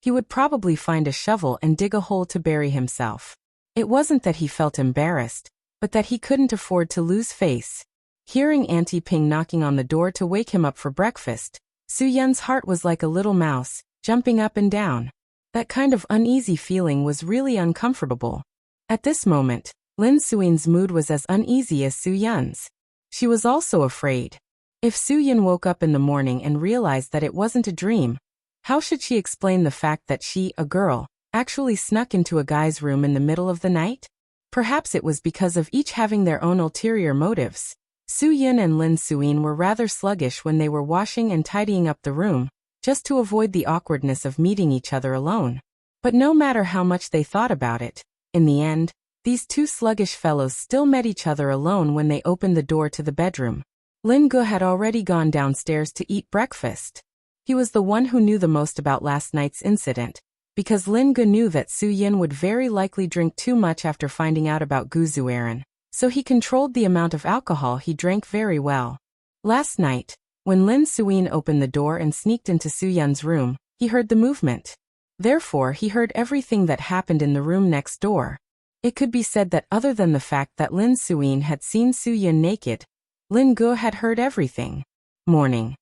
Speaker 1: he would probably find a shovel and dig a hole to bury himself. It wasn't that he felt embarrassed, but that he couldn't afford to lose face. Hearing Auntie Ping knocking on the door to wake him up for breakfast, Su Yin's heart was like a little mouse, jumping up and down. That kind of uneasy feeling was really uncomfortable. At this moment, Lin Suyin's mood was as uneasy as Su Yin's. She was also afraid. If Su Yin woke up in the morning and realized that it wasn't a dream, how should she explain the fact that she, a girl, actually snuck into a guy's room in the middle of the night? Perhaps it was because of each having their own ulterior motives. Su-yin and Lin Suyin were rather sluggish when they were washing and tidying up the room, just to avoid the awkwardness of meeting each other alone. But no matter how much they thought about it, in the end, these two sluggish fellows still met each other alone when they opened the door to the bedroom. Lin Gu had already gone downstairs to eat breakfast. He was the one who knew the most about last night's incident, because Lin Gu knew that Su-yin would very likely drink too much after finding out about Guzueran, so he controlled the amount of alcohol he drank very well. Last night, when Lin Suyin opened the door and sneaked into Su-yun's room, he heard the movement. Therefore, he heard everything that happened in the room next door. It could be said that other than the fact that Lin Suyin had seen Su-yin naked, Lin Gu had heard everything. Morning.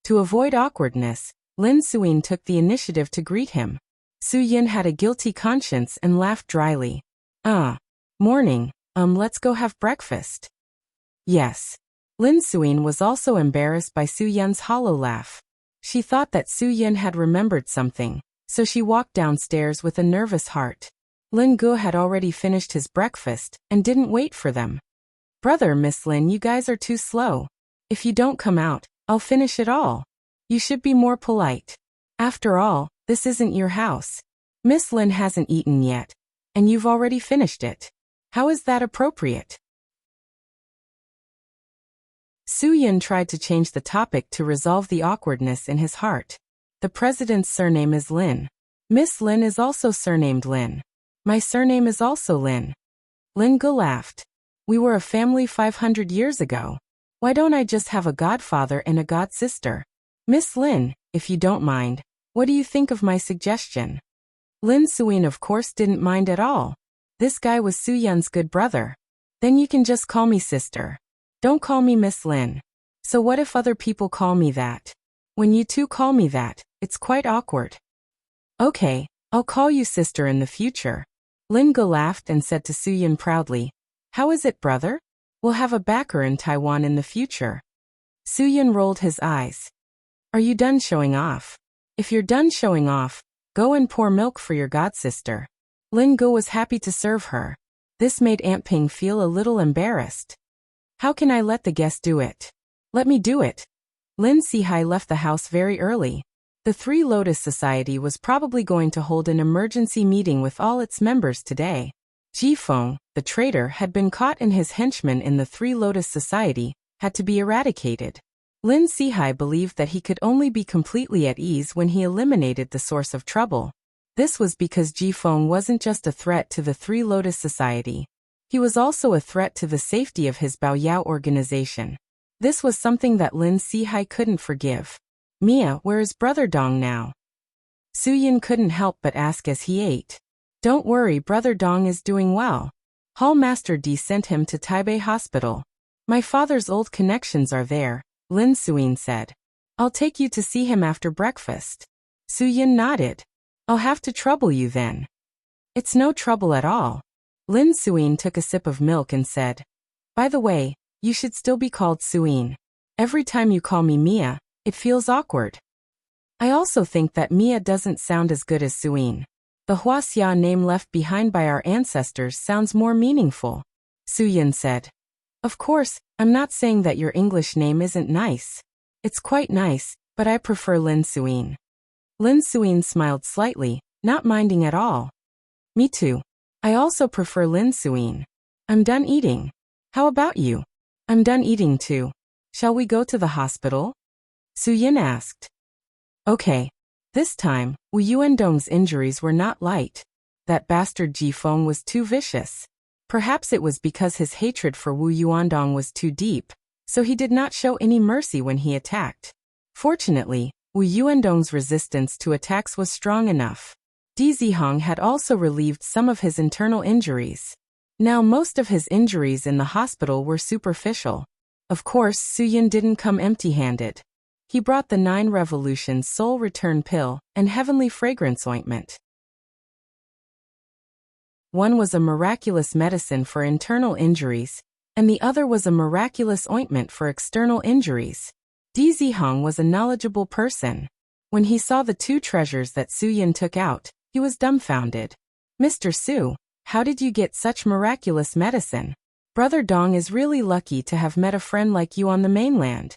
Speaker 1: To avoid awkwardness, Lin Suyin took the initiative to greet him. Su-yin had a guilty conscience and laughed dryly. Morning, let's go have breakfast. Yes. Lin Suyin was also embarrassed by Su-yun's hollow laugh. She thought that Su-yin had remembered something, so she walked downstairs with a nervous heart. Lin Gu had already finished his breakfast and didn't wait for them. Brother, Miss Lin, you guys are too slow. If you don't come out, I'll finish it all. You should be more polite. After all, this isn't your house. Miss Lin hasn't eaten yet, and you've already finished it. How is that appropriate? Su-yin tried to change the topic to resolve the awkwardness in his heart. The president's surname is Lin. Miss Lin is also surnamed Lin. My surname is also Lin. Lin Gu laughed. We were a family 500 years ago. Why don't I just have a godfather and a godsister? Miss Lin, if you don't mind, what do you think of my suggestion? Lin Suyin of course didn't mind at all. This guy was Su-yun's good brother. Then you can just call me sister. Don't call me Miss Lin. So what if other people call me that? When you two call me that, it's quite awkward. Okay, I'll call you sister in the future. Lin Gu laughed and said to Su-yin proudly, How is it, brother? We'll have a backer in Taiwan in the future. Su-yin rolled his eyes. Are you done showing off? If you're done showing off, go and pour milk for your godsister. Lin Gu was happy to serve her. This made Aunt Ping feel a little embarrassed. How can I let the guest do it? Let me do it. Lin Sihai left the house very early. The Three Lotus Society was probably going to hold an emergency meeting with all its members today. Jifeng, the traitor, had been caught and his henchmen in the Three Lotus Society had to be eradicated. Lin Sihai believed that he could only be completely at ease when he eliminated the source of trouble. This was because Jifeng wasn't just a threat to the Three Lotus Society. He was also a threat to the safety of his Baoyao organization. This was something that Lin Sihai couldn't forgive. Mia, where is Brother Dong now? Su-yin couldn't help but ask as he ate. Don't worry, Brother Dong is doing well. Hall Master D sent him to Taipei Hospital. My father's old connections are there, Lin Suyin said. I'll take you to see him after breakfast. Su-yin nodded. I'll have to trouble you then. It's no trouble at all. Lin Suyin took a sip of milk and said, By the way, you should still be called Suyin. Every time you call me Mia, it feels awkward. I also think that Mia doesn't sound as good as Suyin. The Huaxia name left behind by our ancestors sounds more meaningful, Su-yin said. Of course, I'm not saying that your English name isn't nice. It's quite nice, but I prefer Lin Suyin. Lin Suyin smiled slightly, not minding at all. Me too. I also prefer Lin Suyin. I'm done eating. How about you? I'm done eating too. Shall we go to the hospital? Su-yin asked. Okay. This time, Wu Yuandong's injuries were not light. That bastard Jifeng was too vicious. Perhaps it was because his hatred for Wu Yuandong was too deep, so he did not show any mercy when he attacked. Fortunately, Wu Yuandong's resistance to attacks was strong enough. Di Zihong had also relieved some of his internal injuries. Now most of his injuries in the hospital were superficial. Of course, Su-yin didn't come empty-handed. He brought the 9 Revolutions Soul Return Pill and Heavenly Fragrance Ointment. One was a miraculous medicine for internal injuries, and the other was a miraculous ointment for external injuries. Di Zihong was a knowledgeable person. When he saw the 2 treasures that Su-yin took out, he was dumbfounded. Mr. Su, How did you get such miraculous medicine? Brother Dong is really lucky to have met a friend like you on the mainland.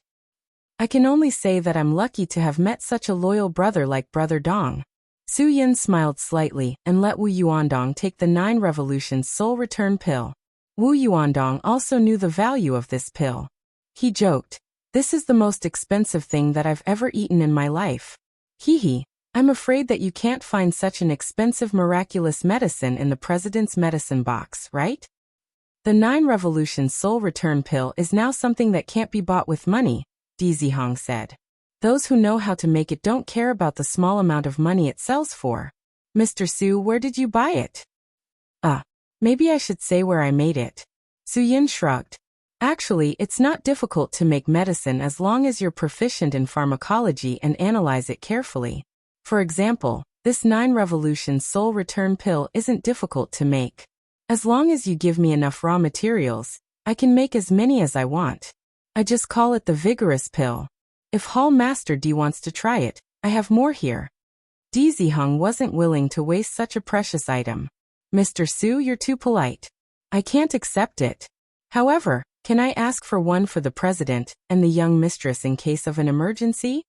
Speaker 1: I can only say that I'm lucky to have met such a loyal brother like Brother Dong. Su Yin smiled slightly and let Wu Yuandong take the 9 Revolutions Soul Return pill. Wu Yuandong also knew the value of this pill. He joked, "This is the most expensive thing that I've ever eaten in my life. Hee, I'm afraid that you can't find such an expensive miraculous medicine in the president's medicine box, right?" The 9 Revolutions Soul Return pill is now something that can't be bought with money, Dizihong said. Those who know how to make it don't care about the small amount of money it sells for. Mr. Su, where did you buy it? Maybe I should say where I made it. Su Yin shrugged. Actually, it's not difficult to make medicine as long as you're proficient in pharmacology and analyze it carefully. For example, this 9 Revolutions Soul Return pill isn't difficult to make. As long as you give me enough raw materials, I can make as many as I want. I just call it the Vigorous pill. If Hall Master D wants to try it, I have more here. Dizihong wasn't willing to waste such a precious item. Mr. Su, you're too polite. I can't accept it. However, can I ask for one for the president and the young mistress in case of an emergency?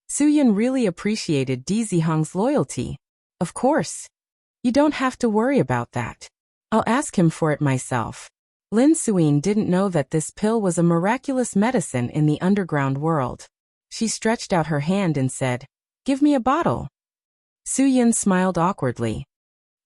Speaker 1: Su Yin really appreciated Dizihong's loyalty. Of course. You don't have to worry about that. I'll ask him for it myself. Lin Suyin didn't know that this pill was a miraculous medicine in the underground world. She stretched out her hand and said, "Give me a bottle." Su Yin smiled awkwardly.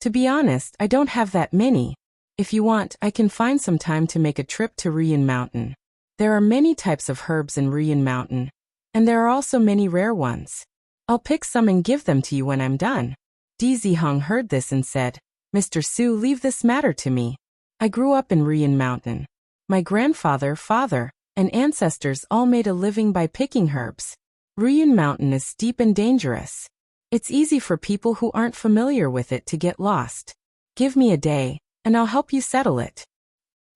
Speaker 1: "To be honest, I don't have that many. If you want, I can find some time to make a trip to Ruyin Mountain. There are many types of herbs in Ruyin Mountain, and there are also many rare ones. I'll pick some and give them to you when I'm done." Dizihong heard this and said, "Mr. Su, leave this matter to me. I grew up in Ruyin Mountain. My grandfather, father, and ancestors all made a living by picking herbs. Ruyin Mountain is steep and dangerous. It's easy for people who aren't familiar with it to get lost. Give me a day, and I'll help you settle it."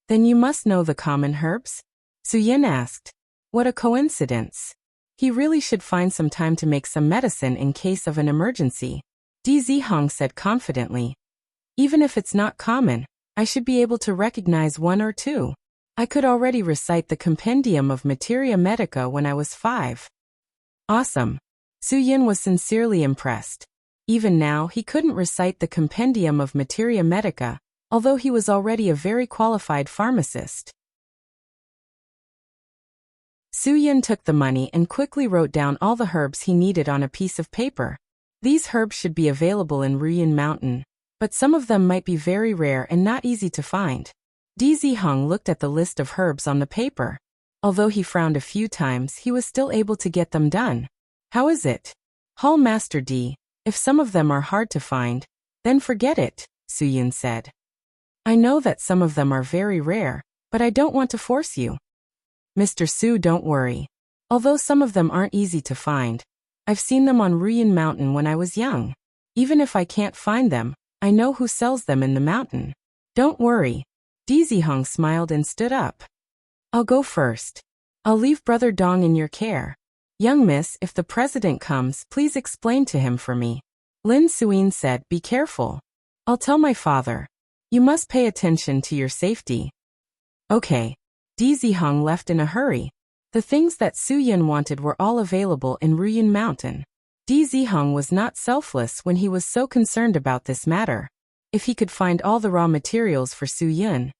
Speaker 1: "Then you must know the common herbs?" Su Yin asked. What a coincidence. He really should find some time to make some medicine in case of an emergency. Dizihong said confidently. "Even if it's not common, I should be able to recognize one or two. I could already recite the Compendium of Materia Medica when I was 5. Awesome. Su Yin was sincerely impressed. Even now, he couldn't recite the Compendium of Materia Medica, although he was already a very qualified pharmacist. Su Yin took the money and quickly wrote down all the herbs he needed on a piece of paper. These herbs should be available in Ruyin Mountain, but some of them might be very rare and not easy to find. Dizihong looked at the list of herbs on the paper. Although he frowned a few times, he was still able to get them done. "How is it? Hall Master D, if some of them are hard to find, then forget it," Su Yin said. "I know that some of them are very rare, but I don't want to force you." "Mr. Su, don't worry. Although some of them aren't easy to find, I've seen them on Ruyin Mountain when I was young. Even if I can't find them, I know who sells them in the mountain. Don't worry." Dizihong smiled and stood up. "I'll go first. I'll leave Brother Dong in your care. Young miss, if the president comes, please explain to him for me." Lin Suyin said, "Be careful. I'll tell my father. You must pay attention to your safety." Okay. Dizihong left in a hurry. The things that Su Yin wanted were all available in Ruyin Mountain. Dizihong was not selfless when he was so concerned about this matter. If he could find all the raw materials for Su Yin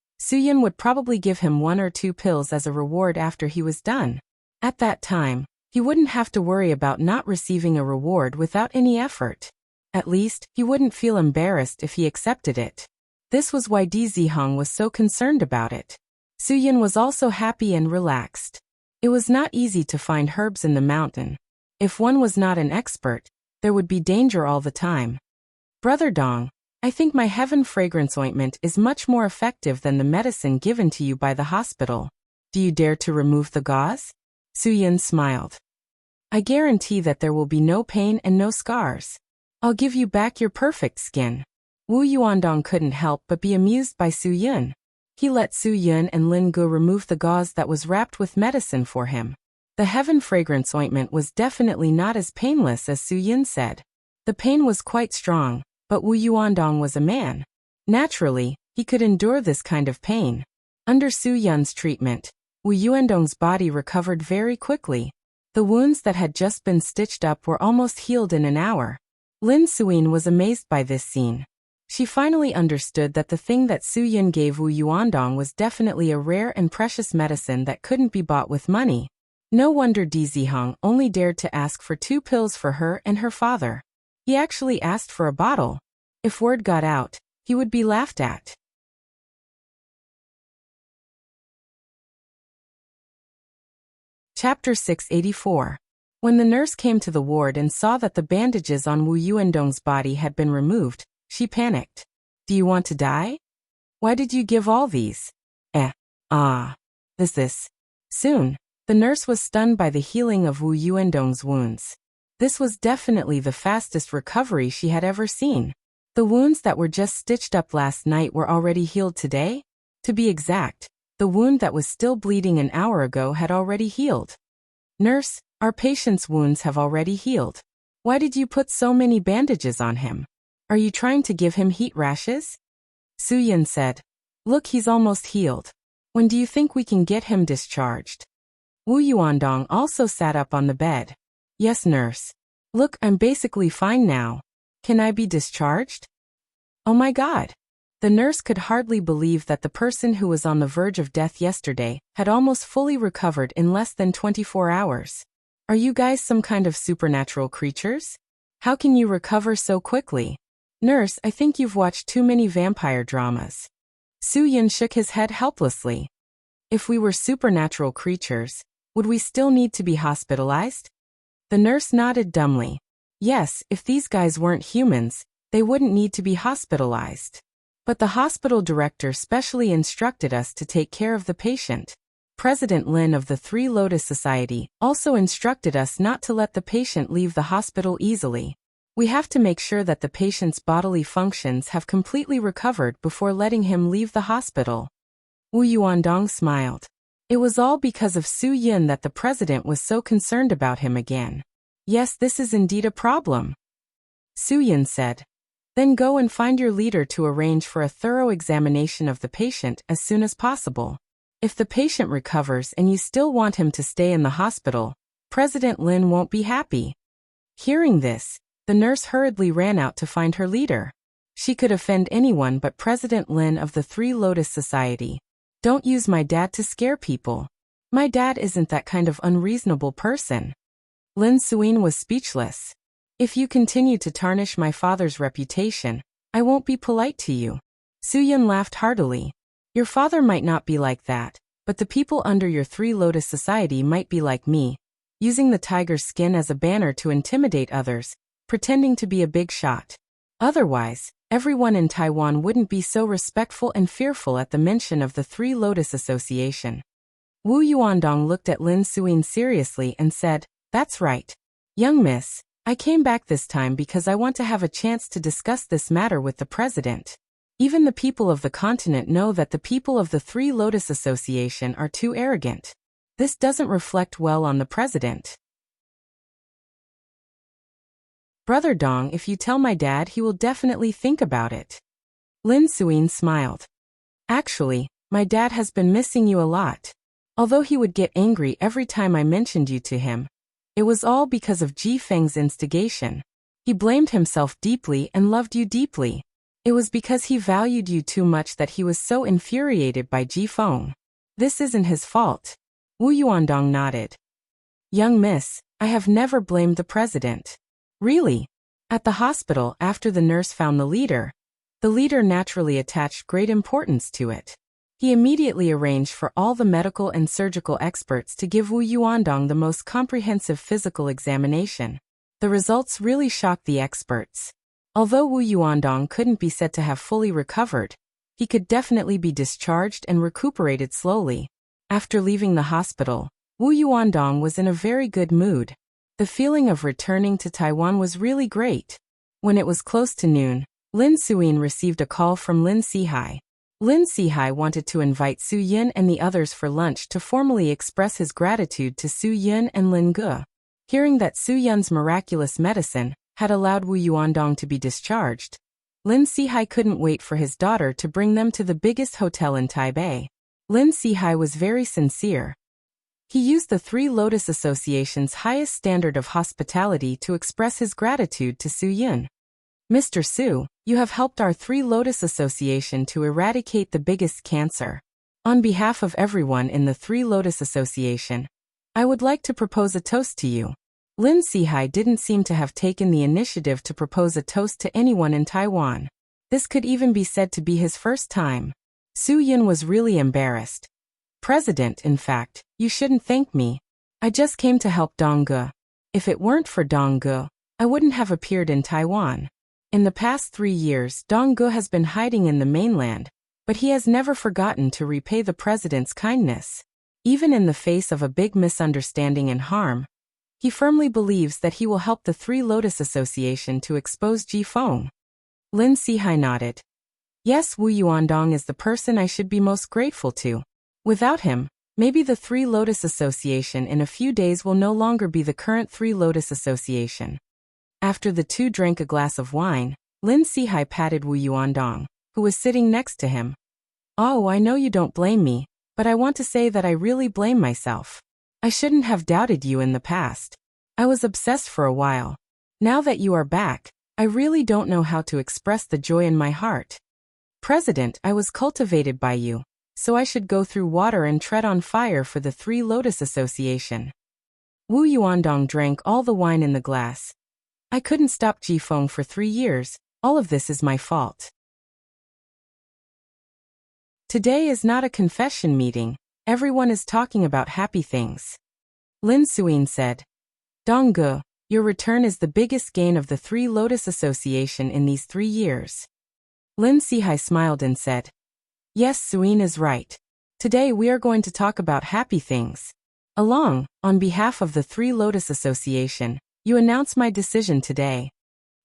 Speaker 1: would probably give him 1 or 2 pills as a reward after he was done. At that time, he wouldn't have to worry about not receiving a reward without any effort. At least, he wouldn't feel embarrassed if he accepted it. This was why Dizihong was so concerned about it. Su Yin was also happy and relaxed. It was not easy to find herbs in the mountain. If one was not an expert, there would be danger all the time. "Brother Dong, I think my Heaven Fragrance Ointment is much more effective than the medicine given to you by the hospital. Do you dare to remove the gauze?" Su Yin smiled. "I guarantee that there will be no pain and no scars. I'll give you back your perfect skin." Wu Yuandong couldn't help but be amused by Su Yin. He let Su Yin and Lin Gu remove the gauze that was wrapped with medicine for him. The Heaven Fragrance Ointment was definitely not as painless as Su Yin said. The pain was quite strong, but Wu Yuandong was a man. Naturally, he could endure this kind of pain. Under Su Yun's treatment, Wu Yuandong's body recovered very quickly. The wounds that had just been stitched up were almost healed in an hour. Lin Suyin was amazed by this scene. She finally understood that the thing that Su Yun gave Wu Yuandong was definitely a rare and precious medicine that couldn't be bought with money. No wonder Di Zihong only dared to ask for 2 pills for her and her father. He actually asked for a bottle. If word got out, he would be laughed at. Chapter 684. When the nurse came to the ward and saw that the bandages on Wu Yuandong's body had been removed, she panicked. Do you want to die? Why did you give all these? This. Soon, the nurse was stunned by the healing of Wu Yuandong's wounds. This was definitely the fastest recovery she had ever seen. The wounds that were just stitched up last night were already healed today? To be exact, the wound that was still bleeding an hour ago had already healed. Nurse, our patient's wounds have already healed. Why did you put so many bandages on him? Are you trying to give him heat rashes? Su Yun said. Look, he's almost healed. When do you think we can get him discharged? Wu Yuandong also sat up on the bed. Yes, nurse. Look, I'm basically fine now. Can I be discharged? Oh my God. The nurse could hardly believe that the person who was on the verge of death yesterday had almost fully recovered in less than 24 hours. Are you guys some kind of supernatural creatures? How can you recover so quickly? Nurse, I think you've watched too many vampire dramas. Su Yun shook his head helplessly. If we were supernatural creatures, would we still need to be hospitalized? The nurse nodded dumbly. Yes, if these guys weren't humans, they wouldn't need to be hospitalized. But the hospital director specially instructed us to take care of the patient. President Lin of the Three Lotus Society also instructed us not to let the patient leave the hospital easily. We have to make sure that the patient's bodily functions have completely recovered before letting him leave the hospital. Wu Yuandong smiled. It was all because of Su Yun that the president was so concerned about him again. Yes, this is indeed a problem. Su Yun said. Then go and find your leader to arrange for a thorough examination of the patient as soon as possible. If the patient recovers and you still want him to stay in the hospital, President Lin won't be happy. Hearing this, the nurse hurriedly ran out to find her leader. She could offend anyone but President Lin of the Three Lotus Society. Don't use my dad to scare people. My dad isn't that kind of unreasonable person. Lin Suyin was speechless. If you continue to tarnish my father's reputation, I won't be polite to you. Su Yun laughed heartily. Your father might not be like that, but the people under your Three Lotus Society might be like me, using the tiger's skin as a banner to intimidate others, pretending to be a big shot. Otherwise, everyone in Taiwan wouldn't be so respectful and fearful at the mention of the Three Lotus Association. Wu Yuandong looked at Lin Suyin seriously and said, That's right. Young miss, I came back this time because I want to have a chance to discuss this matter with the president. Even the people of the continent know that the people of the Three Lotus Association are too arrogant. This doesn't reflect well on the president. Brother Dong, if you tell my dad, he will definitely think about it. Lin Suyin smiled. Actually, my dad has been missing you a lot. Although he would get angry every time I mentioned you to him, it was all because of Ji Feng's instigation. He blamed himself deeply and loved you deeply. It was because he valued you too much that he was so infuriated by Ji Feng. This isn't his fault. Wu Yuandong nodded. Young miss, I have never blamed the president. Really? At the hospital, after the nurse found the leader naturally attached great importance to it. He immediately arranged for all the medical and surgical experts to give Wu Yuandong the most comprehensive physical examination. The results really shocked the experts. Although Wu Yuandong couldn't be said to have fully recovered, he could definitely be discharged and recuperated slowly. After leaving the hospital, Wu Yuandong was in a very good mood. The feeling of returning to Taiwan was really great. When it was close to noon, Lin Suyin received a call from Lin Sihai. Lin Sihai wanted to invite Su Yun and the others for lunch to formally express his gratitude to Su Yun and Lin Ge. Hearing that Su Yun's miraculous medicine had allowed Wu Yuandong to be discharged, Lin Sihai couldn't wait for his daughter to bring them to the biggest hotel in Taipei. Lin Sihai was very sincere. He used the Three Lotus Association's highest standard of hospitality to express his gratitude to Su Yun. Mr. Su, you have helped our Three Lotus Association to eradicate the biggest cancer. On behalf of everyone in the Three Lotus Association, I would like to propose a toast to you. Lin Sihai didn't seem to have taken the initiative to propose a toast to anyone in Taiwan. This could even be said to be his first time. Su Yun was really embarrassed. President, in fact, you shouldn't thank me. I just came to help Dongge. If it weren't for Dongge, I wouldn't have appeared in Taiwan. In the past 3 years, Dongge has been hiding in the mainland, but he has never forgotten to repay the president's kindness. Even in the face of a big misunderstanding and harm, he firmly believes that he will help the Three Lotus Association to expose Ji Feng. Lin Sihai nodded. Yes, Wu Yuandong is the person I should be most grateful to. Without him, maybe the Three Lotus Association in a few days will no longer be the current Three Lotus Association. After the two drank a glass of wine, Lin Sihai patted Wu Yuandong, who was sitting next to him. Oh, I know you don't blame me, but I want to say that I really blame myself. I shouldn't have doubted you in the past. I was obsessed for a while. Now that you are back, I really don't know how to express the joy in my heart. President, I was cultivated by you, so I should go through water and tread on fire for the Three Lotus Association. Wu Yuandong drank all the wine in the glass. I couldn't stop Ji Feng for 3 years. All of this is my fault. Today is not a confession meeting. Everyone is talking about happy things. Lin Suyin said. Dongge, your return is the biggest gain of the Three Lotus Association in these 3 years. Lin Sihai smiled and said. Yes, Suyin is right. Today we are going to talk about happy things. On behalf of the Three Lotus Association, you announce my decision today.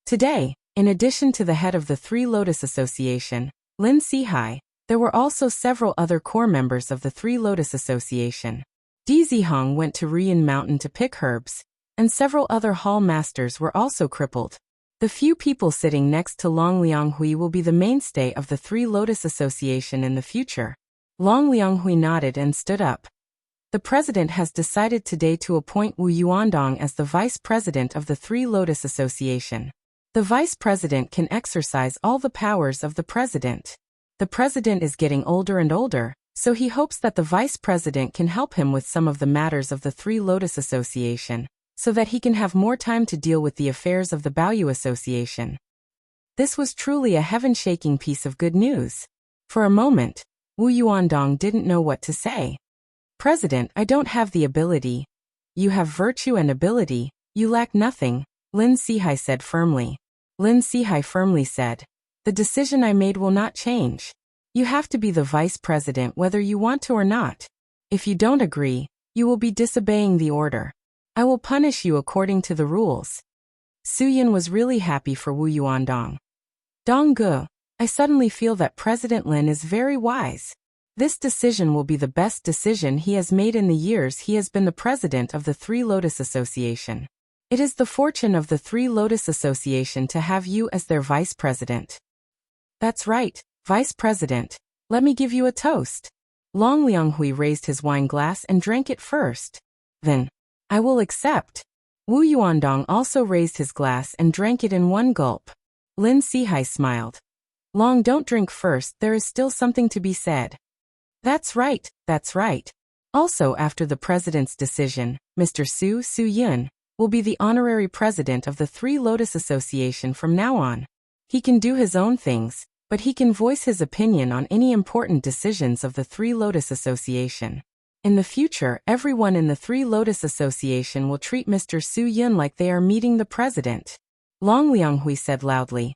Speaker 1: Today, in addition to the head of the Three Lotus Association, Lin Sihai, there were also several other core members of the Three Lotus Association. Di Zihong went to Rian Mountain to pick herbs, and several other hall masters were also crippled. The few people sitting next to Long Lianghui will be the mainstay of the Three Lotus Association in the future. Long Lianghui nodded and stood up. The president has decided today to appoint Wu Yuandong as the vice president of the Three Lotus Association. The vice president can exercise all the powers of the president. The president is getting older and older, so he hopes that the vice president can help him with some of the matters of the Three Lotus Association, so that he can have more time to deal with the affairs of the Baoyu Association. This was truly a heaven-shaking piece of good news. For a moment, Wu Yuandong didn't know what to say. President, I don't have the ability. You have virtue and ability, you lack nothing, Lin Sihai said firmly. Lin Sihai firmly said. The decision I made will not change. You have to be the vice president whether you want to or not. If you don't agree, you will be disobeying the order. I will punish you according to the rules. Su Yun was really happy for Wu Yuandong. Dongge, I suddenly feel that President Lin is very wise. This decision will be the best decision he has made in the years he has been the president of the Three Lotus Association. It is the fortune of the Three Lotus Association to have you as their vice president. That's right, Vice President. Let me give you a toast. Long Lianghui raised his wine glass and drank it first. Then, I will accept. Wu Yuandong also raised his glass and drank it in one gulp. Lin Sihai smiled. Long, don't drink first, there is still something to be said. That's right, that's right. Also, after the president's decision, Mr. Su Yun will be the honorary president of the Three Lotus Association from now on. He can do his own things, but he can voice his opinion on any important decisions of the Three Lotus Association. In the future, everyone in the Three Lotus Association will treat Mr. Su Yun like they are meeting the president. Long Lianghui said loudly.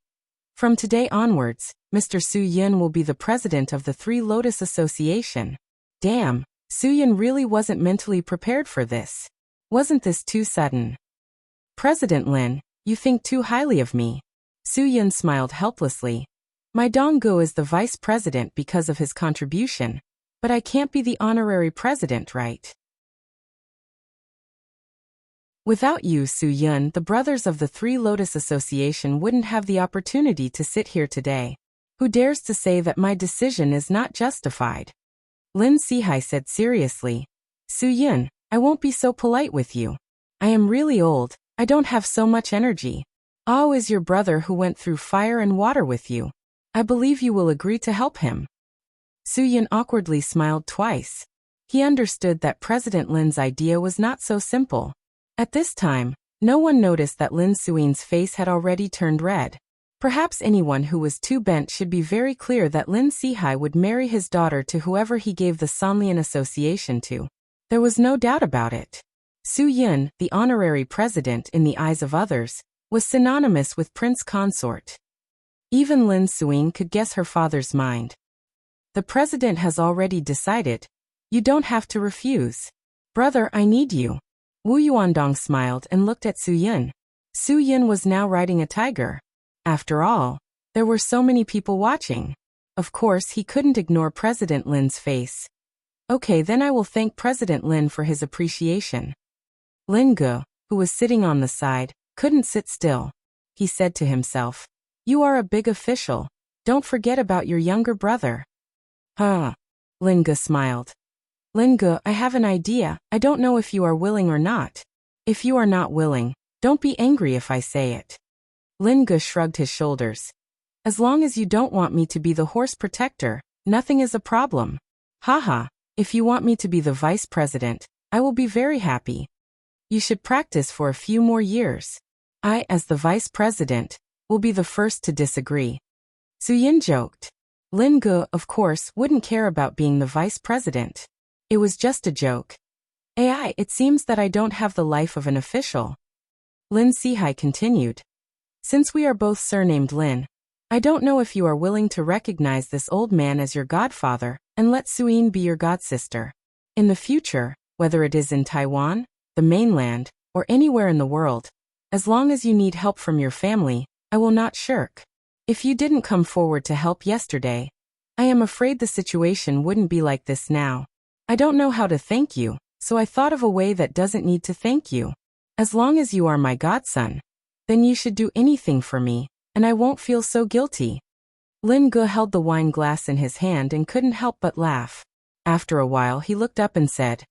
Speaker 1: From today onwards, Mr. Su Yun will be the president of the Three Lotus Association. Damn, Su Yun really wasn't mentally prepared for this. Wasn't this too sudden? President Lin, you think too highly of me. Su Yun smiled helplessly. My Dongge is the vice president because of his contribution, but I can't be the honorary president, right? Without you, Su Yun, the brothers of the Three Lotus Association wouldn't have the opportunity to sit here today. Who dares to say that my decision is not justified? Lin Sihai said seriously. Su Yun, I won't be so polite with you. I am really old, I don't have so much energy. Ao is your brother who went through fire and water with you. I believe you will agree to help him. Su Yun awkwardly smiled twice. He understood that President Lin's idea was not so simple. At this time, no one noticed that Lin Suin's face had already turned red. Perhaps anyone who was too bent should be very clear that Lin Sihai would marry his daughter to whoever he gave the Sanlian Association to. There was no doubt about it. Su Yun, the honorary president in the eyes of others, was synonymous with Prince Consort. Even Lin Suin could guess her father's mind. The president has already decided. You don't have to refuse. Brother, I need you. Wu Yuandong smiled and looked at Su Yun. Su Yun was now riding a tiger. After all, there were so many people watching. Of course, he couldn't ignore President Lin's face. Okay, then I will thank President Lin for his appreciation. Lin Ge, who was sitting on the side, couldn't sit still. He said to himself, You are a big official. Don't forget about your younger brother. Huh. Lin Ge smiled. Lin Ge, I have an idea. I don't know if you are willing or not. If you are not willing, don't be angry if I say it. Lin Ge shrugged his shoulders. As long as you don't want me to be the horse protector, nothing is a problem. Haha, if you want me to be the vice president, I will be very happy. You should practice for a few more years. I, as the vice president, will be the first to disagree. Su Yin joked. Lin Ge, of course, wouldn't care about being the vice president. It was just a joke. AI, it seems that I don't have the life of an official. Lin Sihai continued. Since we are both surnamed Lin, I don't know if you are willing to recognize this old man as your godfather, and let Suyin be your godsister. In the future, whether it is in Taiwan, the mainland, or anywhere in the world, as long as you need help from your family, I will not shirk. If you didn't come forward to help yesterday, I am afraid the situation wouldn't be like this now. I don't know how to thank you, so I thought of a way that doesn't need to thank you. As long as you are my godson, then you should do anything for me, and I won't feel so guilty. Lin Ge held the wine glass in his hand and couldn't help but laugh. After a while he looked up and said,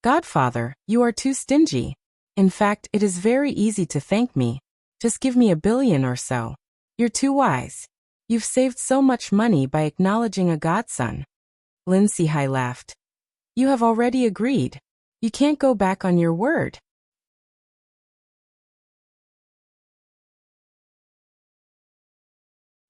Speaker 1: Godfather, you are too stingy. In fact, it is very easy to thank me. Just give me 1 billion or so. You're too wise. You've saved so much money by acknowledging a godson. Lin Sihai laughed. You have already agreed. You can't go back on your word.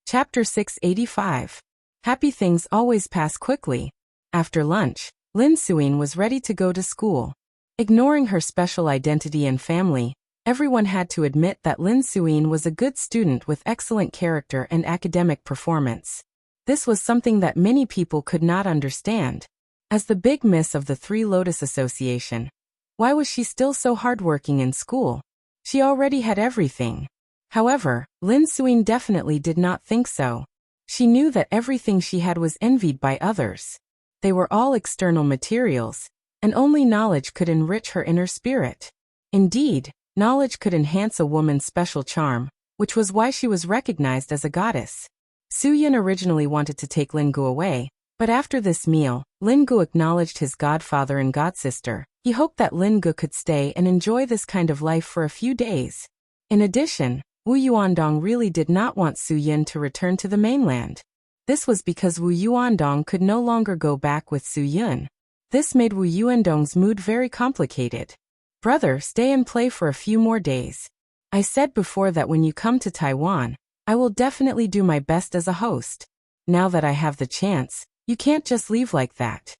Speaker 1: Chapter 685. Happy things always pass quickly. After lunch, Lin Suin was ready to go to school. Ignoring her special identity and family, everyone had to admit that Lin Suin was a good student with excellent character and academic performance. This was something that many people could not understand. As the big miss of the Three Lotus Association, why was she still so hardworking in school? She already had everything. However, Lin Suin definitely did not think so. She knew that everything she had was envied by others. They were all external materials, and only knowledge could enrich her inner spirit. Indeed, knowledge could enhance a woman's special charm, which was why she was recognized as a goddess. Su Yin originally wanted to take Lin Gu away, but after this meal, Lin Gu acknowledged his godfather and godsister. He hoped that Lin Gu could stay and enjoy this kind of life for a few days. In addition, Wu Yuandong really did not want Su Yin to return to the mainland. This was because Wu Yuandong could no longer go back with Su Yun. This made Wu Yuandong's mood very complicated. Brother, stay and play for a few more days. I said before that when you come to Taiwan, I will definitely do my best as a host. Now that I have the chance, you can't just leave like that.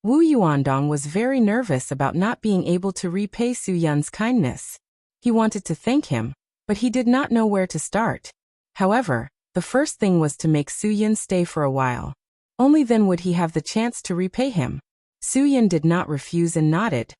Speaker 1: Wu Yuandong was very nervous about not being able to repay Su Yun's kindness. He wanted to thank him, but he did not know where to start. However, the first thing was to make Su Yun stay for a while. Only then would he have the chance to repay him. Su Yun did not refuse and nodded.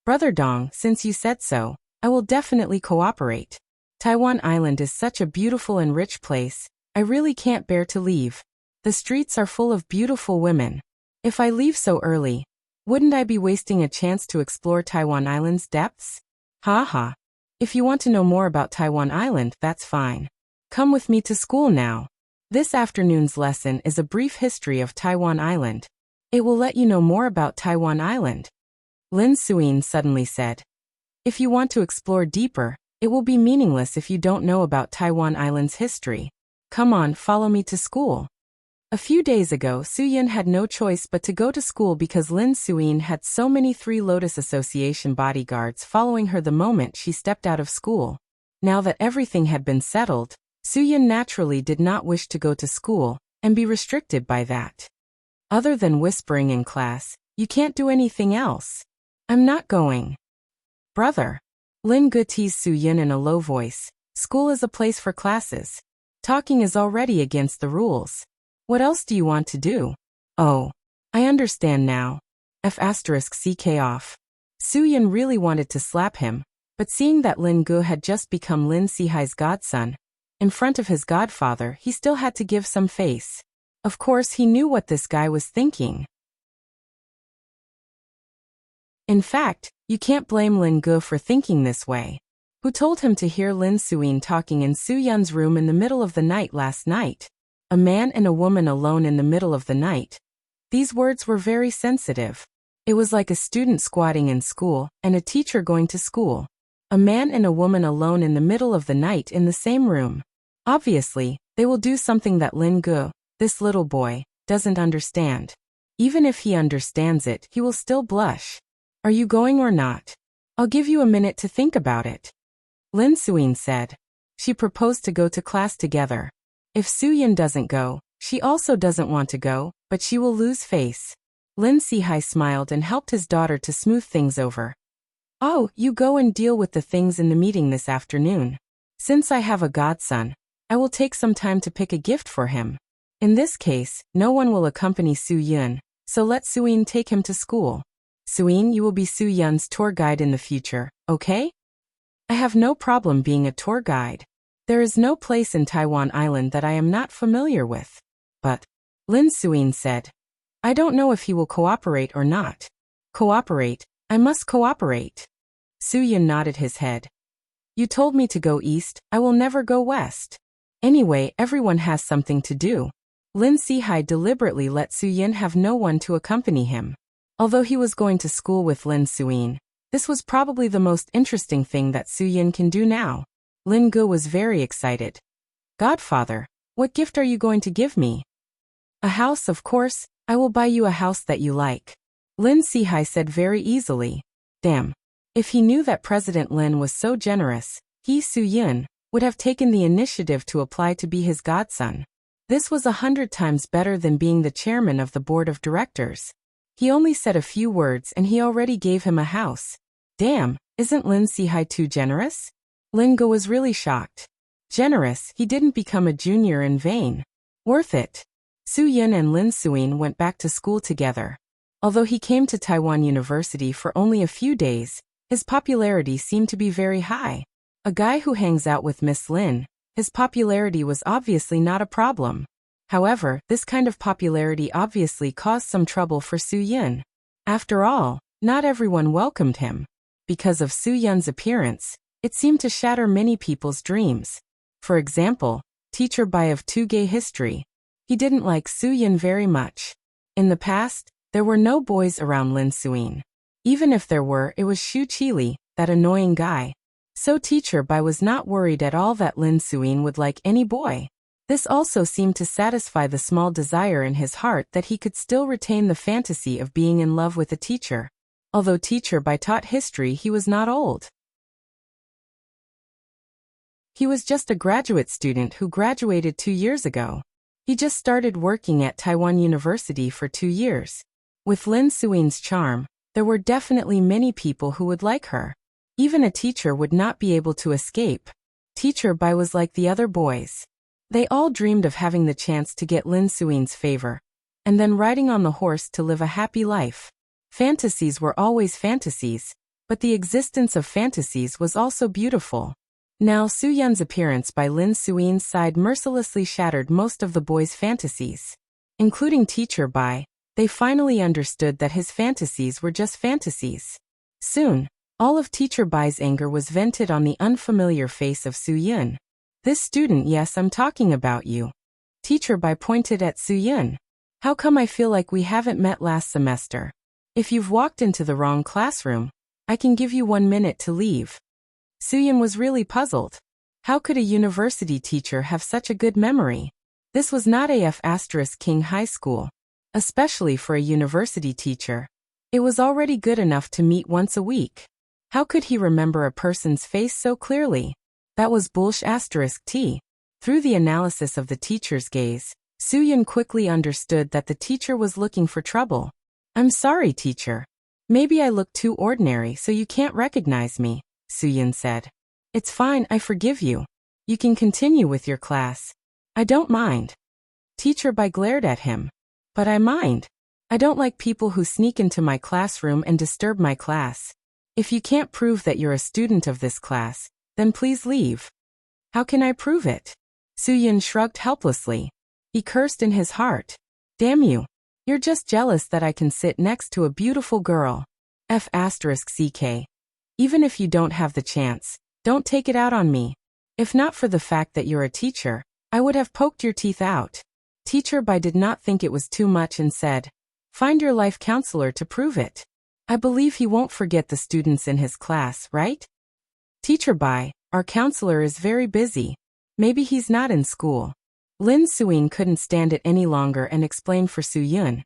Speaker 1: Brother Dong, since you said so, I will definitely cooperate. Taiwan Island is such a beautiful and rich place, I really can't bear to leave. The streets are full of beautiful women. If I leave so early, wouldn't I be wasting a chance to explore Taiwan Island's depths? Ha ha. If you want to know more about Taiwan Island, that's fine. Come with me to school now. This afternoon's lesson is a brief history of Taiwan Island. It will let you know more about Taiwan Island. Lin Suyin suddenly said. If you want to explore deeper, it will be meaningless if you don't know about Taiwan Island's history. Come on, follow me to school. A few days ago, Suyin had no choice but to go to school because Lin Suyin had so many Three Lotus Association bodyguards following her the moment she stepped out of school. Now that everything had been settled, Suyin naturally did not wish to go to school and be restricted by that. Other than whispering in class, you can't do anything else. I'm not going. Brother. Lin Ge teased Suyin in a low voice. School is a place for classes. Talking is already against the rules. What else do you want to do? Oh, I understand now. F***ck off. Suyin really wanted to slap him, but seeing that Lin Ge had just become Lin Sihai's godson, in front of his godfather, he still had to give some face. Of course, he knew what this guy was thinking. In fact, you can't blame Lin Ge for thinking this way. Who told him to hear Lin Suyin talking in Suyun's room in the middle of the night last night? A man and a woman alone in the middle of the night. These words were very sensitive. It was like a student squatting in school and a teacher going to school. A man and a woman alone in the middle of the night in the same room. Obviously, they will do something that Lin Ge, this little boy, doesn't understand. Even if he understands it, he will still blush. Are you going or not? I'll give you a minute to think about it. Lin Suyin said. She proposed to go to class together. If Suyin doesn't go, she also doesn't want to go, but she will lose face. Lin Sihai smiled and helped his daughter to smooth things over. Oh, you go and deal with the things in the meeting this afternoon. Since I have a godson, I will take some time to pick a gift for him. In this case, no one will accompany Suyin, so let Suyin take him to school. Suyin, you will be Suyun's tour guide in the future, okay? I have no problem being a tour guide. There is no place in Taiwan Island that I am not familiar with. But, Lin Suyin said, I don't know if he will cooperate or not. Cooperate? I must cooperate. Suyin nodded his head. You told me to go east, I will never go west. Anyway, everyone has something to do. Lin Sihai deliberately let Suyin have no one to accompany him. Although he was going to school with Lin Suyin, this was probably the most interesting thing that Suyin can do now. Lin Ge was very excited. Godfather, what gift are you going to give me? A house, of course. I will buy you a house that you like. Lin Sihai said very easily. Damn. If he knew that President Lin was so generous, he, Suyin, would have taken the initiative to apply to be his godson. This was 100 times better than being the chairman of the board of directors. He only said a few words and he already gave him a house. Damn, isn't Lin Sihai too generous? Lin Ge was really shocked. Generous, he didn't become a junior in vain. Worth it. Suyin and Lin Suyin went back to school together. Although he came to Taiwan University for only a few days, his popularity seemed to be very high. A guy who hangs out with Miss Lin, his popularity was obviously not a problem. However, this kind of popularity obviously caused some trouble for Suyin. After all, not everyone welcomed him. Because of Suyun's appearance, it seemed to shatter many people's dreams. For example, Teacher Bai of Tugay history. He didn't like Suyin very much. In the past, there were no boys around Lin Suyin. Even if there were, it was Shu Qili, that annoying guy. So Teacher Bai was not worried at all that Lin Suyin would like any boy. This also seemed to satisfy the small desire in his heart that he could still retain the fantasy of being in love with a teacher. Although Teacher Bai taught history, he was not old. He was just a graduate student who graduated 2 years ago. He just started working at Taiwan University for 2 years. With Lin Suyin's charm, there were definitely many people who would like her. Even a teacher would not be able to escape. Teacher Bai was like the other boys. They all dreamed of having the chance to get Lin Suyin's favor, and then riding on the horse to live a happy life. Fantasies were always fantasies, but the existence of fantasies was also beautiful. Now Suyun's appearance by Lin Suyin's side mercilessly shattered most of the boys' fantasies. Including Teacher Bai, they finally understood that his fantasies were just fantasies. Soon, All of Teacher Bai's anger was vented on the unfamiliar face of Su-yun. This student, yes, I'm talking about you. Teacher Bai pointed at Su-yun. How come I feel like we haven't met last semester? If you've walked into the wrong classroom, I can give you 1 minute to leave. Su-yun was really puzzled. How could a university teacher have such a good memory? This was not AF King High School. Especially for a university teacher. It was already good enough to meet once a week. How could he remember a person's face so clearly? That was T. Through the analysis of the teacher's gaze, Su-yun quickly understood that the teacher was looking for trouble. I'm sorry, teacher. Maybe I look too ordinary so you can't recognize me, Su-yun said. It's fine, I forgive you. You can continue with your class. I don't mind. Teacher Bai glared at him. But I mind. I don't like people who sneak into my classroom and disturb my class. If you can't prove that you're a student of this class, then please leave. How can I prove it? Su-yun shrugged helplessly. He cursed in his heart. Damn you. You're just jealous that I can sit next to a beautiful girl. F***ck. Even if you don't have the chance, don't take it out on me. If not for the fact that you're a teacher, I would have poked your teeth out. Teacher Bai did not think it was too much and said, find your life counselor to prove it. I believe he won't forget the students in his class, right? Teacher Bai, our counselor is very busy. Maybe he's not in school. Lin Suin couldn't stand it any longer and explained for Su-yun.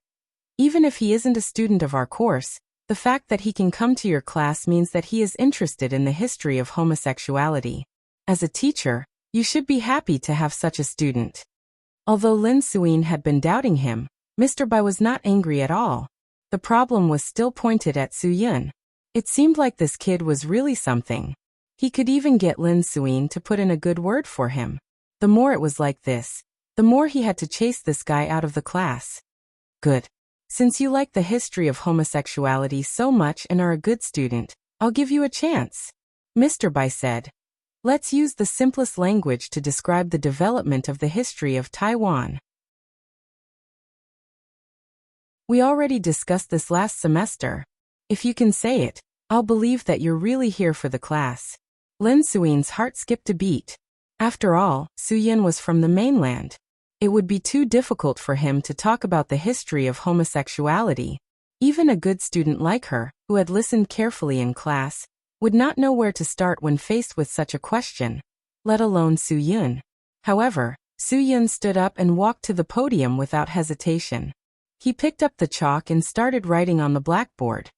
Speaker 1: Even if he isn't a student of our course, the fact that he can come to your class means that he is interested in the history of homosexuality. As a teacher, you should be happy to have such a student. Although Lin Suin had been doubting him, Mr. Bai was not angry at all. The problem was still pointed at Su-yun. It seemed like this kid was really something. He could even get Lin Suin to put in a good word for him. The more it was like this, the more he had to chase this guy out of the class. Good. Since you like the history of homosexuality so much and are a good student, I'll give you a chance. Mr. Bai said. Let's use the simplest language to describe the development of the history of Taiwan. We already discussed this last semester. If you can say it, I'll believe that you're really here for the class. Lin Suin's heart skipped a beat. After all, Su-yun was from the mainland. It would be too difficult for him to talk about the history of homosexuality. Even a good student like her, who had listened carefully in class, would not know where to start when faced with such a question, let alone Su-yun. However, Su-yun stood up and walked to the podium without hesitation. He picked up the chalk and started writing on the blackboard.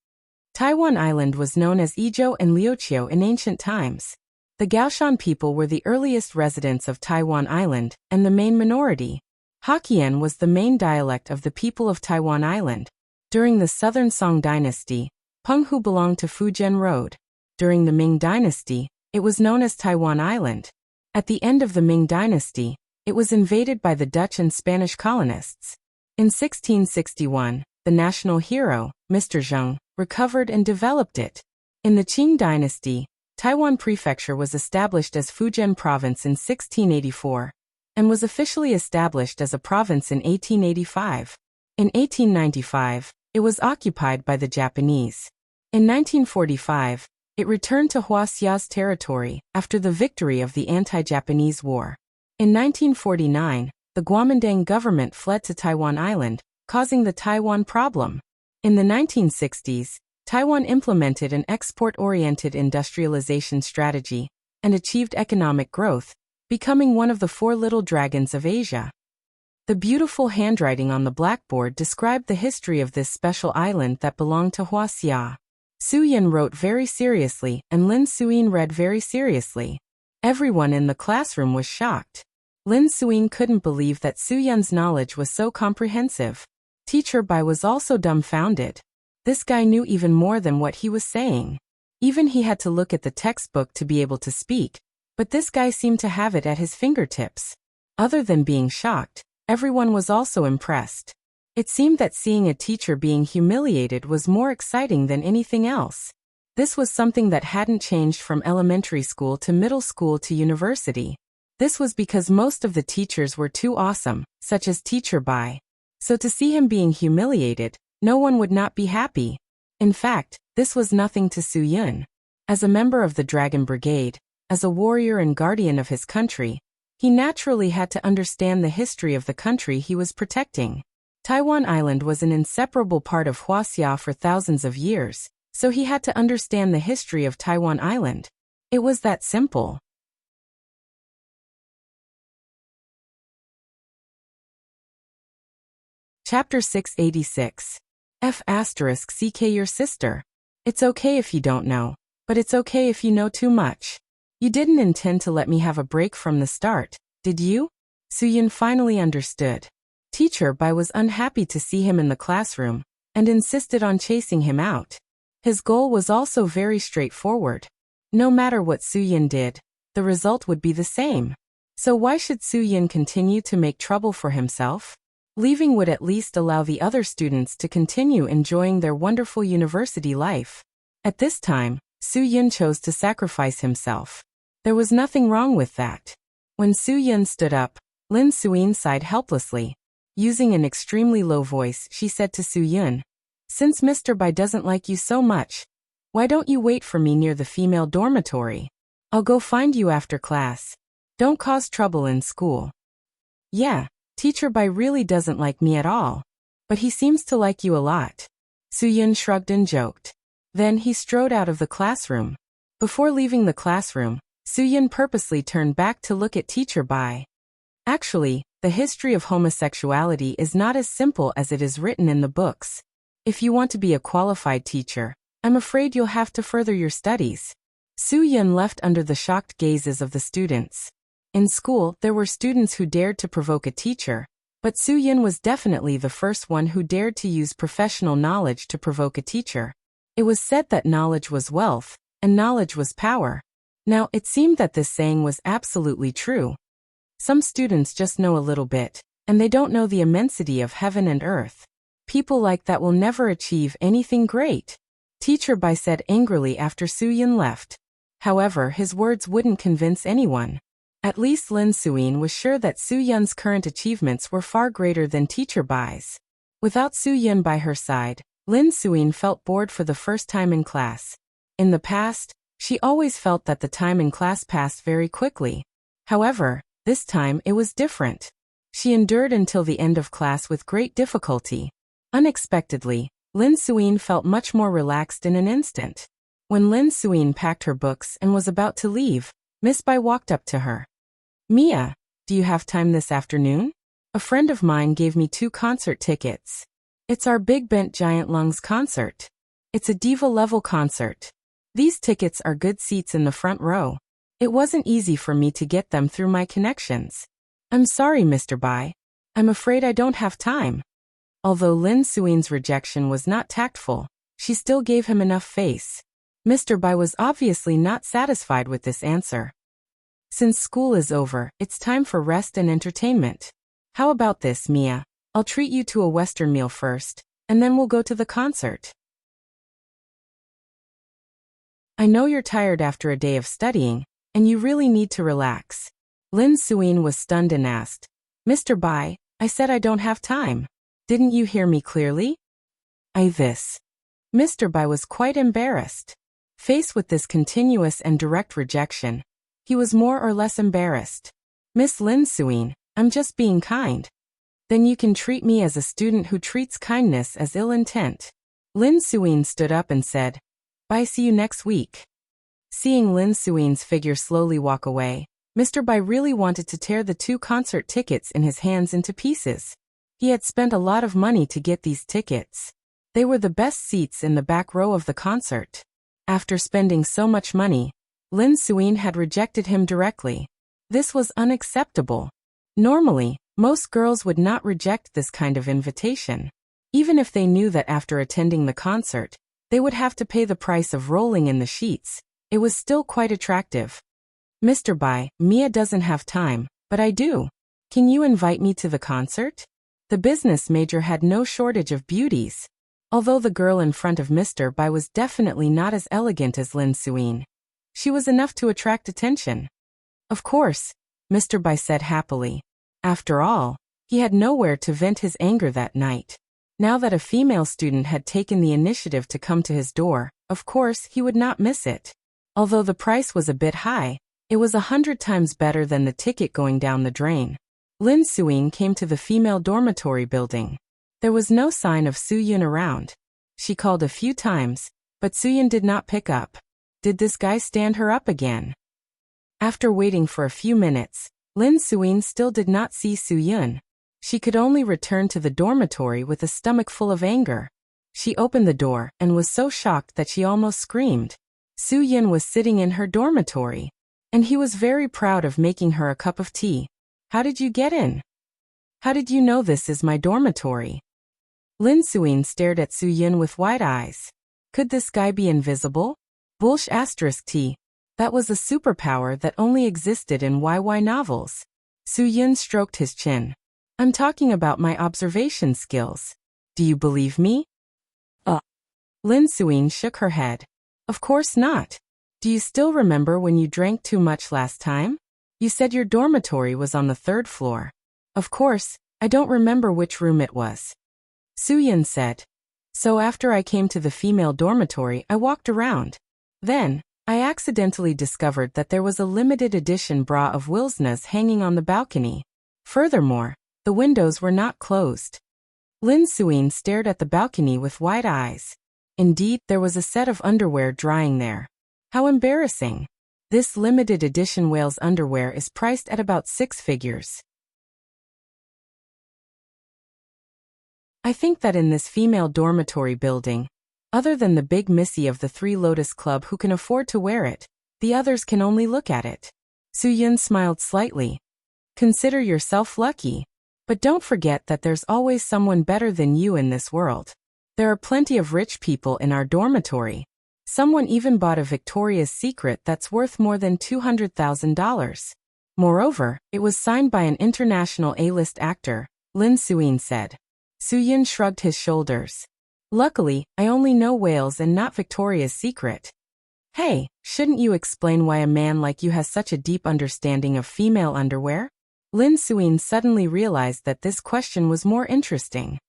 Speaker 1: Taiwan Island was known as Izhou and Liuqiu in ancient times. The Gaoshan people were the earliest residents of Taiwan Island, and the main minority. Hokkien was the main dialect of the people of Taiwan Island. During the Southern Song dynasty, Penghu belonged to Fujian Road. During the Ming dynasty, it was known as Taiwan Island. At the end of the Ming dynasty, it was invaded by the Dutch and Spanish colonists. In 1661, the national hero, Mr. Zheng, recovered and developed it. In the Qing dynasty, Taiwan Prefecture was established as Fujian Province in 1684, and was officially established as a province in 1885. In 1895, it was occupied by the Japanese. In 1945, it returned to Huaxia's territory after the victory of the anti-Japanese war. In 1949, the Kuomintang government fled to Taiwan Island, causing the Taiwan problem. In the 1960s, Taiwan implemented an export-oriented industrialization strategy and achieved economic growth, becoming one of the 4 little dragons of Asia. The beautiful handwriting on the blackboard described the history of this special island that belonged to Huaxia. Su-yun wrote very seriously and Lin Suin read very seriously. Everyone in the classroom was shocked. Lin Suin couldn't believe that Su-yun's knowledge was so comprehensive. Teacher Bai was also dumbfounded. This guy knew even more than what he was saying. Even he had to look at the textbook to be able to speak, but this guy seemed to have it at his fingertips. Other than being shocked, everyone was also impressed. It seemed that seeing a teacher being humiliated was more exciting than anything else. This was something that hadn't changed from elementary school to middle school to university. This was because most of the teachers were too awesome, such as Teacher Bai. So to see him being humiliated, no one would not be happy. In fact, this was nothing to Su-yun. As a member of the Dragon Brigade, as a warrior and guardian of his country, he naturally had to understand the history of the country he was protecting. Taiwan Island was an inseparable part of Huaxia for thousands of years, so he had to understand the history of Taiwan Island. It was that simple. Chapter 686. F***CK Your sister. It's okay if you don't know, but it's okay if you know too much. You didn't intend to let me have a break from the start, did you? Suyin finally understood. Teacher Bai was unhappy to see him in the classroom, and insisted on chasing him out. His goal was also very straightforward. No matter what Suyin did, the result would be the same. So why should Suyin continue to make trouble for himself? Leaving would at least allow the other students to continue enjoying their wonderful university life. At this time, Suyin chose to sacrifice himself. There was nothing wrong with that. When Suyin stood up, Lin Suyin sighed helplessly. Using an extremely low voice, she said to Suyin, "Since Mr. Bai doesn't like you so much, why don't you wait for me near the female dormitory? I'll go find you after class. Don't cause trouble in school." "Yeah, Teacher Bai really doesn't like me at all. But he seems to like you a lot." Suyin shrugged and joked. Then he strode out of the classroom. Before leaving the classroom, Suyin purposely turned back to look at Teacher Bai. Actually, the history of homosexuality is not as simple as it is written in the books. If you want to be a qualified teacher, I'm afraid you'll have to further your studies. Suyin left under the shocked gazes of the students. In school, there were students who dared to provoke a teacher, but Suyin was definitely the first one who dared to use professional knowledge to provoke a teacher. It was said that knowledge was wealth, and knowledge was power. Now, it seemed that this saying was absolutely true. Some students just know a little bit, and they don't know the immensity of heaven and earth. People like that will never achieve anything great. Teacher Bai said angrily after Suyin left. However, his words wouldn't convince anyone. At least Lin Suyin was sure that Suyin's current achievements were far greater than Teacher Bai's. Without Suyin by her side, Lin Suyin felt bored for the first time in class. In the past, she always felt that the time in class passed very quickly. However, this time it was different. She endured until the end of class with great difficulty. Unexpectedly, Lin Suyin felt much more relaxed in an instant. When Lin Suyin packed her books and was about to leave, Miss Bai walked up to her. "Mia, do you have time this afternoon? A friend of mine gave me 2 concert tickets. It's our Big Bent Giant Lungs concert. It's a diva-level concert. These tickets are good seats in the front row. It wasn't easy for me to get them through my connections. I'm sorry, Mr. Bai. I'm afraid I don't have time." Although Lin Suyin's rejection was not tactful, she still gave him enough face. Mr. Bai was obviously not satisfied with this answer. "Since school is over, it's time for rest and entertainment. How about this, Mia? I'll treat you to a Western meal first, and then we'll go to the concert. I know you're tired after a day of studying, and you really need to relax." Lin Suyin was stunned and asked, "Mr. Bai, I said I don't have time. Didn't you hear me clearly?" Mr. Bai was quite embarrassed. Faced with this continuous and direct rejection, he was more or less embarrassed. "Miss Lin Suyin, I'm just being kind." "Then you can treat me as a student who treats kindness as ill intent." Lin Suyin stood up and said, "Bye, see you next week." Seeing Lin Suyin's figure slowly walk away, Mr. Bai really wanted to tear the 2 concert tickets in his hands into pieces. He had spent a lot of money to get these tickets. They were the best seats in the back row of the concert. After spending so much money, Lin Suyin had rejected him directly. This was unacceptable. Normally, most girls would not reject this kind of invitation. Even if they knew that after attending the concert, they would have to pay the price of rolling in the sheets, it was still quite attractive. "Mr. Bai, Mia doesn't have time, but I do. Can you invite me to the concert?" The business major had no shortage of beauties. Although the girl in front of Mr. Bai was definitely not as elegant as Lin Suyin, she was enough to attract attention. "Of course," Mr. Bai said happily. After all, he had nowhere to vent his anger that night. Now that a female student had taken the initiative to come to his door, of course he would not miss it. Although the price was a bit high, it was 100 times better than the ticket going down the drain. Lin Suyin came to the female dormitory building. There was no sign of Soo-yun around. She called a few times, but Soo-yun did not pick up. Did this guy stand her up again? After waiting for a few minutes, Lin Suyin still did not see Soo-yun. She could only return to the dormitory with a stomach full of anger. She opened the door and was so shocked that she almost screamed. Soo-yun was sitting in her dormitory, and he was very proud of making her a cup of tea. How did you get in? How did you know this is my dormitory? Lin Suyin stared at Soo-yun with wide eyes. Could this guy be invisible? Bullsh ***. That was a superpower that only existed in YY novels. Soo-yun stroked his chin. I'm talking about my observation skills. Do you believe me? Lin Suyin shook her head. Of course not. Do you still remember when you drank too much last time? You said your dormitory was on the 3rd floor. Of course, I don't remember which room it was. Soo-yun said. So after I came to the female dormitory, I walked around. Then, I accidentally discovered that there was a limited edition bra of Wilsna's hanging on the balcony. Furthermore, the windows were not closed. Lin Suyin stared at the balcony with wide eyes. Indeed, there was a set of underwear drying there. How embarrassing. This limited edition whale's underwear is priced at about 6 figures. I think that in this female dormitory building, other than the big missy of the Three Lotus Club who can afford to wear it, the others can only look at it. Soo-yun smiled slightly. Consider yourself lucky. But don't forget that there's always someone better than you in this world. There are plenty of rich people in our dormitory. Someone even bought a Victoria's Secret that's worth more than $200,000. Moreover, it was signed by an international A-list actor, Lin Suyin said. Soo-yun shrugged his shoulders. Luckily, I only know whales and not Victoria's Secret. Hey, shouldn't you explain why a man like you has such a deep understanding of female underwear? Lin Suyin suddenly realized that this question was more interesting.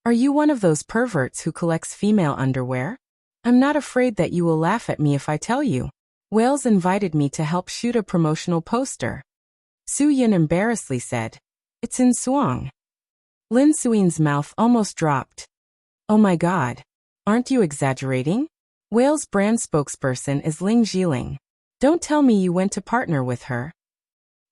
Speaker 1: Are you one of those perverts who collects female underwear? I'm not afraid that you will laugh at me if I tell you. Whales invited me to help shoot a promotional poster. Soo-yun embarrassedly said. It's in Suang. Lin Suyin's mouth almost dropped. Oh my god. Aren't you exaggerating? Whale's brand spokesperson is Ling Jiling. Don't tell me you went to partner with her.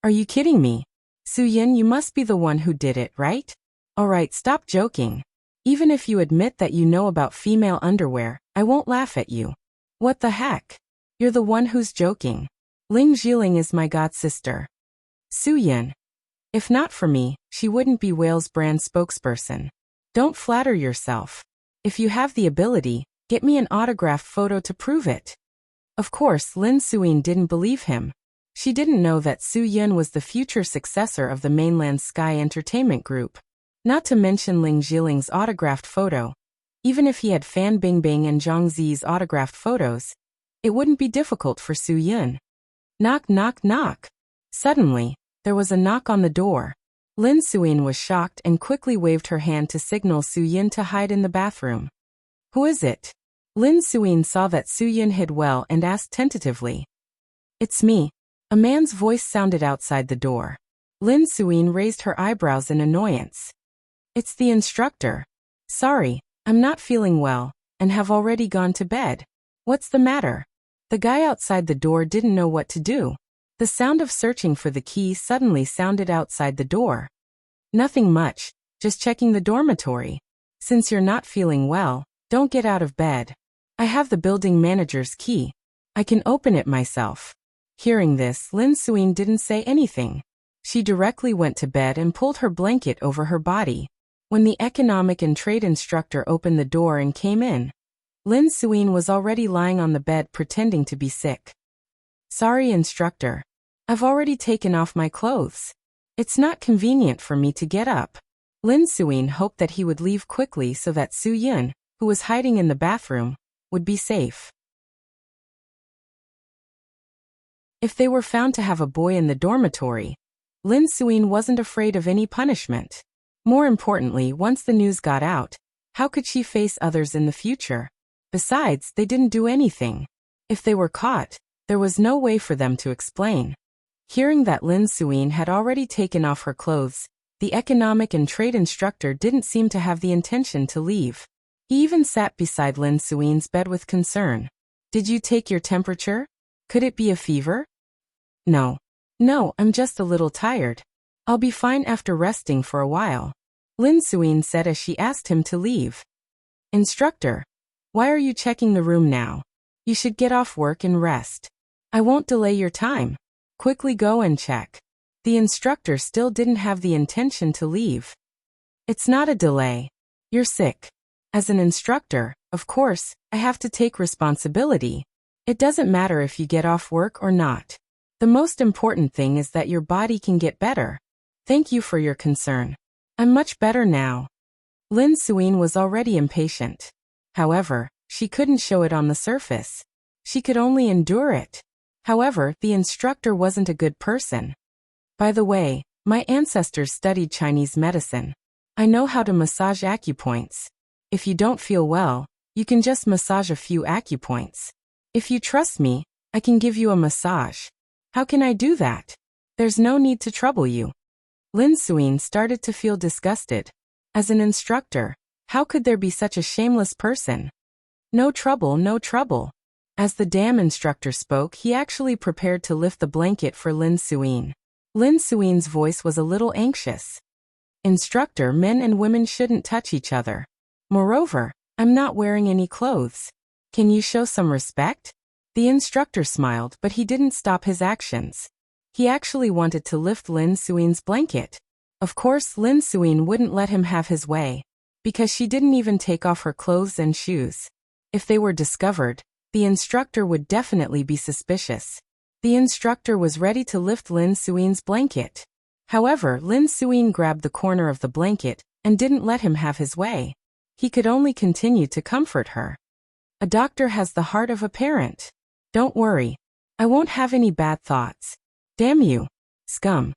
Speaker 1: Are you kidding me? Soo-yun, you must be the one who did it, right? Alright, stop joking. Even if you admit that you know about female underwear, I won't laugh at you. What the heck? You're the one who's joking. Ling Jiling is my god sister. Soo-yun. If not for me, she wouldn't be Whale's brand spokesperson. Don't flatter yourself. If you have the ability, get me an autographed photo to prove it. Of course, Lin Suyin didn't believe him. She didn't know that Soo-yun was the future successor of the mainland Sky Entertainment Group. Not to mention Ling Jiling's autographed photo. Even if he had Fan Bingbing and Zhang Zi's autographed photos, it wouldn't be difficult for Soo-yun. Knock, knock, knock. Suddenly, there was a knock on the door. Lin Suyin was shocked and quickly waved her hand to signal Soo-yun to hide in the bathroom. Who is it? Lin Suyin saw that Soo-yun hid well and asked tentatively. It's me. A man's voice sounded outside the door. Lin Suyin raised her eyebrows in annoyance. It's the instructor. Sorry, I'm not feeling well, and have already gone to bed. What's the matter? The guy outside the door didn't know what to do. The sound of searching for the key suddenly sounded outside the door. Nothing much, just checking the dormitory. Since you're not feeling well, don't get out of bed. I have the building manager's key. I can open it myself. Hearing this, Lin Suyin didn't say anything. She directly went to bed and pulled her blanket over her body. When the economic and trade instructor opened the door and came in, Lin Suyin was already lying on the bed pretending to be sick. Sorry, instructor. I've already taken off my clothes. It's not convenient for me to get up. Lin Suyin hoped that he would leave quickly so that Soo-yun, who was hiding in the bathroom, would be safe. If they were found to have a boy in the dormitory, Lin Suyin wasn't afraid of any punishment. More importantly, once the news got out, how could she face others in the future? Besides, they didn't do anything. If they were caught, There was no way for them to explain. Hearing that Lin Suyin had already taken off her clothes, the economic and trade instructor didn't seem to have the intention to leave. He even sat beside Lin Suyin's bed with concern. Did you take your temperature? Could it be a fever? No. No, I'm just a little tired. I'll be fine after resting for a while, Lin Suyin said as she asked him to leave. Instructor, why are you checking the room now? You should get off work and rest. I won't delay your time. Quickly go and check. The instructor still didn't have the intention to leave. It's not a delay. You're sick. As an instructor, of course, I have to take responsibility. It doesn't matter if you get off work or not. The most important thing is that your body can get better. Thank you for your concern. I'm much better now. Lin Suyin was already impatient. However, she couldn't show it on the surface. She could only endure it. However, the instructor wasn't a good person. By the way, my ancestors studied Chinese medicine. I know how to massage acupoints. If you don't feel well, you can just massage a few acupoints. If you trust me, I can give you a massage. How can I do that? There's no need to trouble you. Lin Suyin started to feel disgusted. As an instructor, how could there be such a shameless person? No trouble, no trouble. As the damn instructor spoke, he actually prepared to lift the blanket for Lin Suyin. Lin Suyin's voice was a little anxious. Instructor, men and women shouldn't touch each other. Moreover, I'm not wearing any clothes. Can you show some respect? The instructor smiled, but he didn't stop his actions. He actually wanted to lift Lin Suyin's blanket. Of course, Lin Suyin wouldn't let him have his way, because she didn't even take off her clothes and shoes. If they were discovered, the instructor would definitely be suspicious. The instructor was ready to lift Lin Suyin's blanket. However, Lin Suyin grabbed the corner of the blanket and didn't let him have his way. He could only continue to comfort her. A doctor has the heart of a parent. Don't worry. I won't have any bad thoughts. Damn you, scum.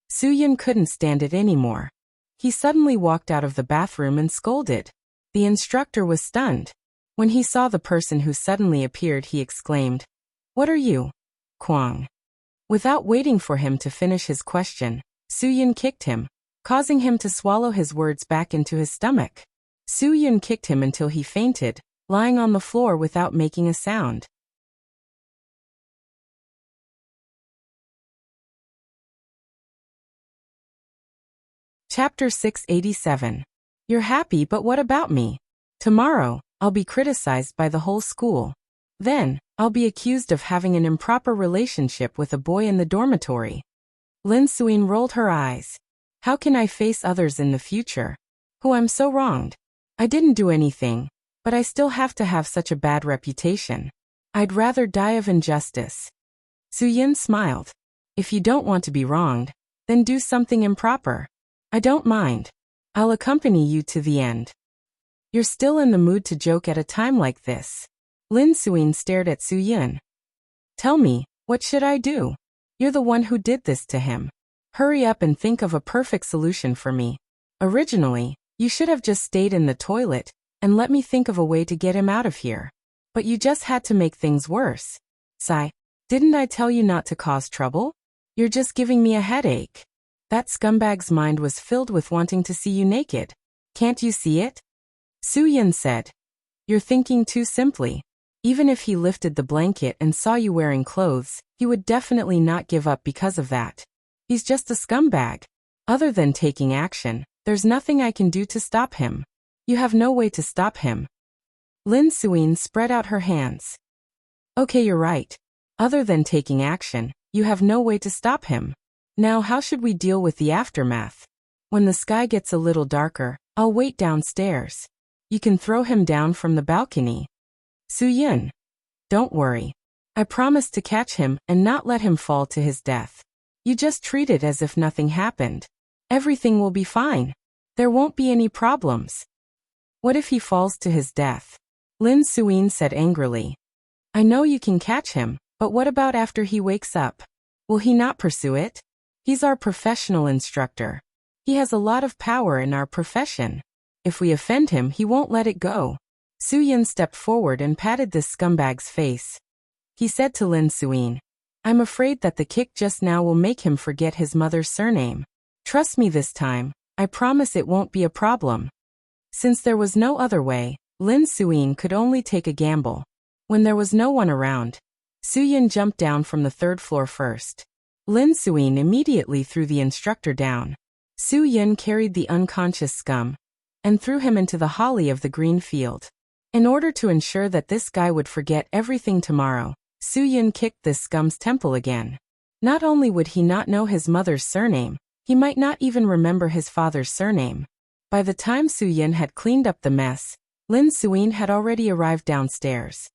Speaker 1: Suyin couldn't stand it anymore. He suddenly walked out of the bathroom and scolded. The instructor was stunned. When he saw the person who suddenly appeared, he exclaimed, "What are you?" Kwang. Without waiting for him to finish his question, Suyin kicked him, causing him to swallow his words back into his stomach. Suyin kicked him until he fainted, lying on the floor without making a sound. Chapter 687. You're happy, but what about me? Tomorrow, I'll be criticized by the whole school. Then, I'll be accused of having an improper relationship with a boy in the dormitory. Lin Suyin rolled her eyes. How can I face others in the future? Who I'm so wronged? I didn't do anything, but I still have to have such a bad reputation. I'd rather die of injustice. Suyin smiled. If you don't want to be wronged, then do something improper. I don't mind. I'll accompany you to the end. You're still in the mood to joke at a time like this. Lin Suyin stared at Suyin. Tell me, what should I do? You're the one who did this to him. Hurry up and think of a perfect solution for me. Originally, you should have just stayed in the toilet and let me think of a way to get him out of here. But you just had to make things worse. Sigh, didn't I tell you not to cause trouble? You're just giving me a headache. That scumbag's mind was filled with wanting to see you naked. Can't you see it? Suyin said. You're thinking too simply. Even if he lifted the blanket and saw you wearing clothes, he would definitely not give up because of that. He's just a scumbag. Other than taking action, there's nothing I can do to stop him. You have no way to stop him. Lin Suyin spread out her hands. Okay, you're right. Other than taking action, you have no way to stop him. Now how should we deal with the aftermath? When the sky gets a little darker, I'll wait downstairs. You can throw him down from the balcony. Suyin. Don't worry. I promise to catch him and not let him fall to his death. You just treat it as if nothing happened. Everything will be fine. There won't be any problems. What if he falls to his death? Lin Suyin said angrily. I know you can catch him, but what about after he wakes up? Will he not pursue it? He's our professional instructor. He has a lot of power in our profession. If we offend him, he won't let it go. Suyin stepped forward and patted this scumbag's face. He said to Lin Suin. I'm afraid that the kick just now will make him forget his mother's surname. Trust me this time, I promise it won't be a problem. Since there was no other way, Lin Suin could only take a gamble. When there was no one around, Suyin jumped down from the 3rd floor first. Lin Suin immediately threw the instructor down. Suyin carried the unconscious scum and threw him into the holly of the green field. In order to ensure that this guy would forget everything tomorrow, Suyin kicked this scum's temple again. Not only would he not know his mother's surname, he might not even remember his father's surname. By the time Suyin had cleaned up the mess, Lin Suin had already arrived downstairs.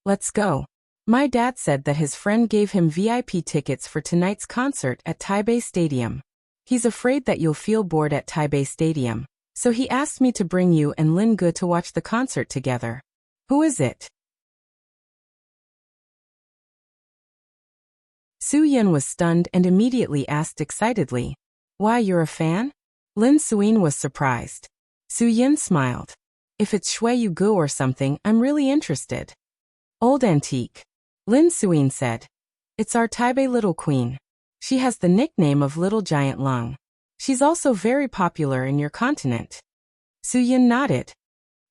Speaker 1: Let's go. My dad said that his friend gave him VIP tickets for tonight's concert at Taipei Stadium. He's afraid that you'll feel bored at Taipei Stadium, so he asked me to bring you and Lin Ge to watch the concert together. Who is it? Suyin was stunned and immediately asked excitedly, Why, you're a fan? Lin Suin was surprised. Suyin smiled. If it's Shui Yu Gu or something, I'm really interested. Old antique. Lin Suin said. It's our Taipei little queen. She has the nickname of Little Giant Lung. She's also very popular in your continent. Suyin nodded.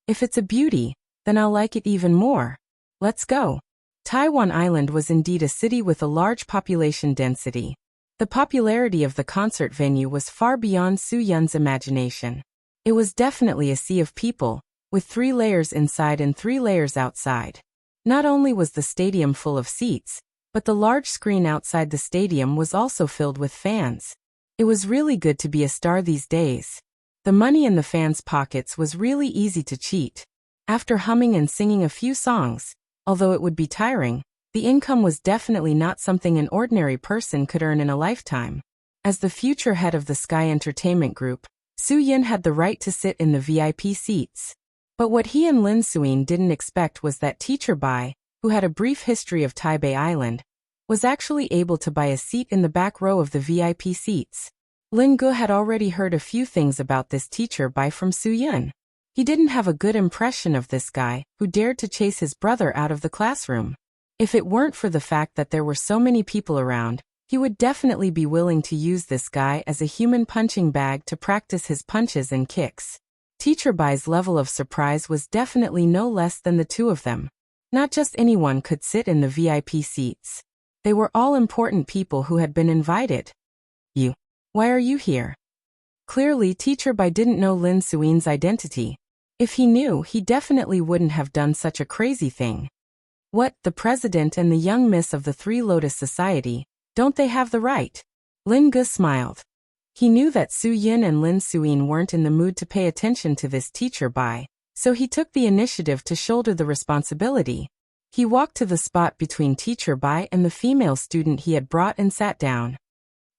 Speaker 1: If it's a beauty, then I'll like it even more. Let's go. Taiwan Island was indeed a city with a large population density. The popularity of the concert venue was far beyond Suyun's imagination. It was definitely a sea of people, with 3 layers inside and 3 layers outside. Not only was the stadium full of seats, but the large screen outside the stadium was also filled with fans. It was really good to be a star these days. The money in the fans' pockets was really easy to cheat. After humming and singing a few songs, although it would be tiring, the income was definitely not something an ordinary person could earn in a lifetime. As the future head of the Sky Entertainment Group, Suyin had the right to sit in the VIP seats. But what he and Lin Suin didn't expect was that Teacher Bai, who had a brief history of Taipei Island, was actually able to buy a seat in the back row of the VIP seats. Lin Ge had already heard a few things about this Teacher Bai from Suyin. He didn't have a good impression of this guy, who dared to chase his brother out of the classroom. If it weren't for the fact that there were so many people around, he would definitely be willing to use this guy as a human punching bag to practice his punches and kicks. Teacher Bai's level of surprise was definitely no less than the two of them. Not just anyone could sit in the VIP seats. They were all important people who had been invited. Why are you here? Clearly Teacher Bai didn't know Lin Suin's identity. If he knew, he definitely wouldn't have done such a crazy thing. What, the president and the young miss of the Three Lotus Society, don't they have the right? Lin Ge smiled. He knew that Suyin and Lin Suin weren't in the mood to pay attention to this Teacher Bai, so he took the initiative to shoulder the responsibility. He walked to the spot between Teacher Bai and the female student he had brought and sat down.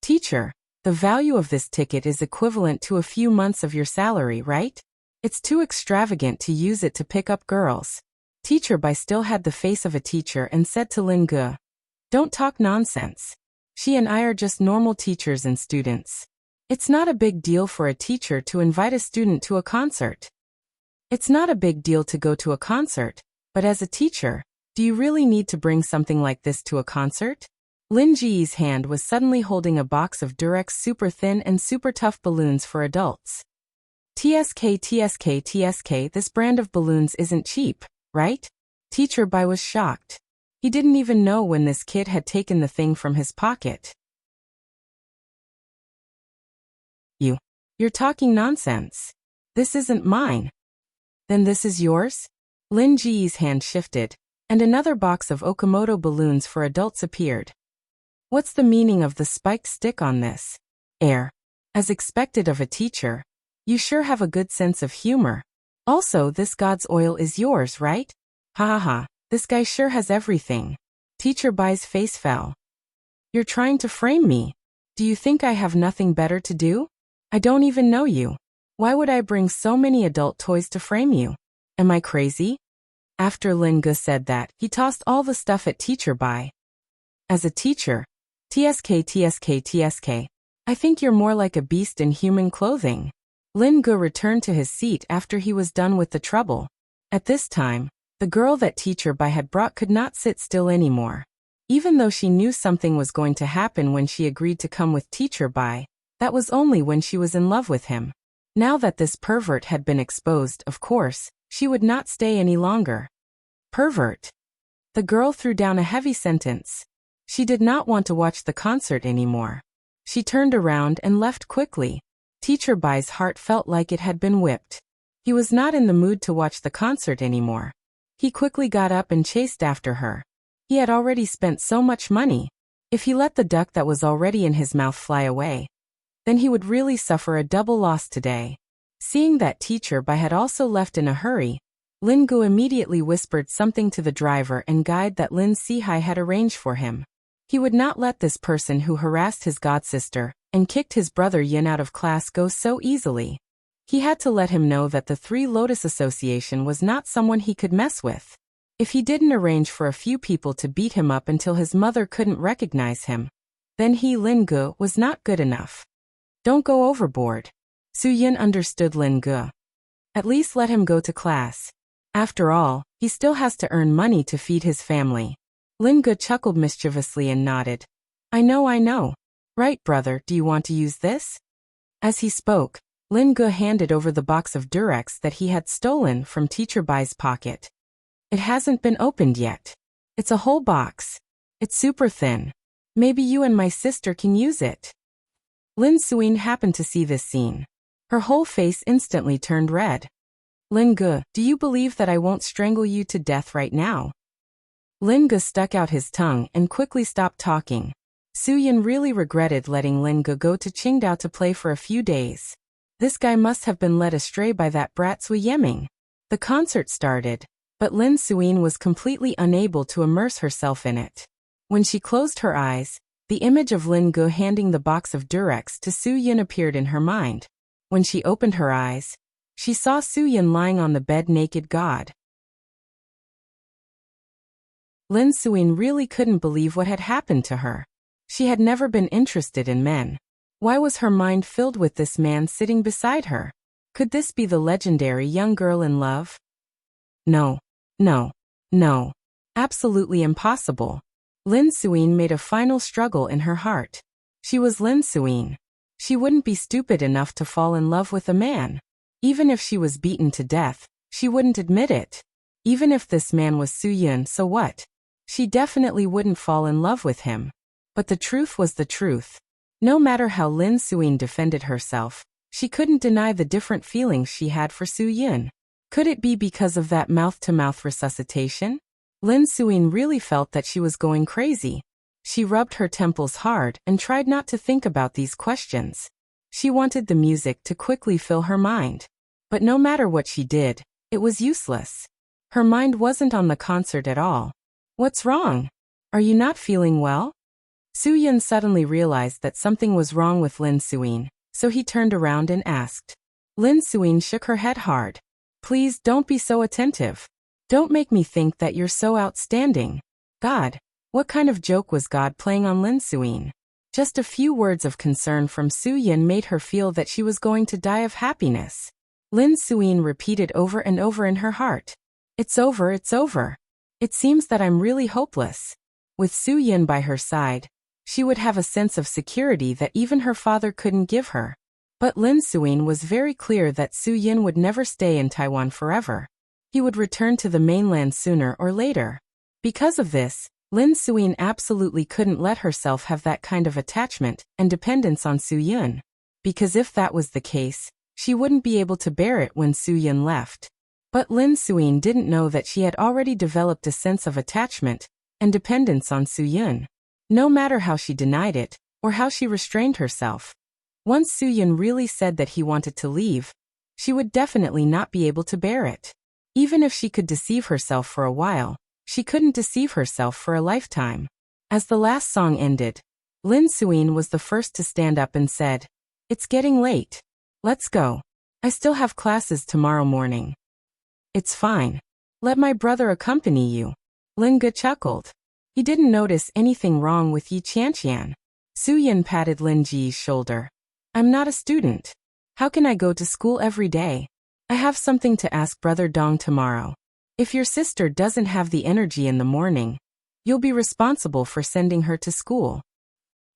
Speaker 1: Teacher, the value of this ticket is equivalent to a few months of your salary, right? It's too extravagant to use it to pick up girls. Teacher Bai still had the face of a teacher and said to Lin Ge, Don't talk nonsense. She and I are just normal teachers and students. It's not a big deal for a teacher to invite a student to a concert. It's not a big deal to go to a concert, but as a teacher, do you really need to bring something like this to a concert? Lin Ji's hand was suddenly holding a box of Durex super thin and super tough balloons for adults. TSK, this brand of balloons isn't cheap, right? Teacher Bai was shocked. He didn't even know when this kid had taken the thing from his pocket. You're talking nonsense. This isn't mine. Then this is yours? Lin Ji's hand shifted, and another box of Okamoto balloons for adults appeared. What's the meaning of the spiked stick on this? As expected of a teacher, you sure have a good sense of humor. Also, this God's oil is yours, right? Ha ha ha, this guy sure has everything. Teacher Bai's face fell. You're trying to frame me. Do you think I have nothing better to do? I don't even know you. Why would I bring so many adult toys to frame you? Am I crazy? After Lin Ge said that, he tossed all the stuff at Teacher Bai. As a teacher, TSK, I think you're more like a beast in human clothing. Lin Ge returned to his seat after he was done with the trouble. At this time, The girl that Teacher Bai had brought could not sit still anymore. Even though she knew something was going to happen when she agreed to come with Teacher Bai, that was only when she was in love with him. Now that this pervert had been exposed, of course, she would not stay any longer. Pervert. The girl threw down a heavy sentence. She did not want to watch the concert anymore. She turned around and left quickly. Teacher Bai's heart felt like it had been whipped. He was not in the mood to watch the concert anymore. He quickly got up and chased after her. He had already spent so much money. If he let the duck that was already in his mouth fly away, then he would really suffer a double loss today. Seeing that Teacher Bai had also left in a hurry, Lin Gu immediately whispered something to the driver and guide that Lin Sihai had arranged for him. He would not let this person who harassed his godsister and kicked his brother Yin out of class go so easily. He had to let him know that the Three Lotus Association was not someone he could mess with. If he didn't arrange for a few people to beat him up until his mother couldn't recognize him, then he, Lin Gu, was not good enough. Don't go overboard. Su Yin understood Lin Gu. At least let him go to class. After all, he still has to earn money to feed his family. Lin Gu chuckled mischievously and nodded. I know. Right, brother, do you want to use this? As he spoke, Lin Gu handed over the box of Durex that he had stolen from Teacher Bai's pocket. It hasn't been opened yet. It's a whole box. It's super thin. Maybe you and my sister can use it. Lin Suyin happened to see this scene. Her whole face instantly turned red. Lin Gu, do you believe that I won't strangle you to death right now? Lin Gu stuck out his tongue and quickly stopped talking. Su Yin really regretted letting Lin Gu go to Qingdao to play for a few days. This guy must have been led astray by that brat Sui Yeming. The concert started, but Lin Suyin was completely unable to immerse herself in it. When she closed her eyes, the image of Lin Gu handing the box of Durex to Su Yin appeared in her mind. When she opened her eyes, she saw Su Yin lying on the bed naked. God. Lin Suyin really couldn't believe what had happened to her. She had never been interested in men. Why was her mind filled with this man sitting beside her? Could this be the legendary young girl in love? No. Absolutely impossible. Lin Suyin made a final struggle in her heart. She was Lin Suyin. She wouldn't be stupid enough to fall in love with a man. Even if she was beaten to death, she wouldn't admit it. Even if this man was Su Yun, so what? She definitely wouldn't fall in love with him. But the truth was the truth. No matter how Lin Suyin defended herself, she couldn't deny the different feelings she had for Su Yun. Could it be because of that mouth-to-mouth resuscitation? Lin Suyin really felt that she was going crazy. She rubbed her temples hard and tried not to think about these questions. She wanted the music to quickly fill her mind. But no matter what she did, it was useless. Her mind wasn't on the concert at all. What's wrong? Are you not feeling well? Su Yun suddenly realized that something was wrong with Lin Suyin, so he turned around and asked. Lin Suyin shook her head hard. Please don't be so attentive. Don't make me think that you're so outstanding. God. What kind of joke was God playing on Lin Suyin? Just a few words of concern from Su Yin made her feel that she was going to die of happiness. Lin Suyin repeated over and over in her heart. It's over. It seems that I'm really hopeless. With Su Yin by her side, she would have a sense of security that even her father couldn't give her. But Lin Suyin was very clear that Su Yin would never stay in Taiwan forever. He would return to the mainland sooner or later. Because of this, Lin Suyin absolutely couldn't let herself have that kind of attachment and dependence on Su Yun. Because if that was the case, she wouldn't be able to bear it when Su Yun left. But Lin Suyin didn't know that she had already developed a sense of attachment and dependence on Su Yun. No matter how she denied it, or how she restrained herself. Once Su Yun really said that he wanted to leave, she would definitely not be able to bear it. Even if she could deceive herself for a while, she couldn't deceive herself for a lifetime. As the last song ended, Lin Suyin was the first to stand up and said, It's getting late. Let's go. I still have classes tomorrow morning. It's fine. Let my brother accompany you. Lin Gu chuckled. He didn't notice anything wrong with Yi Qianqian. Su Yin patted Lin Ji's shoulder. I'm not a student. How can I go to school every day? I have something to ask Brother Dong tomorrow. If your sister doesn't have the energy in the morning, you'll be responsible for sending her to school.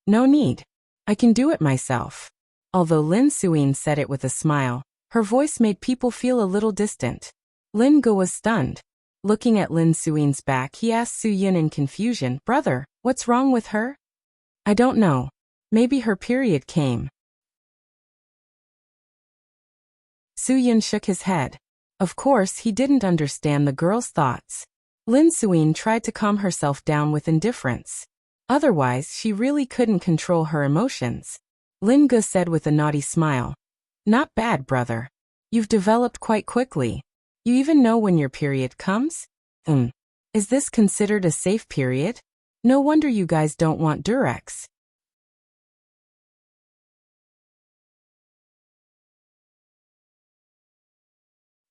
Speaker 1: No need. I can do it myself. Although Lin Suyin said it with a smile, her voice made people feel a little distant. Lin Ge was stunned. Looking at Lin Suyin's back, he asked Su Yin in confusion, "Brother, what's wrong with her?" "I don't know. Maybe her period came." Su Yin shook his head. Of course, he didn't understand the girl's thoughts. Lin Suyin tried to calm herself down with indifference. Otherwise, she really couldn't control her emotions. Lin Ge said with a naughty smile, "Not bad, brother. You've developed quite quickly. You even know when your period comes? Is this considered a safe period? No wonder you guys don't want Durex."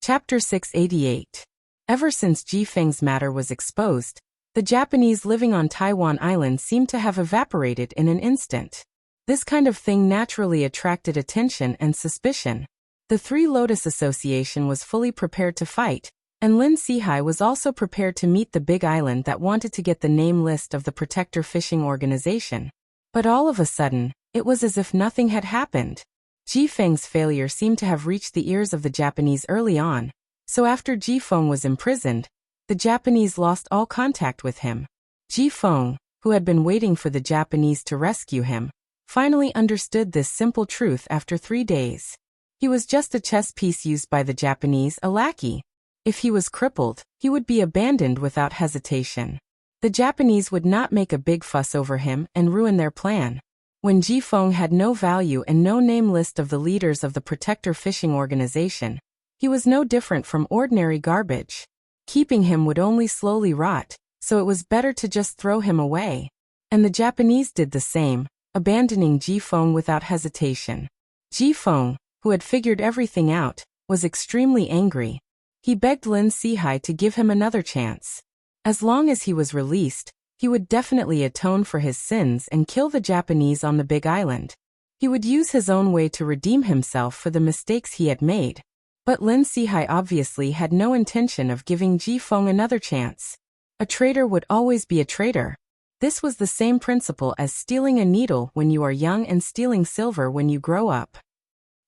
Speaker 1: Chapter 688. Ever since Ji Feng's matter was exposed, the Japanese living on Taiwan Island seemed to have evaporated in an instant. This kind of thing naturally attracted attention and suspicion. The Three Lotus Association was fully prepared to fight, and Lin Sihai was also prepared to meet the big island that wanted to get the name list of the Protector Fishing Organization. But all of a sudden, it was as if nothing had happened. Ji Feng's failure seemed to have reached the ears of the Japanese early on, so after Ji Feng was imprisoned, the Japanese lost all contact with him. Ji Feng, who had been waiting for the Japanese to rescue him, finally understood this simple truth after 3 days. He was just a chess piece used by the Japanese, a lackey. If he was crippled, he would be abandoned without hesitation. The Japanese would not make a big fuss over him and ruin their plan. When Ji Feng had no value and no name list of the leaders of the Protector Fishing Organization, he was no different from ordinary garbage. Keeping him would only slowly rot, so it was better to just throw him away. And the Japanese did the same, abandoning Ji Feng without hesitation. Ji Feng, who had figured everything out, was extremely angry. He begged Lin Sihai to give him another chance. As long as he was released, he would definitely atone for his sins and kill the Japanese on the Big Island. He would use his own way to redeem himself for the mistakes he had made. But Lin Sihai obviously had no intention of giving Ji Feng another chance. A traitor would always be a traitor. This was the same principle as stealing a needle when you are young and stealing silver when you grow up.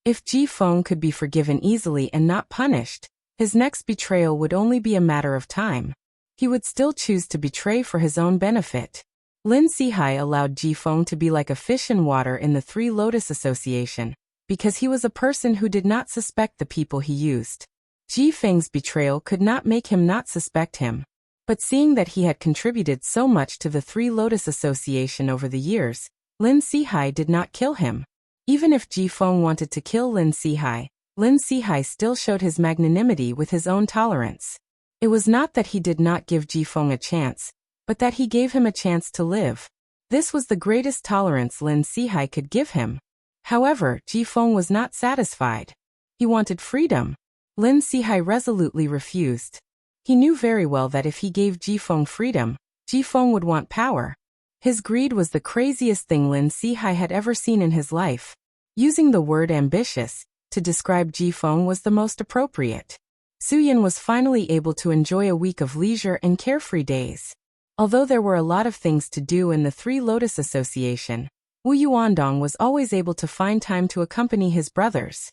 Speaker 1: If Ji Feng could be forgiven easily and not punished, his next betrayal would only be a matter of time. He would still choose to betray for his own benefit. Lin Sihai allowed Ji Feng to be like a fish in water in the Three Lotus Association, because he was a person who did not suspect the people he used. Ji Feng's betrayal could not make him not suspect him. But seeing that he had contributed so much to the Three Lotus Association over the years, Lin Sihai did not kill him. Even if Ji Feng wanted to kill Lin Sihai still showed his magnanimity with his own tolerance. It was not that he did not give Ji Feng a chance, but that he gave him a chance to live. This was the greatest tolerance Lin Sihai could give him. However, Ji Feng was not satisfied. He wanted freedom. Lin Sihai resolutely refused. He knew very well that if he gave Ji Feng freedom, Ji Feng would want power. His greed was the craziest thing Lin Sihai had ever seen in his life. Using the word ambitious to describe Ji Feng was the most appropriate. Su Yin was finally able to enjoy a week of leisure and carefree days. Although there were a lot of things to do in the Three Lotus Association, Wu Yuandong was always able to find time to accompany his brothers.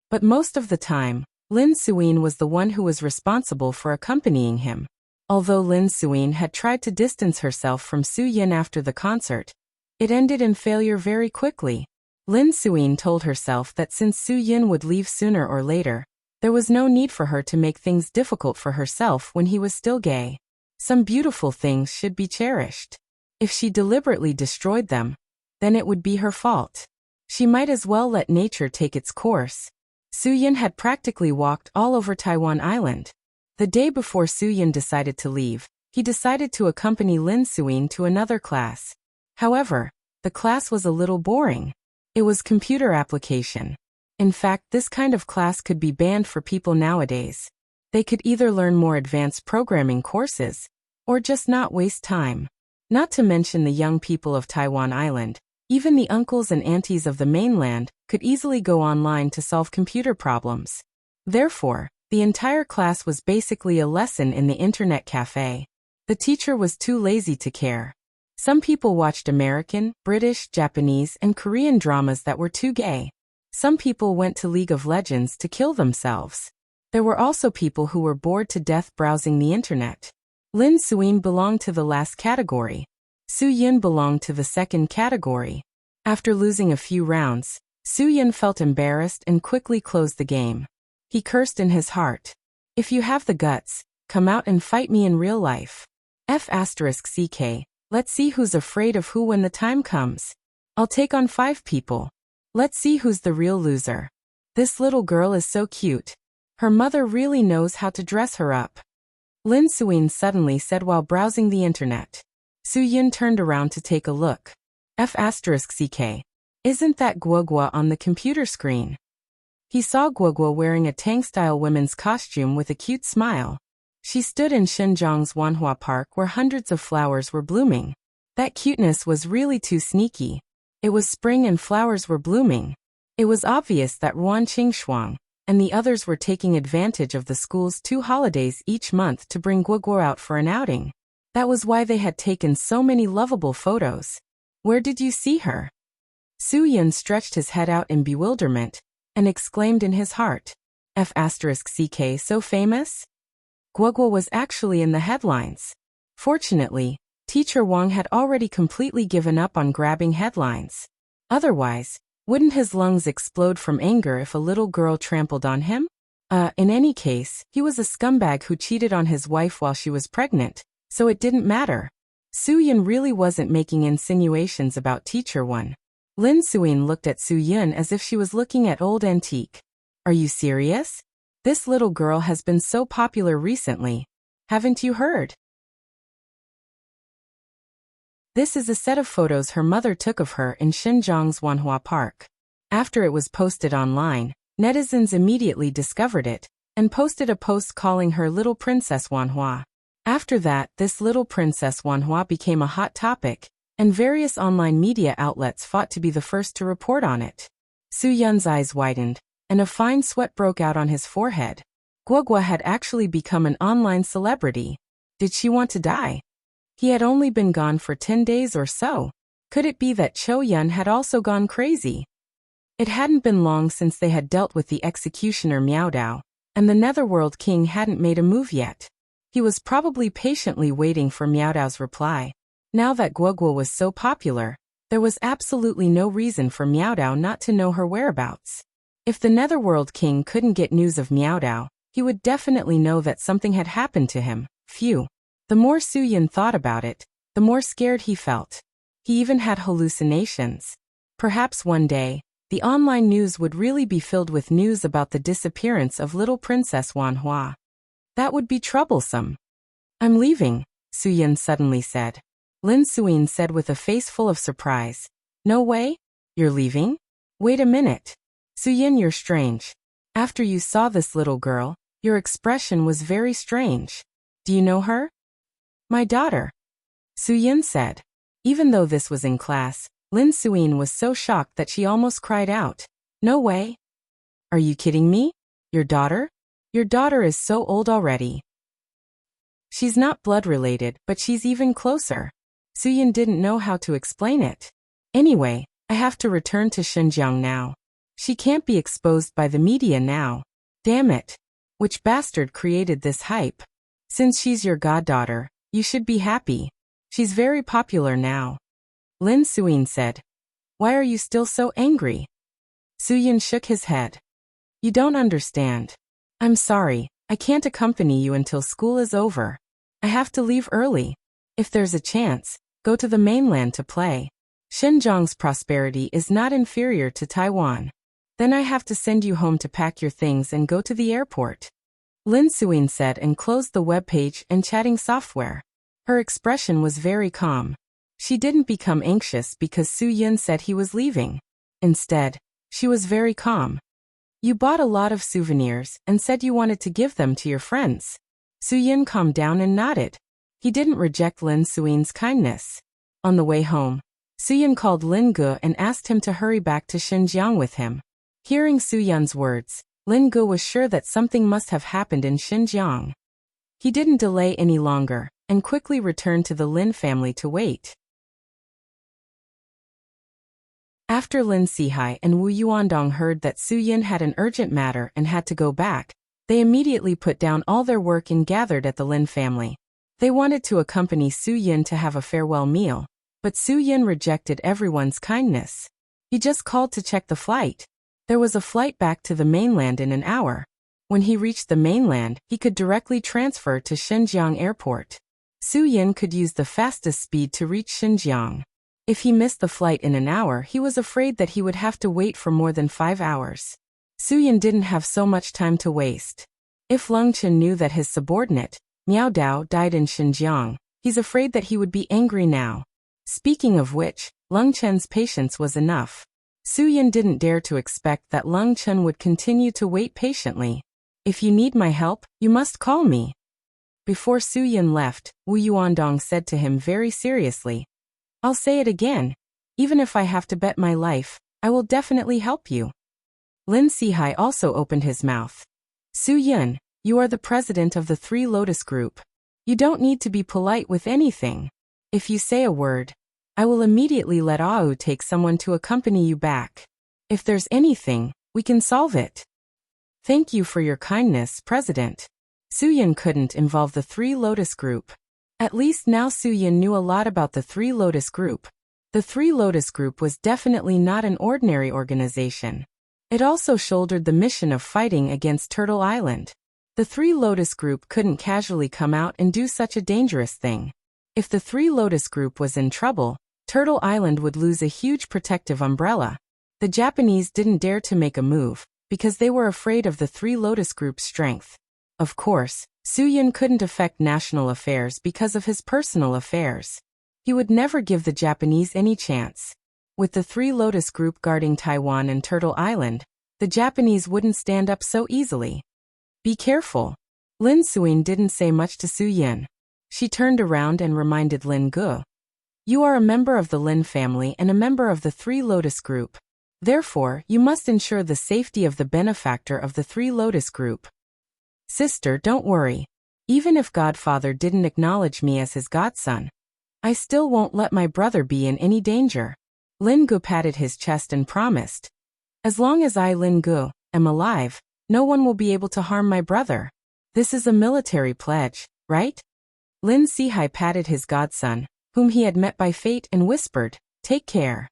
Speaker 1: But most of the time, Lin Suyin was the one who was responsible for accompanying him. Although Lin Suyin had tried to distance herself from Su Yin after the concert, it ended in failure very quickly. Lin Suyin told herself that since Su Yin would leave sooner or later, there was no need for her to make things difficult for herself when he was still gay. Some beautiful things should be cherished. If she deliberately destroyed them, then it would be her fault. She might as well let nature take its course. Su Yin had practically walked all over Taiwan Island. The day before Su Yin decided to leave, he decided to accompany Lin Suyin to another class. However, the class was a little boring. It was computer application. In fact, this kind of class could be banned for people nowadays. They could either learn more advanced programming courses, or just not waste time. Not to mention the young people of Taiwan Island, even the uncles and aunties of the mainland, could easily go online to solve computer problems. Therefore, the entire class was basically a lesson in the internet cafe. The teacher was too lazy to care. Some people watched American, British, Japanese, and Korean dramas that were too gay. Some people went to League of Legends to kill themselves. There were also people who were bored to death browsing the internet. Lin Suin belonged to the last category. Su Yun belonged to the second category. After losing a few rounds, Su Yun felt embarrassed and quickly closed the game. He cursed in his heart. If you have the guts, come out and fight me in real life. F***ck, let's see who's afraid of who when the time comes. I'll take on 5 people. Let's see who's the real loser. This little girl is so cute. Her mother really knows how to dress her up. Lin Suin suddenly said while browsing the internet. Su Yun turned around to take a look. F***ck. Isn't that Guogua on the computer screen? He saw Guogua wearing a Tang-style women's costume with a cute smile. She stood in Xinjiang's Wanhua Park where hundreds of flowers were blooming. That cuteness was really too sneaky. It was spring and flowers were blooming. It was obvious that Ruan Qingshuang and the others were taking advantage of the school's 2 holidays each month to bring Guogua out for an outing. That was why they had taken so many lovable photos. Where did you see her? Su Yun stretched his head out in bewilderment and exclaimed in his heart, F***ck so famous? Guogua was actually in the headlines. Fortunately, Teacher Wang had already completely given up on grabbing headlines. Otherwise, wouldn't his lungs explode from anger if a little girl trampled on him? In any case, he was a scumbag who cheated on his wife while she was pregnant, so it didn't matter. Su Yun really wasn't making insinuations about Teacher One. Lin Suin looked at Su Yun as if she was looking at old antique. Are you serious? This little girl has been so popular recently. Haven't you heard? This is a set of photos her mother took of her in Xinjiang's Wanhua Park. After it was posted online, netizens immediately discovered it and posted a post calling her Little Princess Wanhua. After that, this Little Princess Wanhua became a hot topic, and various online media outlets fought to be the first to report on it. Su Yun's eyes widened, and a fine sweat broke out on his forehead. Guogua had actually become an online celebrity. Did she want to die? He had only been gone for 10 days or so. Could it be that Cho Yun had also gone crazy? It hadn't been long since they had dealt with the executioner Miao Dao, and the Netherworld King hadn't made a move yet. He was probably patiently waiting for Miao Dao's reply. Now that Guogua was so popular, there was absolutely no reason for Miao Dao not to know her whereabouts. If the Netherworld King couldn't get news of Miao Dao, he would definitely know that something had happened to him. Phew. The more Su Yun thought about it, the more scared he felt. He even had hallucinations. Perhaps one day, the online news would really be filled with news about the disappearance of little Princess Wanhua. That would be troublesome. I'm leaving, Su Yun suddenly said. Lin Suin said with a face full of surprise. No way? You're leaving? Wait a minute. Su Yun, you're strange. After you saw this little girl, your expression was very strange. Do you know her? My daughter. Su Yun said. Even though this was in class, Lin Suin was so shocked that she almost cried out. No way. Are you kidding me? Your daughter? Your daughter is so old already. She's not blood related, but she's even closer. Su Yun didn't know how to explain it. Anyway, I have to return to Xinjiang now. She can't be exposed by the media now. Damn it. Which bastard created this hype? Since she's your goddaughter, you should be happy. She's very popular now. Lin Suin said. Why are you still so angry? Su Yun shook his head. You don't understand. I'm sorry, I can't accompany you until school is over. I have to leave early. If there's a chance, go to the mainland to play. Xinjiang's prosperity is not inferior to Taiwan. Then I have to send you home to pack your things and go to the airport. Lin Suin said and closed the webpage and chatting software. Her expression was very calm. She didn't become anxious because Su Yun said he was leaving. Instead, she was very calm. You bought a lot of souvenirs and said you wanted to give them to your friends. Su Yun calmed down and nodded. He didn't reject Lin Suin's kindness. On the way home, Su Yun called Lin Ge and asked him to hurry back to Xinjiang with him. Hearing Su Yun's words, Lin Gu was sure that something must have happened in Xinjiang. He didn't delay any longer, and quickly returned to the Lin family to wait. After Lin Sihai and Wu Yuandong heard that Su Yin had an urgent matter and had to go back, they immediately put down all their work and gathered at the Lin family. They wanted to accompany Su Yin to have a farewell meal, but Su Yin rejected everyone's kindness. He just called to check the flight. There was a flight back to the mainland in an hour. When he reached the mainland, he could directly transfer to Xinjiang Airport. Su Yin could use the fastest speed to reach Xinjiang. If he missed the flight in an hour, he was afraid that he would have to wait for more than 5 hours. Su Yin didn't have so much time to waste. If Leng Chen knew that his subordinate, Miao Dao, died in Xinjiang, he's afraid that he would be angry now. Speaking of which, Leng Chen's patience was enough. Su Yin didn't dare to expect that Leng Chen would continue to wait patiently. If you need my help, you must call me. Before Su Yin left, Wu Yuandong said to him very seriously, I'll say it again. Even if I have to bet my life, I will definitely help you. Lin Sihai also opened his mouth. Su Yin, you are the president of the Three Lotus Group. You don't need to be polite with anything. If you say a word, I will immediately let Au take someone to accompany you back. If there's anything, we can solve it. Thank you for your kindness, President. Su Yin couldn't involve the Three Lotus Group. At least now Su Yin knew a lot about the Three Lotus Group. The Three Lotus Group was definitely not an ordinary organization. It also shouldered the mission of fighting against Turtle Island. The Three Lotus Group couldn't casually come out and do such a dangerous thing. If the Three Lotus Group was in trouble, Turtle Island would lose a huge protective umbrella. The Japanese didn't dare to make a move, because they were afraid of the Three Lotus Group's strength. Of course, Su Yin couldn't affect national affairs because of his personal affairs. He would never give the Japanese any chance. With the Three Lotus Group guarding Taiwan and Turtle Island, the Japanese wouldn't stand up so easily. Be careful. Lin Suin didn't say much to Su Yin. She turned around and reminded Lin Gu. You are a member of the Lin family and a member of the Three Lotus Group. Therefore, you must ensure the safety of the benefactor of the Three Lotus Group. Sister, don't worry. Even if Godfather didn't acknowledge me as his godson, I still won't let my brother be in any danger. Lin Gu patted his chest and promised. As long as I, Lin Gu, am alive, no one will be able to harm my brother. This is a military pledge, right? Lin Sihai patted his godson, whom he had met by fate, and whispered, Take care.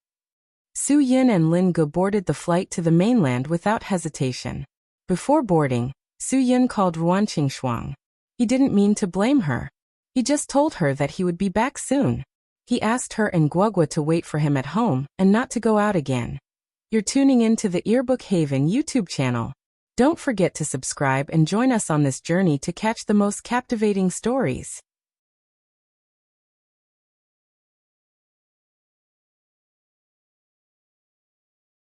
Speaker 1: Su Yin and Lin Gu boarded the flight to the mainland without hesitation. Before boarding, Su Yin called RuanQingshuang. He didn't mean to blame her. He just told her that he would be back soon. He asked her and Guogua to wait for him at home and not to go out again. You're tuning in to the Earbook Haven YouTube channel. Don't forget to subscribe and join us on this journey to catch the most captivating stories.